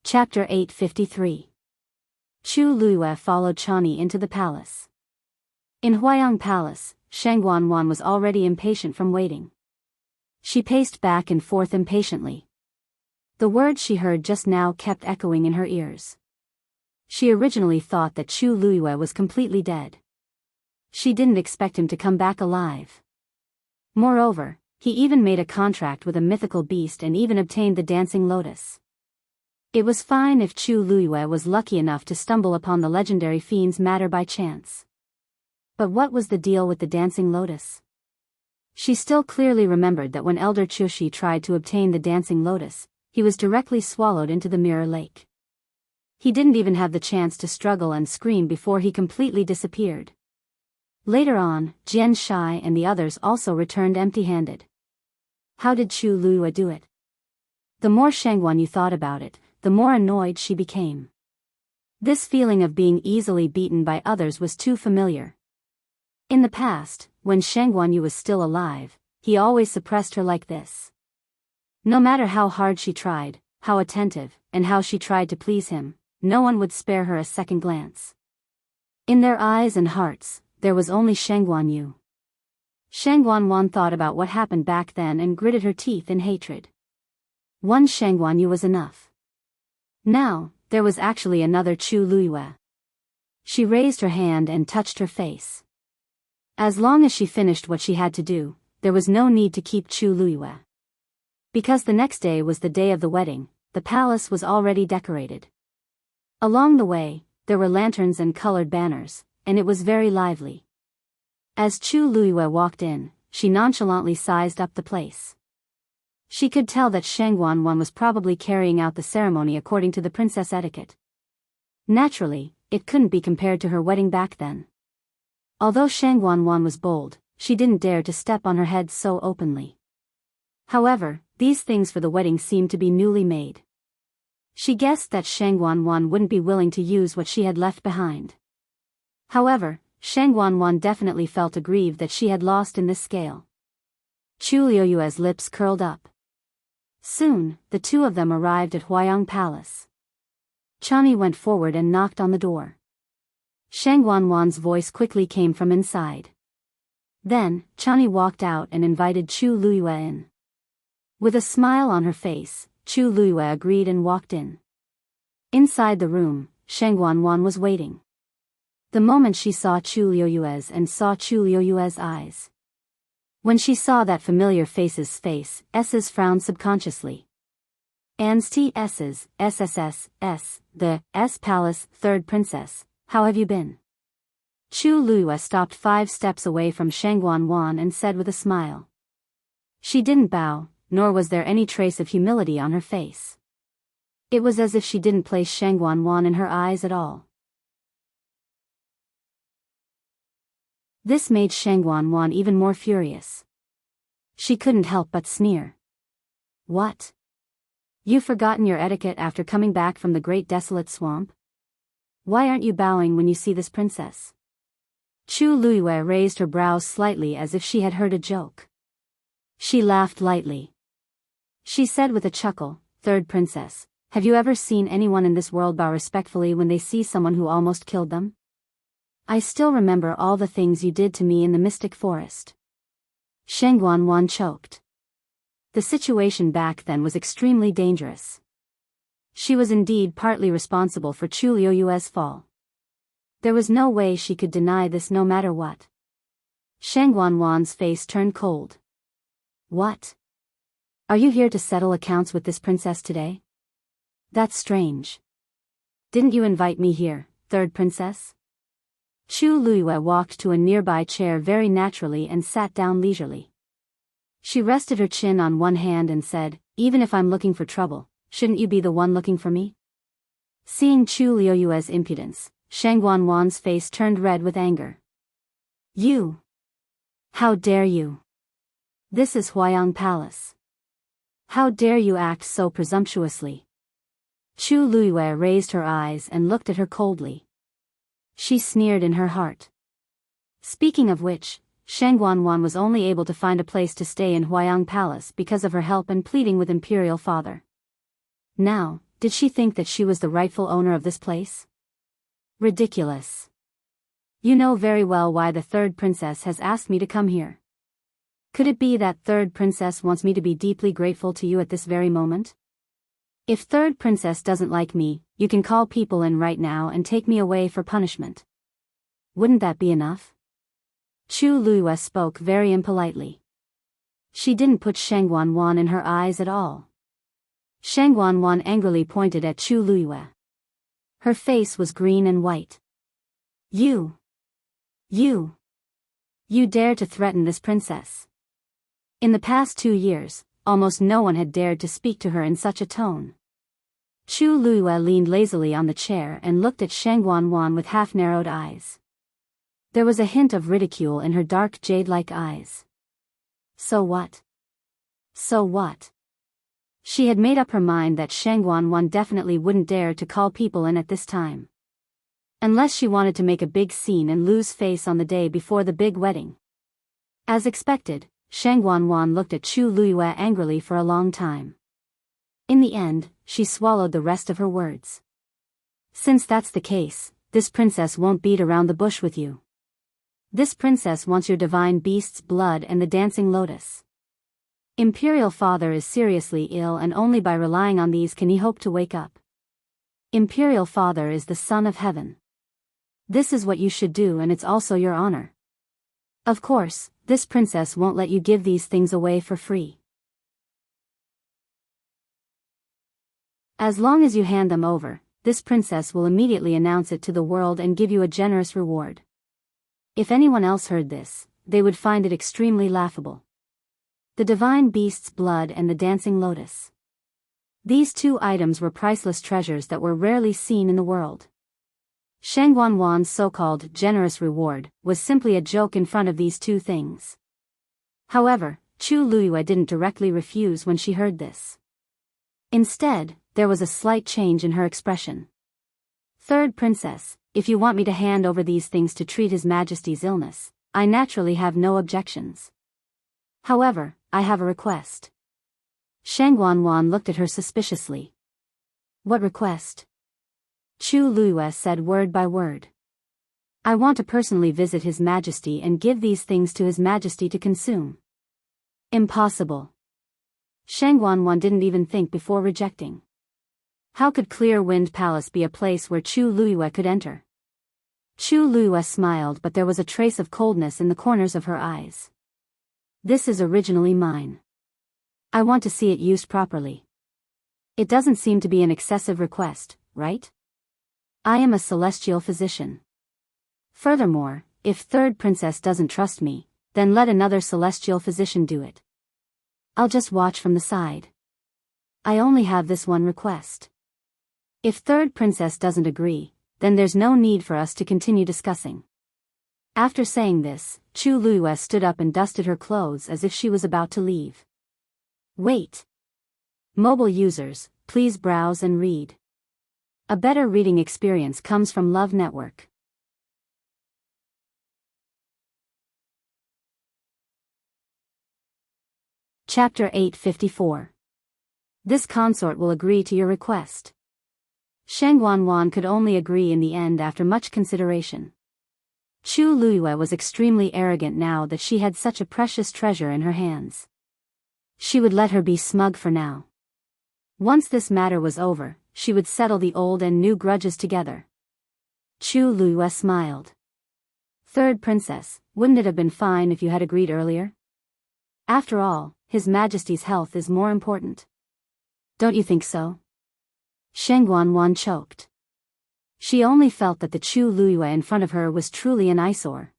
Chapter 853. Chu Luiyue followed Chani into the palace. In Huayang Palace, Shang Guanwan was already impatient from waiting. She paced back and forth impatiently. The words she heard just now kept echoing in her ears. She originally thought that Chu Luiyue was completely dead. She didn't expect him to come back alive. Moreover, he even made a contract with a mythical beast and even obtained the dancing lotus. It was fine if Chu Luiyue was lucky enough to stumble upon the legendary fiend's matter by chance. But what was the deal with the dancing lotus? She still clearly remembered that when Elder Chushi tried to obtain the dancing lotus, he was directly swallowed into the mirror lake. He didn't even have the chance to struggle and scream before he completely disappeared. Later on, Jian Shai and the others also returned empty-handed. How did Chu Luiyue do it? The more Shangguan thought about it, the more annoyed she became. This feeling of being easily beaten by others was too familiar. In the past, when Shang Guanyu was still alive, he always suppressed her like this. No matter how hard she tried, how attentive, and how she tried to please him, no one would spare her a second glance. In their eyes and hearts, there was only Shang Guanyu. Shang Guanwan thought about what happened back then and gritted her teeth in hatred. One Shang Guanyu was enough. Now, there was actually another Chu Luiyue. She raised her hand and touched her face. As long as she finished what she had to do, there was no need to keep Chu Luiyue. Because the next day was the day of the wedding, the palace was already decorated. Along the way, there were lanterns and colored banners, and it was very lively. As Chu Luiyue walked in, she nonchalantly sized up the place. She could tell that Shang Wanwan was probably carrying out the ceremony according to the princess etiquette. Naturally, it couldn't be compared to her wedding back then. Although Shang Wanwan was bold, she didn't dare to step on her head so openly. However, these things for the wedding seemed to be newly made. She guessed that Shang Wanwan wouldn't be willing to use what she had left behind. However, Shang Wanwan definitely felt aggrieved that she had lost in this scale. Chu Liuyue's lips curled up. Soon, the two of them arrived at Huayang Palace. Chani went forward and knocked on the door. Shang Wanwan's voice quickly came from inside. Then, Chani walked out and invited Chu Luyue in. With a smile on her face, Chu Luyue agreed and walked in. Inside the room, Shang Wanwan was waiting. The moment she saw Chu Liuyue's and saw Chu Liuyue's eyes. When she saw that familiar face's face, S's frowned subconsciously. An's T.S.'s, SSS, S, the S Palace, third princess, how have you been? Chu Luyue stopped 5 steps away from Shang Wanwan and said with a smile. She didn't bow, nor was there any trace of humility on her face. It was as if she didn't place Shang Wanwan in her eyes at all. This made Shang Wanwan even more furious. She couldn't help but sneer. What? You've forgotten your etiquette after coming back from the great desolate swamp? Why aren't you bowing when you see this princess? Chu Luyue raised her brows slightly as if she had heard a joke. She laughed lightly. She said with a chuckle, Third princess, have you ever seen anyone in this world bow respectfully when they see someone who almost killed them? I still remember all the things you did to me in the mystic forest. Shang Wanwan choked. The situation back then was extremely dangerous. She was indeed partly responsible for Chu Liuyue's fall. There was no way she could deny this no matter what. Shang Wanwan's face turned cold. What? Are you here to settle accounts with this princess today? That's strange. Didn't you invite me here, third princess? Chu Luyue walked to a nearby chair very naturally and sat down leisurely. She rested her chin on one hand and said, even if I'm looking for trouble, shouldn't you be the one looking for me? Seeing Chu Liuyue's impudence, Shang Wanwan's face turned red with anger. You! How dare you! This is Huayang Palace. How dare you act so presumptuously? Chu Luyue raised her eyes and looked at her coldly. She sneered in her heart. Speaking of which, Shang Wanwan was only able to find a place to stay in Huayang Palace because of her help and pleading with Imperial Father. Now, did she think that she was the rightful owner of this place? Ridiculous. You know very well why the third princess has asked me to come here. Could it be that third princess wants me to be deeply grateful to you at this very moment? If third princess doesn't like me, you can call people in right now and take me away for punishment. Wouldn't that be enough? Chu Luyue spoke very impolitely. She didn't put Shang Wanwan in her eyes at all. Shang Wanwan angrily pointed at Chu Luyue. Her face was green and white. You dare to threaten this princess. In the past 2 years, almost no one had dared to speak to her in such a tone. Chu Luyue leaned lazily on the chair and looked at Shang Wanwan with half-narrowed eyes. There was a hint of ridicule in her dark jade-like eyes. So what? So what? She had made up her mind that Shang Wanwan definitely wouldn't dare to call people in at this time. Unless she wanted to make a big scene and lose face on the day before the big wedding. As expected, Shang Wanwan looked at Chu Luyue angrily for a long time. In the end, she swallowed the rest of her words. Since that's the case, this princess won't beat around the bush with you. This princess wants your divine beast's blood and the dancing lotus. Imperial Father is seriously ill and only by relying on these can he hope to wake up. Imperial Father is the Son of Heaven. This is what you should do and it's also your honor. Of course, this princess won't let you give these things away for free. As long as you hand them over, this princess will immediately announce it to the world and give you a generous reward. If anyone else heard this, they would find it extremely laughable. The divine beast's blood and the dancing lotus. These two items were priceless treasures that were rarely seen in the world. Shang Wanwan's so-called generous reward was simply a joke in front of these two things. However, Chu Luiyue didn't directly refuse when she heard this. Instead, there was a slight change in her expression. Third Princess, if you want me to hand over these things to treat His Majesty's illness, I naturally have no objections. However, I have a request. Shang Wanwan looked at her suspiciously. What request? Chu Luiyue said word by word. I want to personally visit His Majesty and give these things to His Majesty to consume. Impossible. Shang Wanwan didn't even think before rejecting. How could Clear Wind Palace be a place where Chu Luiyue could enter? Chu Luiyue smiled, but there was a trace of coldness in the corners of her eyes. This is originally mine. I want to see it used properly. It doesn't seem to be an excessive request, right? I am a celestial physician. Furthermore, if Third Princess doesn't trust me, then let another celestial physician do it. I'll just watch from the side. I only have this one request. If Third Princess doesn't agree, then there's no need for us to continue discussing. After saying this, Chu Luiyue stood up and dusted her clothes as if she was about to leave. Wait. Mobile users, please browse and read. A better reading experience comes from Love Network. Chapter 854. This consort will agree to your request. Shang Wanwan could only agree in the end after much consideration. Chu Luiyue was extremely arrogant now that she had such a precious treasure in her hands. She would let her be smug for now. Once this matter was over, she would settle the old and new grudges together. Chu Luiyue smiled. Third Princess, wouldn't it have been fine if you had agreed earlier? After all, His Majesty's health is more important. Don't you think so? Shang Wanwan choked. She only felt that the Chu Luiyue in front of her was truly an eyesore.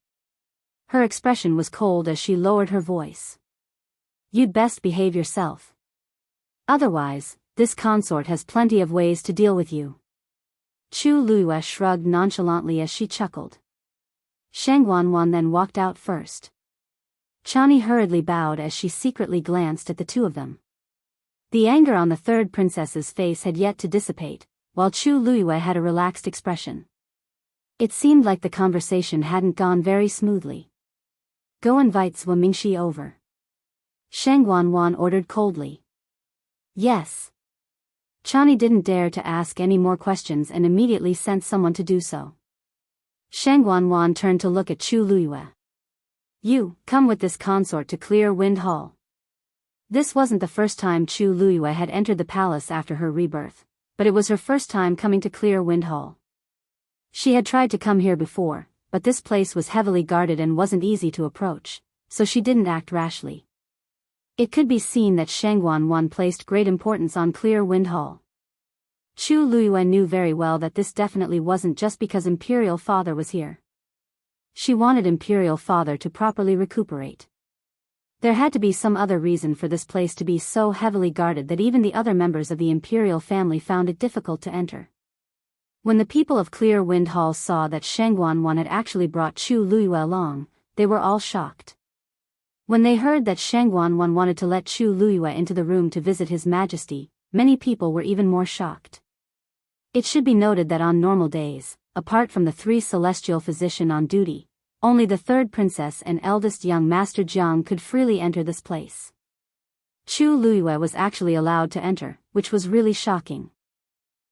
Her expression was cold as she lowered her voice. You'd best behave yourself. Otherwise, this consort has plenty of ways to deal with you. Chu Luiyue shrugged nonchalantly as she chuckled. Shang Wanwan then walked out first. Chani hurriedly bowed as she secretly glanced at the two of them. The anger on the Third Princess's face had yet to dissipate, while Chu Luiyue had a relaxed expression. It seemed like the conversation hadn't gone very smoothly. Go invite Zhuo Mingxi over. Shang Wanwan ordered coldly. Yes. Chani didn't dare to ask any more questions and immediately sent someone to do so. Shang Wanwan turned to look at Chu Luiyue. You, come with this consort to Clear Wind Hall. This wasn't the first time Chu Luiyue had entered the palace after her rebirth, but it was her first time coming to Clear Wind Hall. She had tried to come here before, but this place was heavily guarded and wasn't easy to approach, so she didn't act rashly. It could be seen that Shang Wanwan placed great importance on Clear Wind Hall. Chu Luiyue knew very well that this definitely wasn't just because Imperial Father was here. She wanted Imperial Father to properly recuperate. There had to be some other reason for this place to be so heavily guarded that even the other members of the Imperial family found it difficult to enter. When the people of Clear Wind Hall saw that Shang Wanwan had actually brought Chu Luiyue along, they were all shocked. When they heard that Shang Wanwan wanted to let Chu Luiyue into the room to visit His Majesty, many people were even more shocked. It should be noted that on normal days, apart from the three celestial physicians on duty, only the Third Princess and eldest young Master Jianghu could freely enter this place. Chu Luiyue was actually allowed to enter, which was really shocking.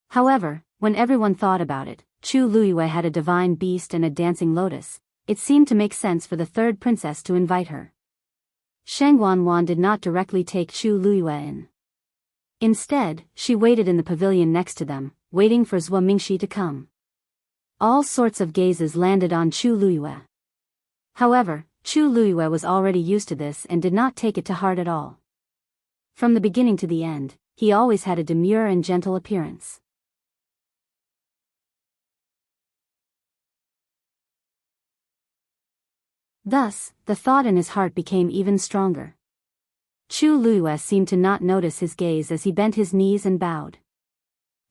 However, when everyone thought about it, Chu Luiyue had a divine beast and a dancing lotus. It seemed to make sense for the Third Princess to invite her. Shang Wanwan did not directly take Chu Luiyue in. Instead, she waited in the pavilion next to them, waiting for Zhuo Mingxi to come. All sorts of gazes landed on Chu Luiyue. However, Chu Luiyue was already used to this and did not take it to heart at all. From the beginning to the end, he always had a demure and gentle appearance. Thus, the thought in his heart became even stronger. Chu Luiyue seemed to not notice his gaze as he bent his knees and bowed.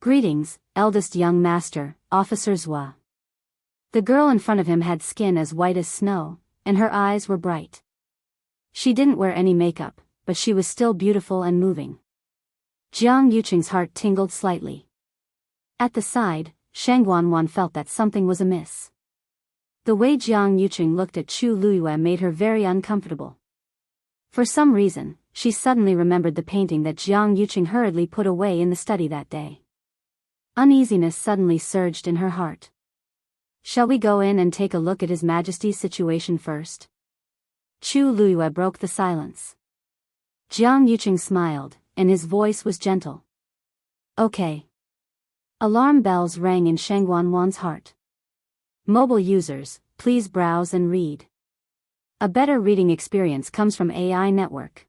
"Greetings, eldest young master, Officer Zhua." The girl in front of him had skin as white as snow, and her eyes were bright. She didn't wear any makeup, but she was still beautiful and moving. Jiang Yuqing's heart tingled slightly. At the side, Shang Guanwan felt that something was amiss. The way Jiang Yuqing looked at Chu Luiyue made her very uncomfortable. For some reason, she suddenly remembered the painting that Jiang Yuqing hurriedly put away in the study that day. Uneasiness suddenly surged in her heart. "Shall we go in and take a look at His Majesty's situation first?" Chu Luiyue broke the silence. Jiang Yuqing smiled, and his voice was gentle. "Okay." Alarm bells rang in Shang Guanwan's heart. Mobile users, please browse and read. A better reading experience comes from AI Network.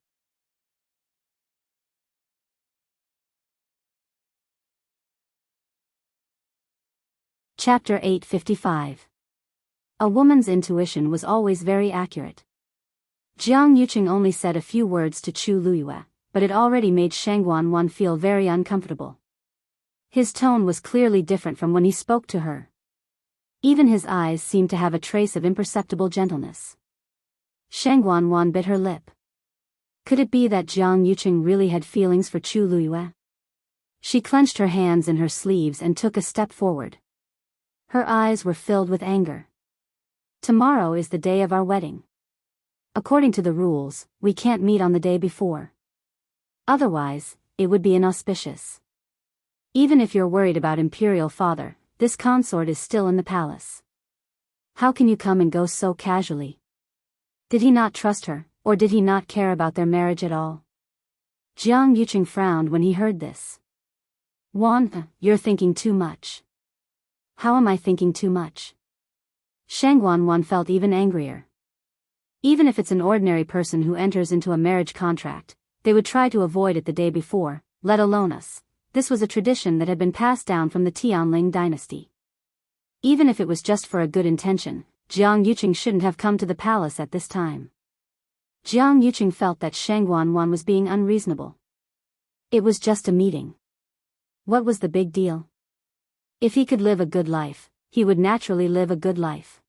Chapter 855. A woman's intuition was always very accurate. Jiang Yuqing only said a few words to Chu Luiyue, but it already made Shang Guanwan feel very uncomfortable. His tone was clearly different from when he spoke to her. Even his eyes seemed to have a trace of imperceptible gentleness. Shang Guanwan bit her lip. Could it be that Jiang Yuqing really had feelings for Chu Luiyue? She clenched her hands in her sleeves and took a step forward. Her eyes were filled with anger. "Tomorrow is the day of our wedding. According to the rules, we can't meet on the day before. Otherwise, it would be inauspicious. Even if you're worried about Imperial Father, this consort is still in the palace. How can you come and go so casually?" Did he not trust her, or did he not care about their marriage at all? Jiang Yuqing frowned when he heard this. "Wan, you're thinking too much." "How am I thinking too much?" Shang Guanwan felt even angrier. Even if it's an ordinary person who enters into a marriage contract, they would try to avoid it the day before, let alone us. This was a tradition that had been passed down from the Tianling dynasty. Even if it was just for a good intention, Jiang Yuqing shouldn't have come to the palace at this time. Jiang Yuqing felt that Shang Guanwan was being unreasonable. It was just a meeting. What was the big deal? If he could live a good life, he would naturally live a good life.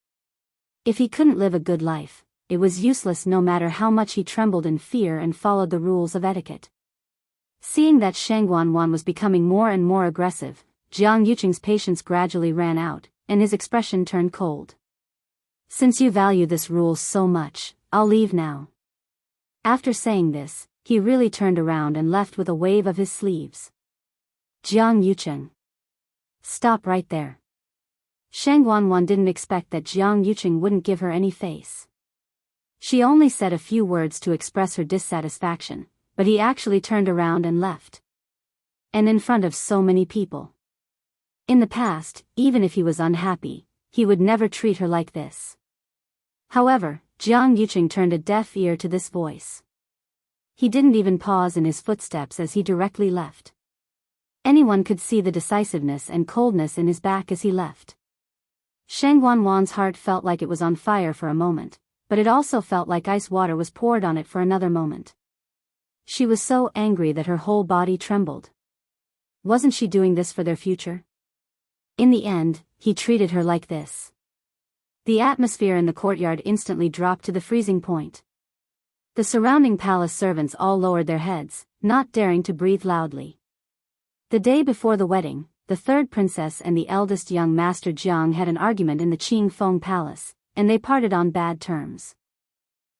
If he couldn't live a good life, it was useless no matter how much he trembled in fear and followed the rules of etiquette. Seeing that Shang Guanwan was becoming more and more aggressive, Jiang Yuqing's patience gradually ran out, and his expression turned cold. "Since you value this rule so much, I'll leave now." After saying this, he really turned around and left with a wave of his sleeves. "Jiang Yuqing. Stop right there." Shang Guanwan didn't expect that Jiang Yuqing wouldn't give her any face. She only said a few words to express her dissatisfaction, but he actually turned around and left. And in front of so many people. In the past, even if he was unhappy, he would never treat her like this. However, Jiang Yuqing turned a deaf ear to this voice. He didn't even pause in his footsteps as he directly left. Anyone could see the decisiveness and coldness in his back as he left. Shang Guanwan's heart felt like it was on fire for a moment, but it also felt like ice water was poured on it for another moment. She was so angry that her whole body trembled. Wasn't she doing this for their future? In the end, he treated her like this. The atmosphere in the courtyard instantly dropped to the freezing point. The surrounding palace servants all lowered their heads, not daring to breathe loudly. The day before the wedding, the third princess and the eldest young master Jiang had an argument in the Qingfeng Palace, and they parted on bad terms.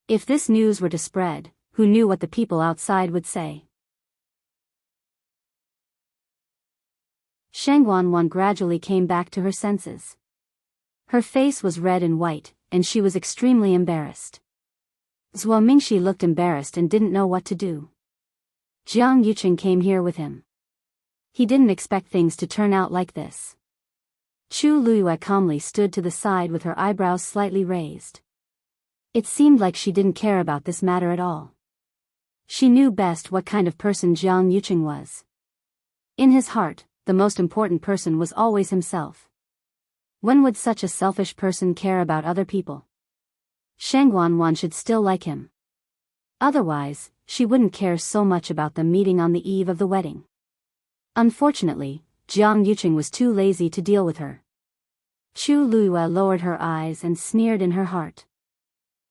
If this news were to spread, who knew what the people outside would say? Shang Guanwan gradually came back to her senses. Her face was red and white, and she was extremely embarrassed. Zhuo Mingxi looked embarrassed and didn't know what to do. Jiang Yuqing came here with him. He didn't expect things to turn out like this. Chu Luiyue calmly stood to the side with her eyebrows slightly raised. It seemed like she didn't care about this matter at all. She knew best what kind of person Jiang Yuqing was. In his heart, the most important person was always himself. When would such a selfish person care about other people? Shang Guanwan should still like him. Otherwise, she wouldn't care so much about them meeting on the eve of the wedding. Unfortunately, Jiang Yuqing was too lazy to deal with her. Chu Luiyue lowered her eyes and sneered in her heart.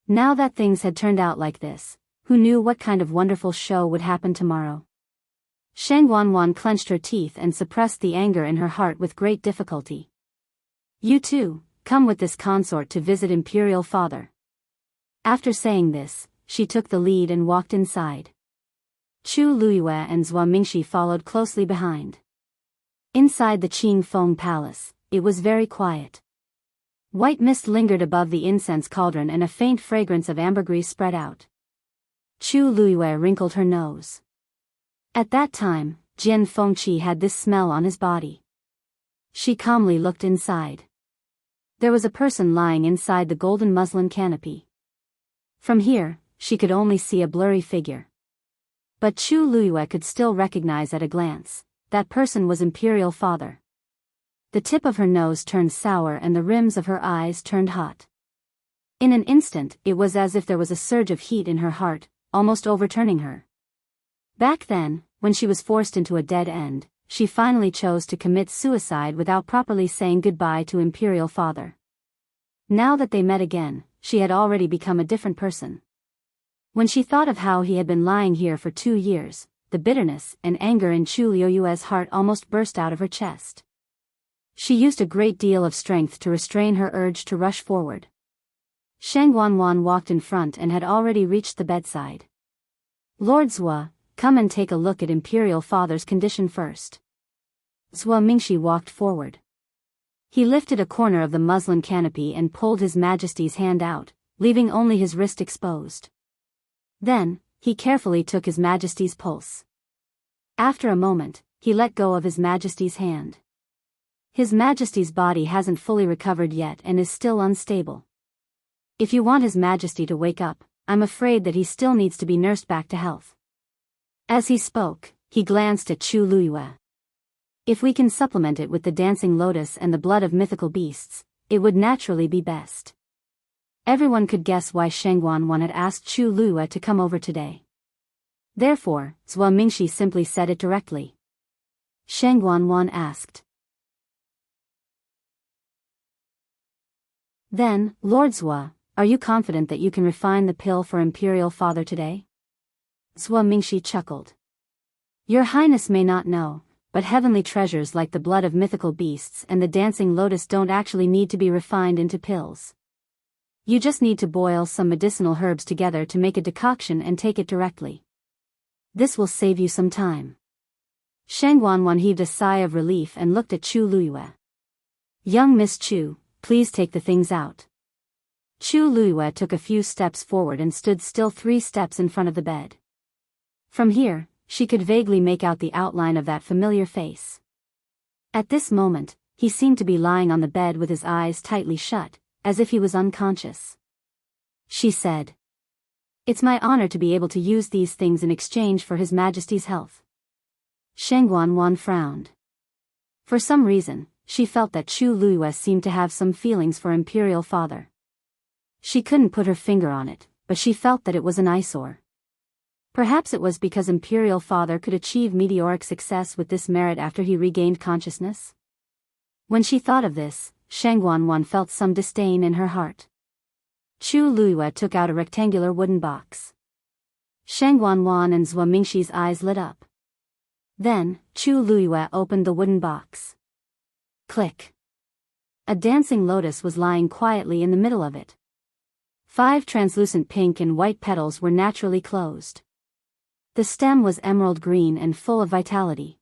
Now that things had turned out like this, who knew what kind of wonderful show would happen tomorrow? Shang Wanwan clenched her teeth and suppressed the anger in her heart with great difficulty. You too, come with this consort to visit Imperial Father. After saying this, she took the lead and walked inside. Chu Luiyue and Zhua Mingxi followed closely behind. Inside the Qing Feng Palace, it was very quiet. White mist lingered above the incense cauldron and a faint fragrance of ambergris spread out. Chu Luiyue wrinkled her nose. At that time, Jian Fengqi had this smell on his body. She calmly looked inside. There was a person lying inside the golden muslin canopy. From here, she could only see a blurry figure. But Chu Luiyue could still recognize at a glance, that person was Imperial Father. The tip of her nose turned sour and the rims of her eyes turned hot. In an instant, it was as if there was a surge of heat in her heart, almost overturning her. Back then, when she was forced into a dead end, she finally chose to commit suicide without properly saying goodbye to Imperial Father. Now that they met again, she had already become a different person. When she thought of how he had been lying here for 2 years, the bitterness and anger in Chu Luiyue's heart almost burst out of her chest. She used a great deal of strength to restrain her urge to rush forward. Shang Wanwan walked in front and had already reached the bedside. Lord Zhua, come and take a look at Imperial Father's condition first. Zhua Mingxi walked forward. He lifted a corner of the muslin canopy and pulled His Majesty's hand out, leaving only his wrist exposed. Then, he carefully took His Majesty's pulse. After a moment, he let go of His Majesty's hand. His Majesty's body hasn't fully recovered yet and is still unstable. If you want His Majesty to wake up, I'm afraid that he still needs to be nursed back to health. As he spoke, he glanced at Chu Luiyue. If we can supplement it with the dancing lotus and the blood of mythical beasts, it would naturally be best. Everyone could guess why Shang Wanwan had asked Chu Luiyue to come over today. Therefore, Zhua Mingxi simply said it directly. Shang Wanwan asked. Then, Lord Zhua, are you confident that you can refine the pill for Imperial Father today? Zhua Mingxi chuckled. Your Highness may not know, but heavenly treasures like the blood of mythical beasts and the dancing lotus don't actually need to be refined into pills. You just need to boil some medicinal herbs together to make a decoction and take it directly. This will save you some time. Shang Wanwan heaved a sigh of relief and looked at Chu Luiyue. Young Miss Chu, please take the things out. Chu Luiyue took a few steps forward and stood still 3 steps in front of the bed. From here, she could vaguely make out the outline of that familiar face. At this moment, he seemed to be lying on the bed with his eyes tightly shut, as if he was unconscious. She said, It's my honor to be able to use these things in exchange for His Majesty's health. Shang Wanwan frowned. For some reason, she felt that Chu Luiyue seemed to have some feelings for Imperial Father. She couldn't put her finger on it, but she felt that it was an eyesore. Perhaps it was because Imperial Father could achieve meteoric success with this merit after he regained consciousness. When she thought of this, Shang Wanwan felt some disdain in her heart. Chu Luiyue took out a rectangular wooden box. Shang Wanwan and Zhua Mingxi's eyes lit up. Then, Chu Luiyue opened the wooden box. Click. A dancing lotus was lying quietly in the middle of it. 5 translucent pink and white petals were naturally closed. The stem was emerald green and full of vitality.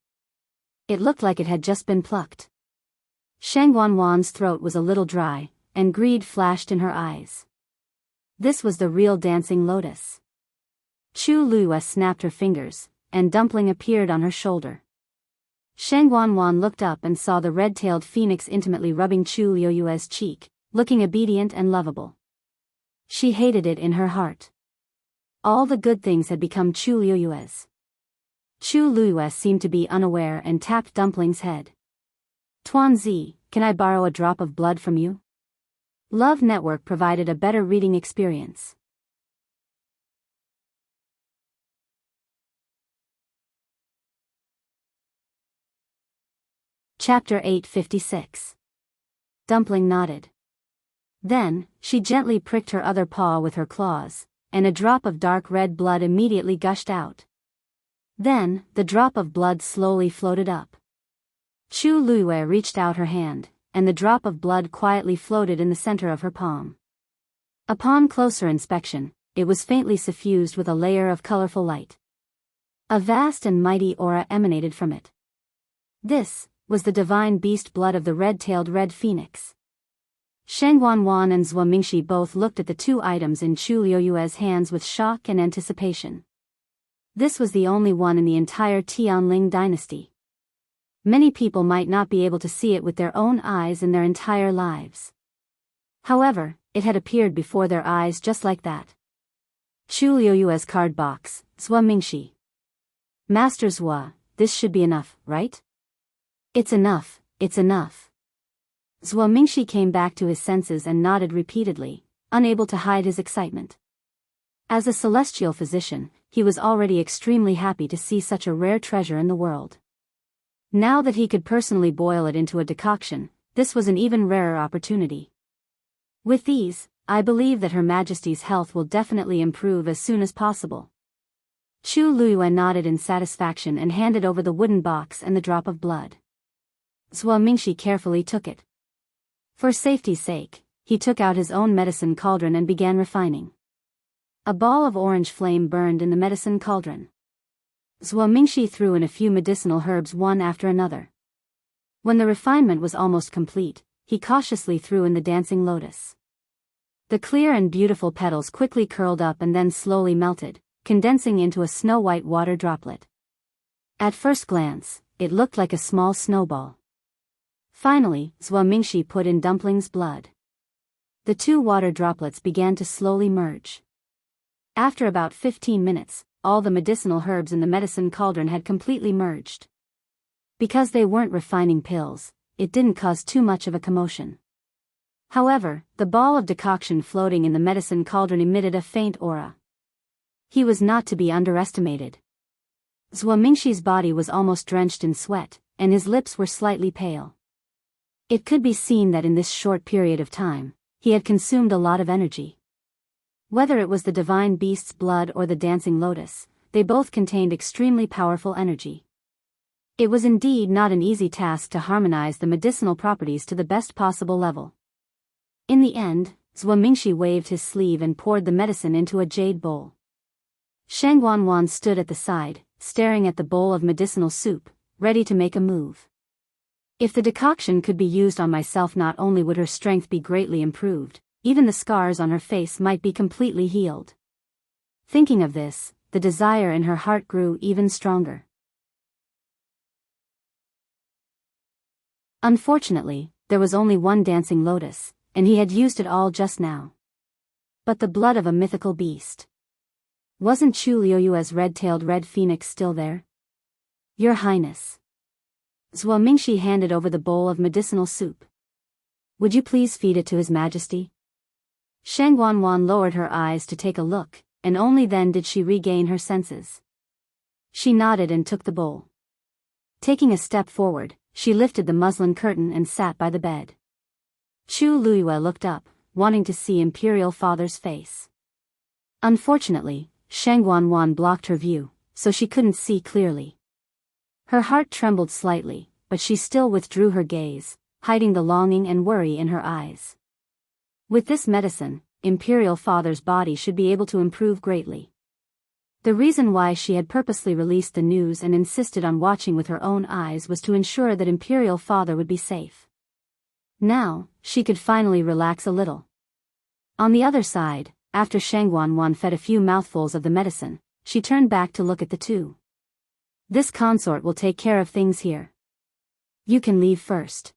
It looked like it had just been plucked. Shang Wanwan's throat was a little dry, and greed flashed in her eyes. This was the real dancing lotus. Chu Luiyue snapped her fingers, and Dumpling appeared on her shoulder. Shang Wanwan looked up and saw the red-tailed phoenix intimately rubbing Chu Luiyue's cheek, looking obedient and lovable. She hated it in her heart. All the good things had become Chu Luiyue's. Chu Luiyue seemed to be unaware and tapped Dumpling's head. Tuanzi, can I borrow a drop of blood from you? Love Network provided a better reading experience. Chapter 856. Dumpling nodded. Then, she gently pricked her other paw with her claws, and a drop of dark red blood immediately gushed out. Then, the drop of blood slowly floated up. Chu Luiyue reached out her hand, and the drop of blood quietly floated in the center of her palm. Upon closer inspection, it was faintly suffused with a layer of colorful light. A vast and mighty aura emanated from it. This was the divine beast blood of the red-tailed red phoenix. Sheng Wanwan and Zhuo Mingxi both looked at the two items in Chu Luiyue's hands with shock and anticipation. This was the only one in the entire Tianling dynasty. Many people might not be able to see it with their own eyes in their entire lives. However, it had appeared before their eyes just like that. Chu Luiyue's card box, Zhuo Mingxi. Master Zhuo, this should be enough, right? It's enough, it's enough. Zhuo Mingxi came back to his senses and nodded repeatedly, unable to hide his excitement. As a celestial physician, he was already extremely happy to see such a rare treasure in the world. Now that he could personally boil it into a decoction, this was an even rarer opportunity. With these, I believe that Her Majesty's health will definitely improve as soon as possible. Chu Luiyue nodded in satisfaction and handed over the wooden box and the drop of blood. Zhuo Mingxi carefully took it. For safety's sake, he took out his own medicine cauldron and began refining. A ball of orange flame burned in the medicine cauldron. Zhuo Mingxi threw in a few medicinal herbs one after another. When the refinement was almost complete, he cautiously threw in the dancing lotus. The clear and beautiful petals quickly curled up and then slowly melted, condensing into a snow-white water droplet. At first glance, it looked like a small snowball. Finally, Zhuo Mingxi put in Dumpling's blood. The two water droplets began to slowly merge. After about 15 minutes, all the medicinal herbs in the medicine cauldron had completely merged. Because they weren't refining pills, it didn't cause too much of a commotion. However, the ball of decoction floating in the medicine cauldron emitted a faint aura. He was not to be underestimated. Zhuo Mingxi's body was almost drenched in sweat, and his lips were slightly pale. It could be seen that in this short period of time, he had consumed a lot of energy. Whether it was the divine beast's blood or the dancing lotus, they both contained extremely powerful energy. It was indeed not an easy task to harmonize the medicinal properties to the best possible level. In the end, Zhuo Mingxi waved his sleeve and poured the medicine into a jade bowl. Sheng Wanwan stood at the side, staring at the bowl of medicinal soup, ready to make a move. If the decoction could be used on myself, not only would her strength be greatly improved, even the scars on her face might be completely healed. Thinking of this, the desire in her heart grew even stronger. Unfortunately, there was only one dancing lotus, and he had used it all just now. But the blood of a mythical beast. Wasn't Chu Luiyue's red-tailed red phoenix still there? Your Highness. Zhuo Mingxi handed over the bowl of medicinal soup. Would you please feed it to His Majesty? Sheng Wanwan lowered her eyes to take a look, and only then did she regain her senses. She nodded and took the bowl. Taking a step forward, she lifted the muslin curtain and sat by the bed. Chu Luiyue looked up, wanting to see Imperial Father's face. Unfortunately, Sheng Wanwan blocked her view, so she couldn't see clearly. Her heart trembled slightly, but she still withdrew her gaze, hiding the longing and worry in her eyes. With this medicine, Imperial Father's body should be able to improve greatly. The reason why she had purposely released the news and insisted on watching with her own eyes was to ensure that Imperial Father would be safe. Now, she could finally relax a little. On the other side, after Sheng Wanwan fed a few mouthfuls of the medicine, she turned back to look at the two. This consort will take care of things here. You can leave first.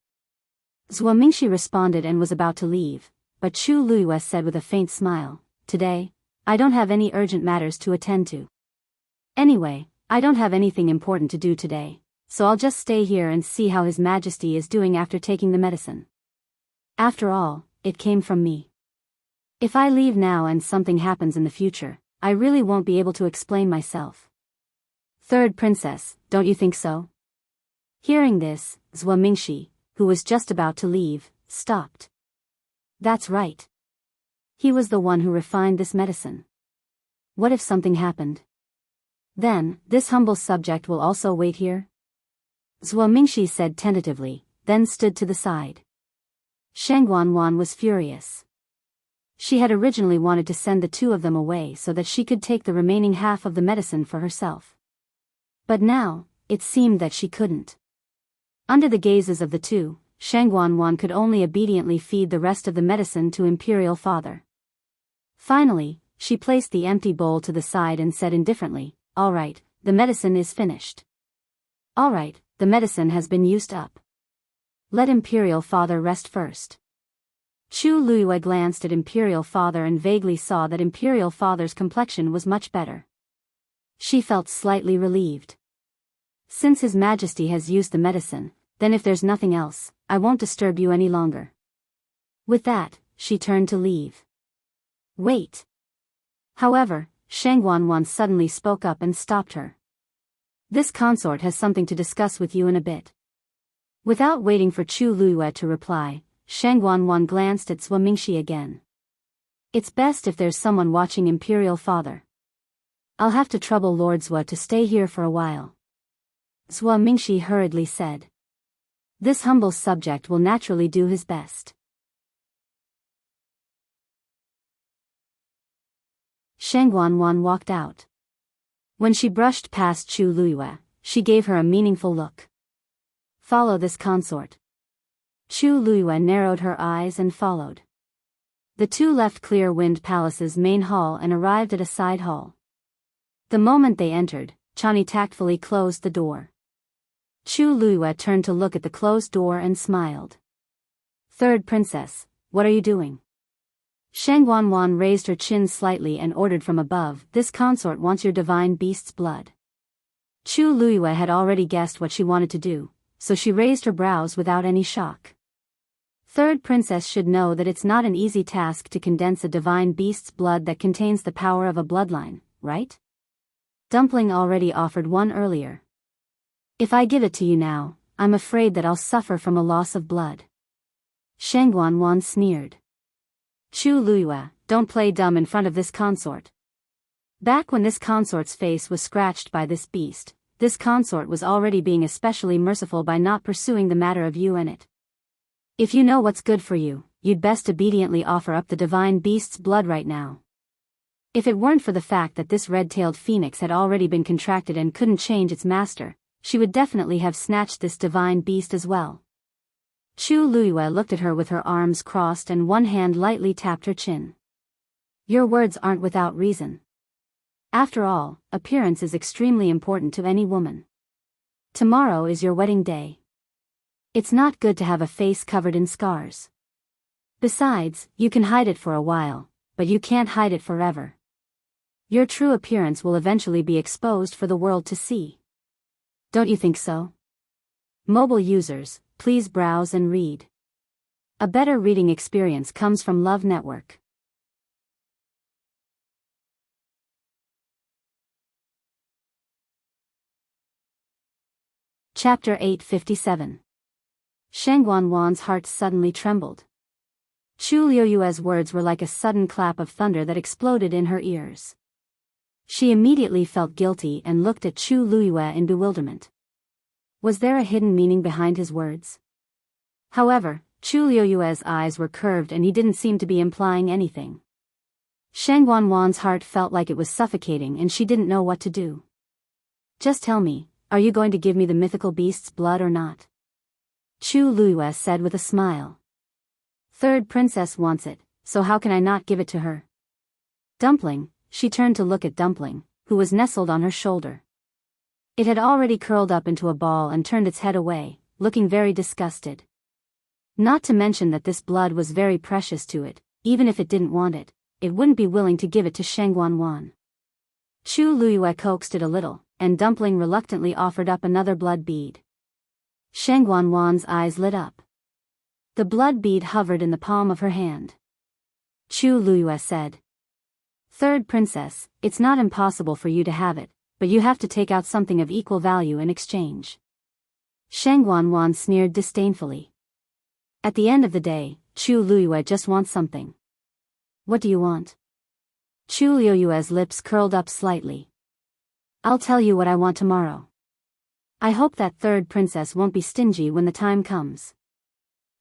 Zhuo Mingxi responded and was about to leave, but Chu Luiyue said with a faint smile, Today, I don't have any urgent matters to attend to. Anyway, I don't have anything important to do today, so I'll just stay here and see how His Majesty is doing after taking the medicine. After all, it came from me. If I leave now and something happens in the future, I really won't be able to explain myself. Third Princess, don't you think so? Hearing this, Zhou Mingxi, who was just about to leave, stopped. That's right. He was the one who refined this medicine. What if something happened? Then, this humble subject will also wait here? Zhou Mingxi said tentatively, then stood to the side. Shang Guanwan was furious. She had originally wanted to send the two of them away so that she could take the remaining half of the medicine for herself. But now, it seemed that she couldn't. Under the gazes of the two, Shang Guanwan could only obediently feed the rest of the medicine to Imperial Father. Finally, she placed the empty bowl to the side and said indifferently, "All right, the medicine is finished. All right, the medicine has been used up. Let Imperial Father rest first." Chu Luiyue glanced at Imperial Father and vaguely saw that Imperial Father's complexion was much better. She felt slightly relieved. Since His Majesty has used the medicine, then if there's nothing else, I won't disturb you any longer. With that, she turned to leave. Wait. However, Shang Guanwan suddenly spoke up and stopped her. This consort has something to discuss with you in a bit. Without waiting for Chu Luiyue to reply, Shang Guanwan glanced at Zhou Mingxi again. It's best if there's someone watching Imperial Father. I'll have to trouble Lord Zhou to stay here for a while. Zhou Mingxi hurriedly said. This humble subject will naturally do his best. Shang Guanwan walked out. When she brushed past Chu Luiyue, she gave her a meaningful look. Follow this consort. Chu Luiyue narrowed her eyes and followed. The two left Clear Wind Palace's main hall and arrived at a side hall. The moment they entered, Chani tactfully closed the door. Chu Luiyue turned to look at the closed door and smiled. Third Princess, what are you doing? Shang Guanwan raised her chin slightly and ordered from above, this consort wants your divine beast's blood. Chu Luiyue had already guessed what she wanted to do, so she raised her brows without any shock. Third Princess should know that it's not an easy task to condense a divine beast's blood that contains the power of a bloodline, right? Dumpling already offered one earlier. If I give it to you now, I'm afraid that I'll suffer from a loss of blood. Shang Guanwan sneered. Chu Luiyue, don't play dumb in front of this consort. Back when this consort's face was scratched by this beast, this consort was already being especially merciful by not pursuing the matter of you and it. If you know what's good for you, you'd best obediently offer up the divine beast's blood right now. If it weren't for the fact that this red-tailed phoenix had already been contracted and couldn't change its master, she would definitely have snatched this divine beast as well. Chu Luiyue looked at her with her arms crossed and one hand lightly tapped her chin. Your words aren't without reason. After all, appearance is extremely important to any woman. Tomorrow is your wedding day. It's not good to have a face covered in scars. Besides, you can hide it for a while, but you can't hide it forever. Your true appearance will eventually be exposed for the world to see. Don't you think so? Mobile users, please browse and read. A better reading experience comes from Love Network. Chapter 857. Shang Guanwan's heart suddenly trembled. Chu Luiyue's words were like a sudden clap of thunder that exploded in her ears. She immediately felt guilty and looked at Chu Luiyue in bewilderment. Was there a hidden meaning behind his words? However, Chu Luiyue's eyes were curved and he didn't seem to be implying anything. Shang Guanwan's heart felt like it was suffocating and she didn't know what to do. Just tell me, are you going to give me the mythical beast's blood or not? Chu Luiyue said with a smile. Third Princess wants it, so how can I not give it to her? Dumpling, she turned to look at Dumpling, who was nestled on her shoulder. It had already curled up into a ball and turned its head away, looking very disgusted. Not to mention that this blood was very precious to it, even if it didn't want it, it wouldn't be willing to give it to Shang Guanwan. Chu Luiyue coaxed it a little, and Dumpling reluctantly offered up another blood bead. Shang Guanwan's eyes lit up. The blood bead hovered in the palm of her hand. Chu Luiyue said. Third Princess, it's not impossible for you to have it, but you have to take out something of equal value in exchange. Shang Wanwan sneered disdainfully. At the end of the day, Chu Liyue just wants something. What do you want? Chu Liyue's lips curled up slightly. I'll tell you what I want tomorrow. I hope that third princess won't be stingy when the time comes.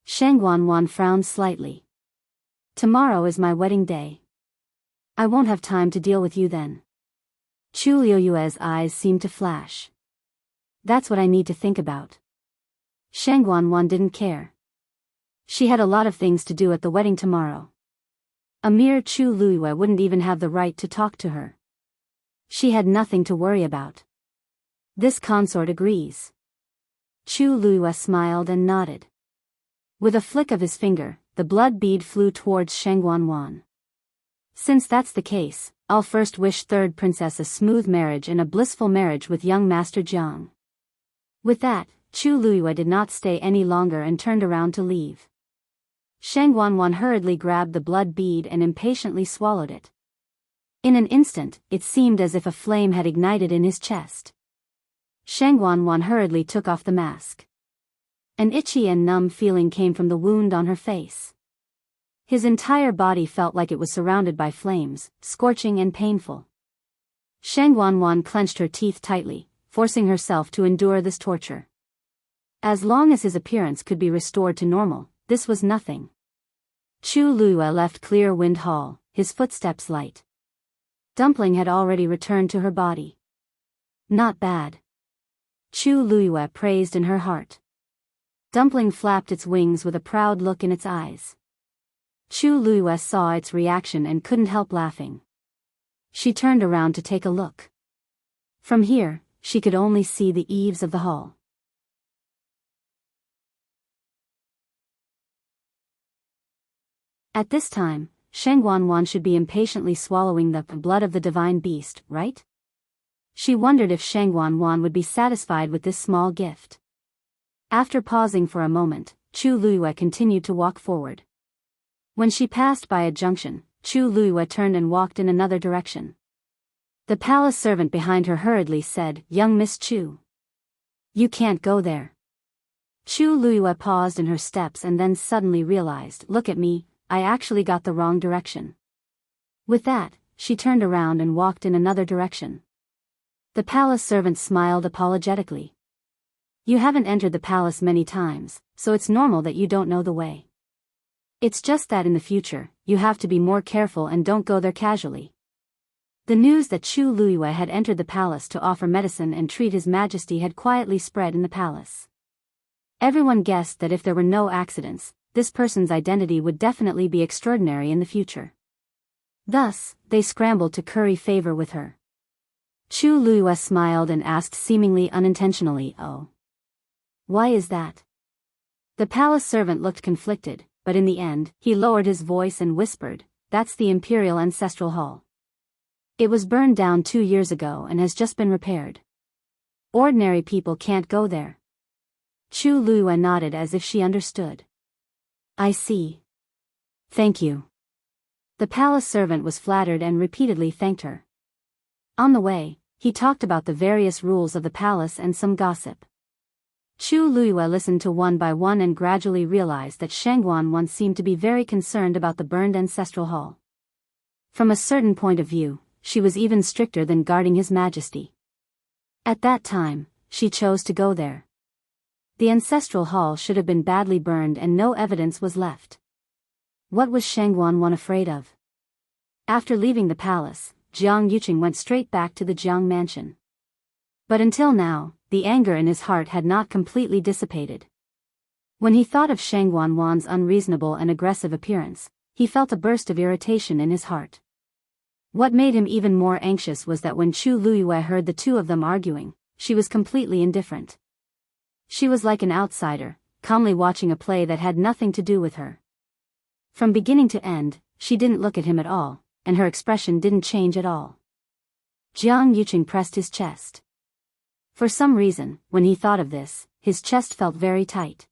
Shang Wanwan frowned slightly. Tomorrow is my wedding day. I won't have time to deal with you then. Chu Liyue's eyes seemed to flash. That's what I need to think about. Shang Wanwan didn't care. She had a lot of things to do at the wedding tomorrow. A mere Chu Liyue wouldn't even have the right to talk to her. She had nothing to worry about. This consort agrees. Chu Liyue smiled and nodded. With a flick of his finger, the blood bead flew towards Shang Wanwan. Since that's the case, I'll first wish third princess a smooth marriage and a blissful marriage with young Master Jiang. With that, Chu Liyue did not stay any longer and turned around to leave. Shang Wanwan hurriedly grabbed the blood bead and impatiently swallowed it. In an instant, it seemed as if a flame had ignited in his chest. Shang Wanwan hurriedly took off the mask. An itchy and numb feeling came from the wound on her face. His entire body felt like it was surrounded by flames, scorching and painful. Shang Wanwan clenched her teeth tightly, forcing herself to endure this torture. As long as his appearance could be restored to normal, this was nothing. Chu Liyue left Clear Wind Hall, his footsteps light. Dumpling had already returned to her body. Not bad. Chu Liyue praised in her heart. Dumpling flapped its wings with a proud look in its eyes. Chu Liyue saw its reaction and couldn't help laughing. She turned around to take a look. From here, she could only see the eaves of the hall. At this time, Shang Wanwan should be impatiently swallowing the blood of the divine beast, right? She wondered if Shang Wanwan would be satisfied with this small gift. After pausing for a moment, Chu Liyue continued to walk forward. When she passed by a junction, Chu Liyue turned and walked in another direction. The palace servant behind her hurriedly said, "Young Miss Chu. You can't go there." Chu Liyue paused in her steps and then suddenly realized, "Look at me, I actually got the wrong direction." With that, she turned around and walked in another direction. The palace servant smiled apologetically. "You haven't entered the palace many times, so it's normal that you don't know the way. It's just that in the future, you have to be more careful and don't go there casually." The news that Chu Liyue had entered the palace to offer medicine and treat His Majesty had quietly spread in the palace. Everyone guessed that if there were no accidents, this person's identity would definitely be extraordinary in the future. Thus, they scrambled to curry favor with her. Chu Liyue smiled and asked seemingly unintentionally, "Oh. Why is that?" The palace servant looked conflicted, but in the end, he lowered his voice and whispered, "That's the Imperial Ancestral Hall. It was burned down 2 years ago and has just been repaired. Ordinary people can't go there." Chu Liyue nodded as if she understood. "I see. Thank you." The palace servant was flattered and repeatedly thanked her. On the way, he talked about the various rules of the palace and some gossip. Chu Liyue listened to one by one and gradually realized that Shang Wanwan seemed to be very concerned about the burned ancestral hall. From a certain point of view, she was even stricter than guarding His Majesty. At that time, she chose to go there. The ancestral hall should have been badly burned and no evidence was left. What was Shang Wanwan afraid of? After leaving the palace, Jiang Yuqing went straight back to the Jiang mansion. But until now, the anger in his heart had not completely dissipated. When he thought of Shang Wanwan's unreasonable and aggressive appearance, he felt a burst of irritation in his heart. What made him even more anxious was that when Chu Liyue heard the two of them arguing, she was completely indifferent. She was like an outsider, calmly watching a play that had nothing to do with her. From beginning to end, she didn't look at him at all, and her expression didn't change at all. Jiang Yuqing pressed his chest. For some reason, when he thought of this, his chest felt very tight.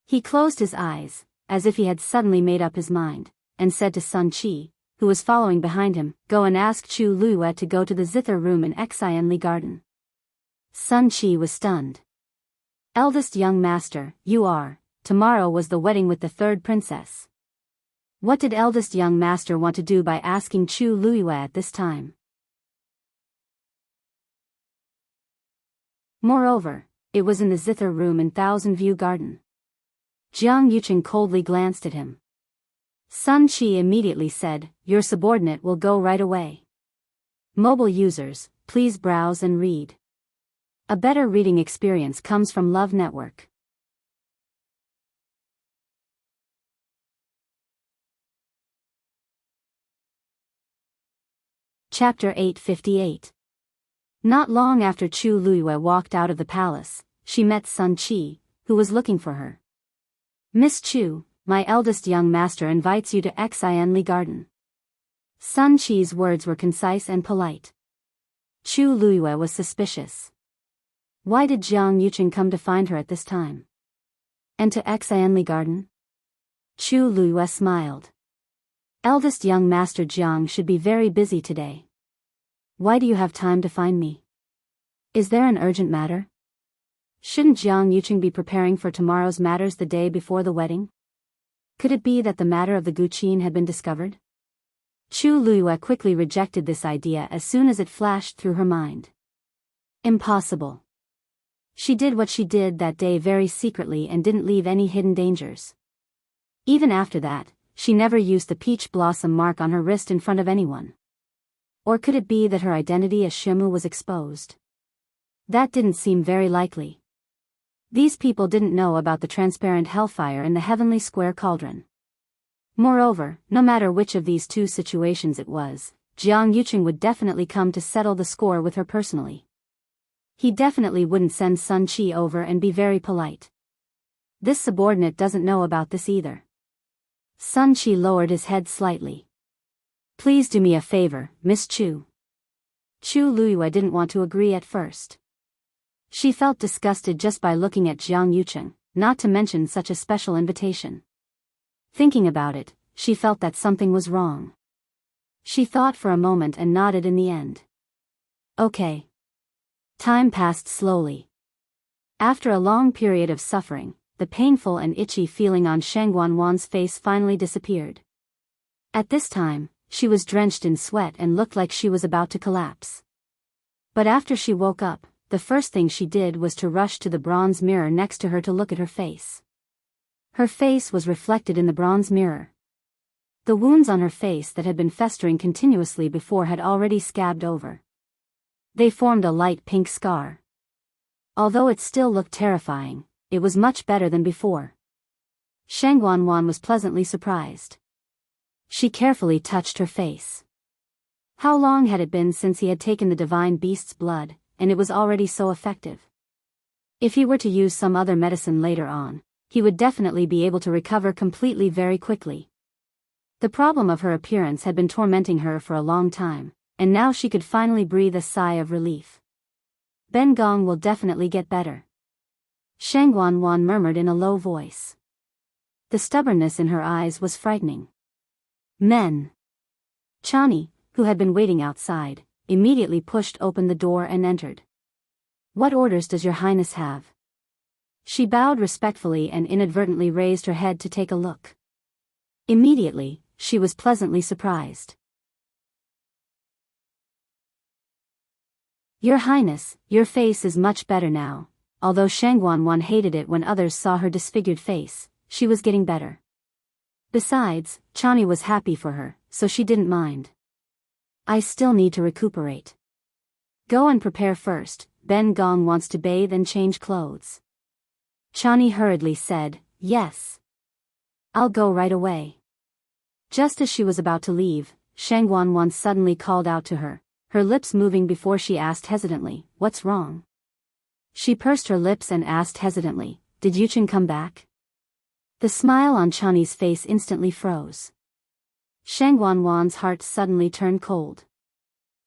He closed his eyes, as if he had suddenly made up his mind, and said to Sun Qi, who was following behind him, "Go and ask Chu Liyue to go to the zither room in Xianli Garden." Sun Qi was stunned. Eldest young master, you are. Tomorrow was the wedding with the third princess. What did eldest young master want to do by asking Chu Luiyue at this time? Moreover, it was in the zither room in Thousand View Garden. Jiang Yuqing coldly glanced at him. Sun Qi immediately said, "Your subordinate will go right away. Mobile users, please browse and read. A better reading experience comes from Love Network." Chapter 858. Not long after Chu Luiyue walked out of the palace, she met Sun Qi, who was looking for her. "Miss Chu, my eldest young master invites you to Xianli Garden." Sun Qi's words were concise and polite. Chu Luiyue was suspicious. Why did Jiang Yuqing come to find her at this time? And to Xianli Garden? Chu Luiyue smiled. Eldest young master Jiang should be very busy today. Why do you have time to find me? Is there an urgent matter? Shouldn't Jiang Yuqing be preparing for tomorrow's matters the day before the wedding? Could it be that the matter of the guqin had been discovered? Chu Luiyue quickly rejected this idea as soon as it flashed through her mind. Impossible. She did what she did that day very secretly and didn't leave any hidden dangers. Even after that, she never used the peach blossom mark on her wrist in front of anyone. Or could it be that her identity as Shimu was exposed? That didn't seem very likely. These people didn't know about the transparent hellfire in the heavenly square cauldron. Moreover, no matter which of these two situations it was, Jiang Yuqing would definitely come to settle the score with her personally. He definitely wouldn't send Sun Qi over and be very polite. This subordinate doesn't know about this either. Sun Qi lowered his head slightly. "Please do me a favor, Miss Chu." Chu Luiyue didn't want to agree at first. She felt disgusted just by looking at Jiang Yuqing, not to mention such a special invitation. Thinking about it, she felt that something was wrong. She thought for a moment and nodded in the end. Okay. Time passed slowly. After a long period of suffering, the painful and itchy feeling on Sheng Guanwan's face finally disappeared. At this time, she was drenched in sweat and looked like she was about to collapse. But after she woke up, the first thing she did was to rush to the bronze mirror next to her to look at her face. Her face was reflected in the bronze mirror. The wounds on her face that had been festering continuously before had already scabbed over. They formed a light pink scar. Although it still looked terrifying, it was much better than before. Sheng Guanwan was pleasantly surprised. She carefully touched her face. How long had it been since he had taken the divine beast's blood, and it was already so effective? If he were to use some other medicine later on, he would definitely be able to recover completely very quickly. The problem of her appearance had been tormenting her for a long time, and now she could finally breathe a sigh of relief. Ben Gong will definitely get better. Sheng Guanwan murmured in a low voice. The stubbornness in her eyes was frightening. Men. Chani, who had been waiting outside, immediately pushed open the door and entered. "What orders does your highness have?" She bowed respectfully and inadvertently raised her head to take a look. Immediately, she was pleasantly surprised. "Your highness, your face is much better now." Although Sheng Guanwan hated it when others saw her disfigured face, she was getting better. Besides, Chani was happy for her, so she didn't mind. "I still need to recuperate. Go and prepare first, Ben Gong wants to bathe and change clothes." Chani hurriedly said, "Yes. I'll go right away." Just as she was about to leave, Sheng Guanwan suddenly called out to her, her lips moving before she asked hesitantly, "What's wrong?" She pursed her lips and asked hesitantly, "Did Yuqing come back?" The smile on Chani's face instantly froze. Sheng Guanwan's heart suddenly turned cold.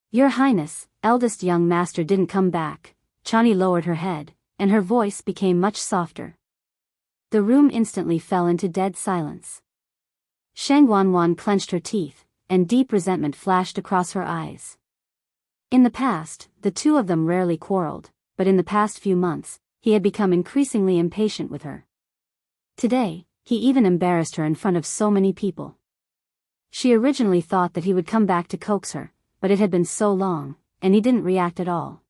"Your Highness, eldest young master didn't come back." Chani lowered her head, and her voice became much softer. The room instantly fell into dead silence. Sheng Guanwan clenched her teeth, and deep resentment flashed across her eyes. In the past, the two of them rarely quarreled, but in the past few months, he had become increasingly impatient with her. Today, he even embarrassed her in front of so many people. She originally thought that he would come back to coax her, but it had been so long, and he didn't react at all.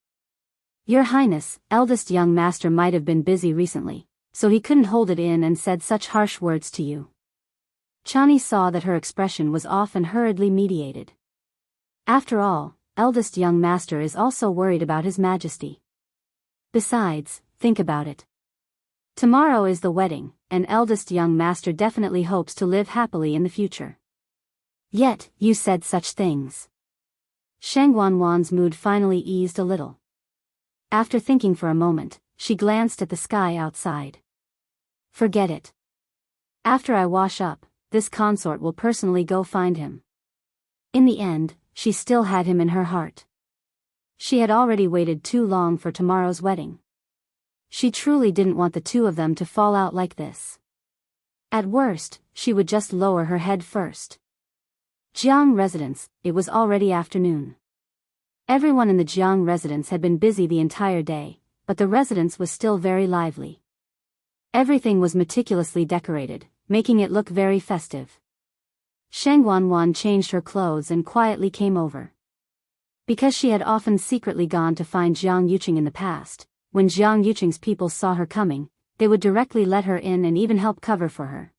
Your Highness, eldest young master might have been busy recently, so he couldn't hold it in and said such harsh words to you. Chani saw that her expression was off and hurriedly mediated. After all, eldest young master is also worried about his majesty. Besides, think about it. Tomorrow is the wedding, and eldest young master definitely hopes to live happily in the future. Yet, you said such things. Shang Wanwan's mood finally eased a little. After thinking for a moment, she glanced at the sky outside. Forget it. After I wash up, this consort will personally go find him. In the end, she still had him in her heart. She had already waited too long for tomorrow's wedding. She truly didn't want the two of them to fall out like this. At worst, she would just lower her head first. Jiang residence, it was already afternoon. Everyone in the Jiang residence had been busy the entire day, but the residence was still very lively. Everything was meticulously decorated, making it look very festive. Shang Wanwan changed her clothes and quietly came over. Because she had often secretly gone to find Jiang Yuqing in the past, when Jiang Yuqing's people saw her coming, they would directly let her in and even help cover for her.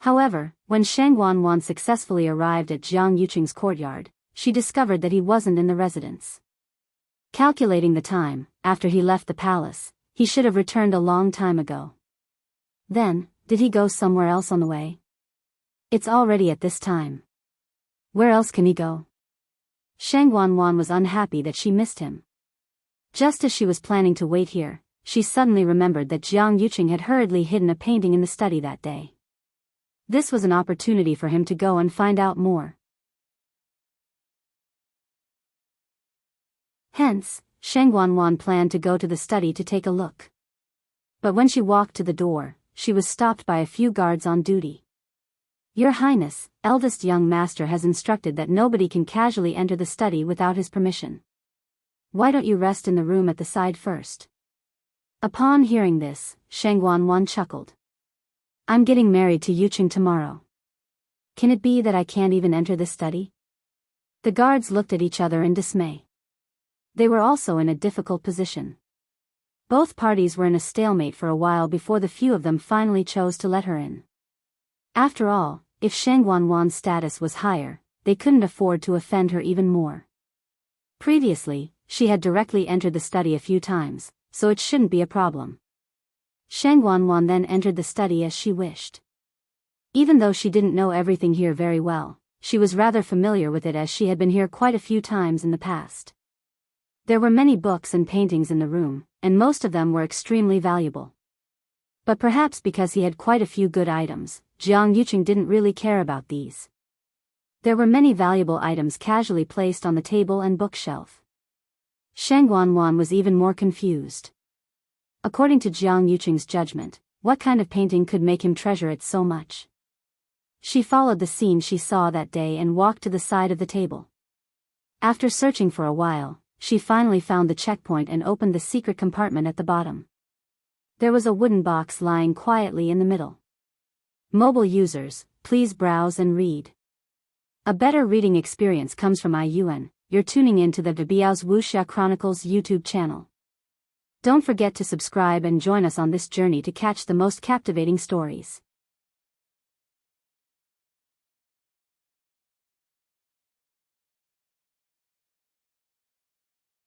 However, when Shang Wanwan successfully arrived at Jiang Yuqing's courtyard, she discovered that he wasn't in the residence. Calculating the time, after he left the palace, he should have returned a long time ago. Then, did he go somewhere else on the way? It's already at this time. Where else can he go? Shang Wanwan was unhappy that she missed him. Just as she was planning to wait here, she suddenly remembered that Jiang Yuqing had hurriedly hidden a painting in the study that day. This was an opportunity for him to go and find out more. Hence, Shang Wanwan planned to go to the study to take a look. But when she walked to the door, she was stopped by a few guards on duty. Your Highness, eldest young master has instructed that nobody can casually enter the study without his permission. Why don't you rest in the room at the side first? Upon hearing this, Shang Wanwan chuckled. I'm getting married to Yuqing tomorrow. Can it be that I can't even enter this study? The guards looked at each other in dismay. They were also in a difficult position. Both parties were in a stalemate for a while before the few of them finally chose to let her in. After all, if Shang Wanwan's status was higher, they couldn't afford to offend her even more. Previously, she had directly entered the study a few times, so it shouldn't be a problem. Shang Wanwan then entered the study as she wished. Even though she didn't know everything here very well, she was rather familiar with it as she had been here quite a few times in the past. There were many books and paintings in the room, and most of them were extremely valuable. But perhaps because he had quite a few good items, Jiang Yuqing didn't really care about these. There were many valuable items casually placed on the table and bookshelf. Shang Wanwan was even more confused. According to Jiang Yuqing's judgment, what kind of painting could make him treasure it so much? She followed the scene she saw that day and walked to the side of the table. After searching for a while, she finally found the checkpoint and opened the secret compartment at the bottom. There was a wooden box lying quietly in the middle. Mobile users, please browse and read. A better reading experience comes from IUN. You're tuning in to the Biyao's Wuxia Chronicles YouTube channel. Don't forget to subscribe and join us on this journey to catch the most captivating stories.